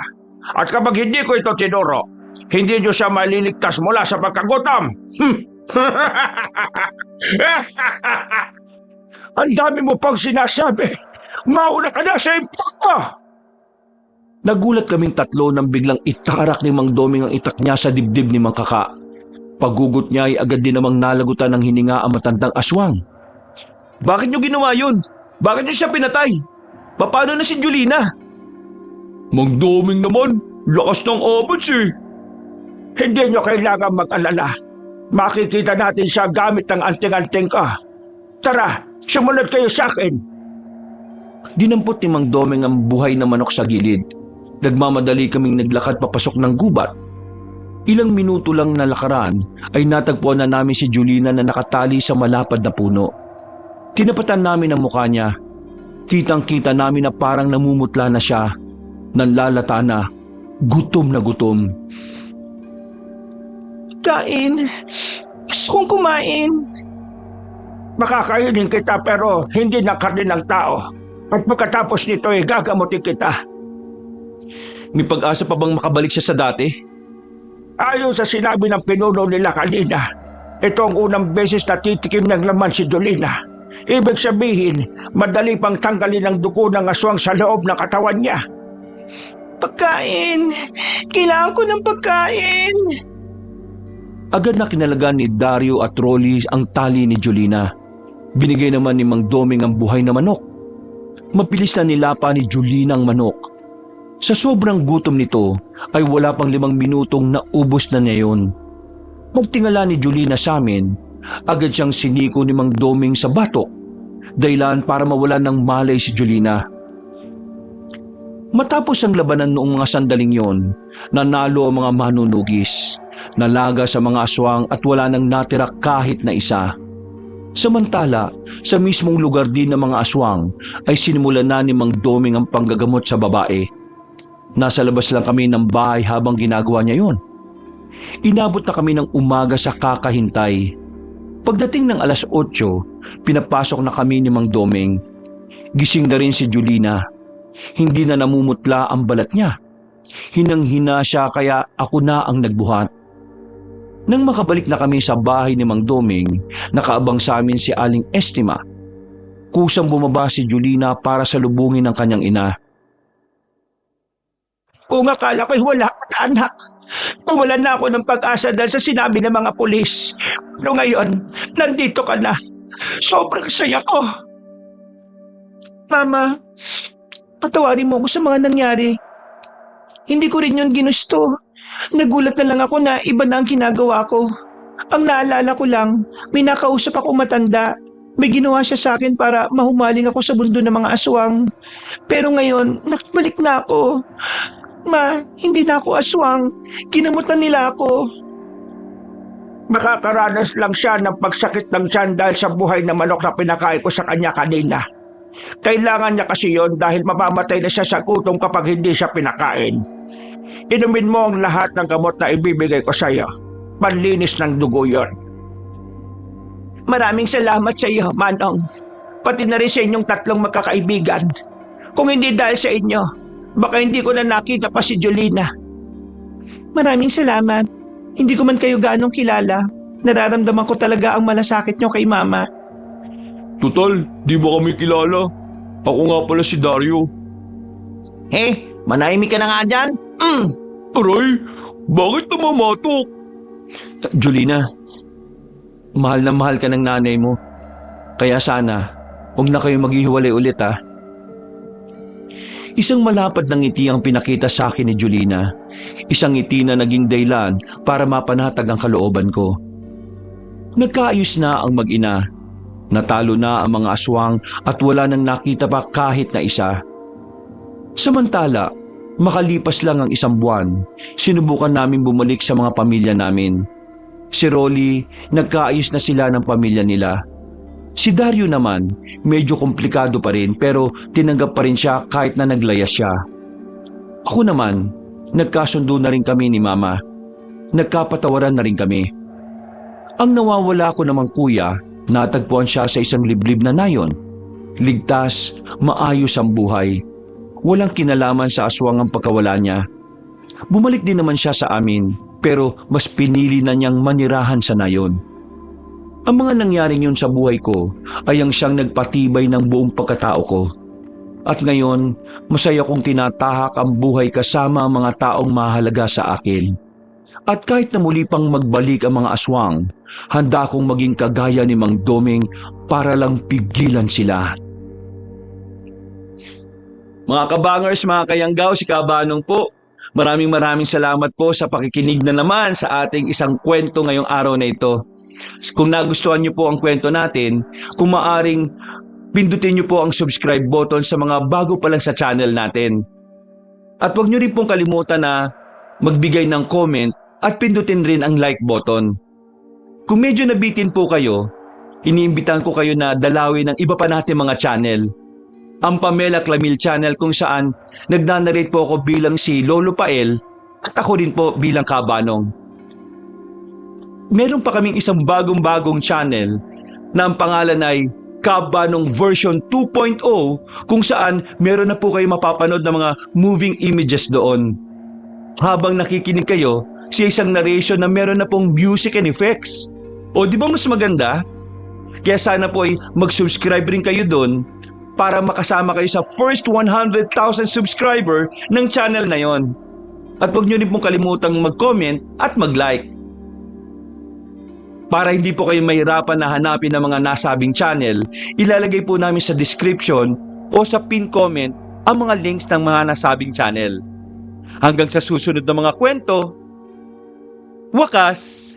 At kapag hindi ko ito tinuro, hindi niyo siya maliligtas mula sa pagkagutom. Ang dami mo pang sinasabi. Mauna ka na sa impakto! Nagulat kaming tatlo nang biglang itarak ni Mang Doming ang itak niya sa dibdib ni Mang Kaka. Paggugot niya ay agad din namang nalagutan ng hininga ang matandang aswang. Bakit niyo ginawa yun? Bakit niyo siya pinatay? Paano na si Jolina? Mang Doming naman, lakas ng abats eh. Hindi niyo kailangan mag-alala. Makikita natin siya gamit ng anting-anting ko. Tara, sumunod kayo sa akin. Dinampot ni Mang Doming ang buhay na manok sa gilid. Nagmamadali kaming naglakad papasok ng gubat. Ilang minuto lang na lakaran ay natagpuan na namin si Jolina na nakatali sa malapad na puno. Tinapatan namin ang mukha niya. Kitang-kita namin na parang namumutla na siya. Nanlalata na. Gutom na gutom. Kain. Gusto kong kumain. Makakainin kita pero hindi ng karne ng tao. At pagkatapos nito ay gagamutin kita. May pag-asa pa bang makabalik siya sa dati? Ayon sa sinabi ng pinuno nila kanina, ito ang unang beses na titikim ng laman si Jolina. Ibig sabihin, madali pang tanggalin ang dugo ng aswang sa loob ng katawan niya. Pagkain! Kailangan ko ng pagkain! Agad na kinalagan ni Dario at Rolly ang tali ni Jolina. Binigay naman ni Mang Doming ang buhay na manok. Mabilis na nilapa ni Jolina ang manok. Sa sobrang gutom nito ay wala pang 5 minutong naubos na niya yun. Pagtingala ni Jolina sa amin, agad siyang siniko ni Mang Doming sa batok, dahilan para mawalan ng malay si Jolina. Matapos ang labanan noong mga sandaling yon, nanalo ang mga manunugis, nalaga sa mga aswang at wala nang natira kahit na isa. Samantala, sa mismong lugar din ng mga aswang ay sinimulan na ni Mang Doming ang panggagamot sa babae. Nasa labas lang kami ng bahay habang ginagawa niya yon. Inabot na kami ng umaga sa kakahintay. Pagdating ng 8:00, pinapasok na kami ni Mang Doming. Gising na rin si Jolina. Hindi na namumutla ang balat niya. Hinang-hina siya kaya ako na ang nagbuhat. Nang makabalik na kami sa bahay ni Mang Doming, nakaabang sa amin si Aling Estima. Kusang bumaba si Jolina para salubungin ang kanyang ina. Kung akala ko'y wala ka anak, nawalan na ako ng pag-asa dahil sa sinabi ng mga pulis. Pero ngayon, nandito ka na. Sobrang saya ko. Mama, patawarin mo ako sa mga nangyari. Hindi ko rin yun ginusto. Nagulat na lang ako na iba na ang ginagawa ko. Ang naalala ko lang, may nakausap ako matanda. May ginawa siya sa akin para mahumaling ako sa mundo ng mga aswang. Pero ngayon, nakabalik na ako. Ma, hindi na ako aswang. Ginamutan nila ako. Makakaranas lang siya ng pagsakit ng tiyan dahil sa buhay na manok na pinakain ko sa kanya kanina. Kailangan niya kasi yon dahil mamamatay na siya sa gutom kapag hindi siya pinakain. Inumin mo ang lahat ng gamot na ibibigay ko sa iyo. Panlinis ng dugo yon. Maraming salamat sa iyo, Manong. Pati na rin sa inyong 3 magkakaibigan. Kung hindi dahil sa inyo, baka hindi ko na nakita pa si Jolina. Maraming salamat. Hindi ko man kayo ganong kilala. Nararamdaman ko talaga ang malasakit niyo kay Mama. Total, di ba kami kilala? Ako nga pala si Dario. Manahimik ka na nga dyan. Aray, bakit namamatok? Julina, mahal na mahal ka ng nanay mo. Kaya sana, huwag na kayo maghihiwalay ulit ha. Isang malapad na ngiti ang pinakita sa akin ni Julina. Isang ngiti na naging dahilan para mapanatag ang kalooban ko. Nagkaayos na ang mag-ina. Natalo na ang mga aswang at wala nang nakita pa kahit na isa. Samantala, makalipas lang ang isang buwan, sinubukan namin bumalik sa mga pamilya namin. Si Rolly, nagkaayos na sila ng pamilya nila. Si Dario naman, medyo komplikado pa rin pero tinanggap pa rin siya kahit na naglaya siya. Ako naman, nagkasundo na rin kami ni Mama. Nagkapatawaran na rin kami. Ang nawawala ko namang kuya, natagpuan siya sa isang liblib na nayon. Ligtas, maayos ang buhay. Walang kinalaman sa aswang ang pagkawala niya. Bumalik din naman siya sa amin, pero mas pinili na niyang manirahan sa nayon. Ang mga nangyaring yun sa buhay ko ay ang siyang nagpatibay ng buong pagkatao ko. At ngayon, masaya kong tinatahak ang buhay kasama ang mga taong mahalaga sa akin. At kahit na muli pang magbalik ang mga aswang, handa akong maging kagaya ni Mang Doming para lang pigilan sila. Mga kabangers, mga kayanggaw, si Kabanong po. Maraming salamat po sa pakikinig na naman sa ating isang kwento ngayong araw na ito. Kung nagustuhan niyo po ang kwento natin, kung maaring pindutin niyo po ang subscribe button sa mga bago pa lang sa channel natin. At huwag niyo rin pong kalimutan na magbigay ng comment at pindutin rin ang like button. Kung medyo nabitin po kayo, iniimbitahan ko kayo na dalawin ang iba pa natin mga channel. Ang Pamela Clamil channel kung saan nagna-narrate po ako bilang si Lolo Pael at ako rin po bilang Kabanong. Meron pa kaming isang bagong channel na ang pangalan ay Kabanong version 2.0 kung saan meron na po kayo mapapanood ng mga moving images doon. Habang nakikinig kayo sa isang narration na meron na pong music and effects. O di ba mas maganda? Kaya sana po ay mag-subscribe rin kayo doon para makasama kayo sa first 100,000 subscriber ng channel na yon. At huwag nyo rin pong kalimutang mag-comment at mag-like. Para hindi po kayo mahirapan na hanapin ang mga nasabing channel, ilalagay po namin sa description o sa pin comment ang mga links ng mga nasabing channel. Hanggang sa susunod na mga kwento, wakas!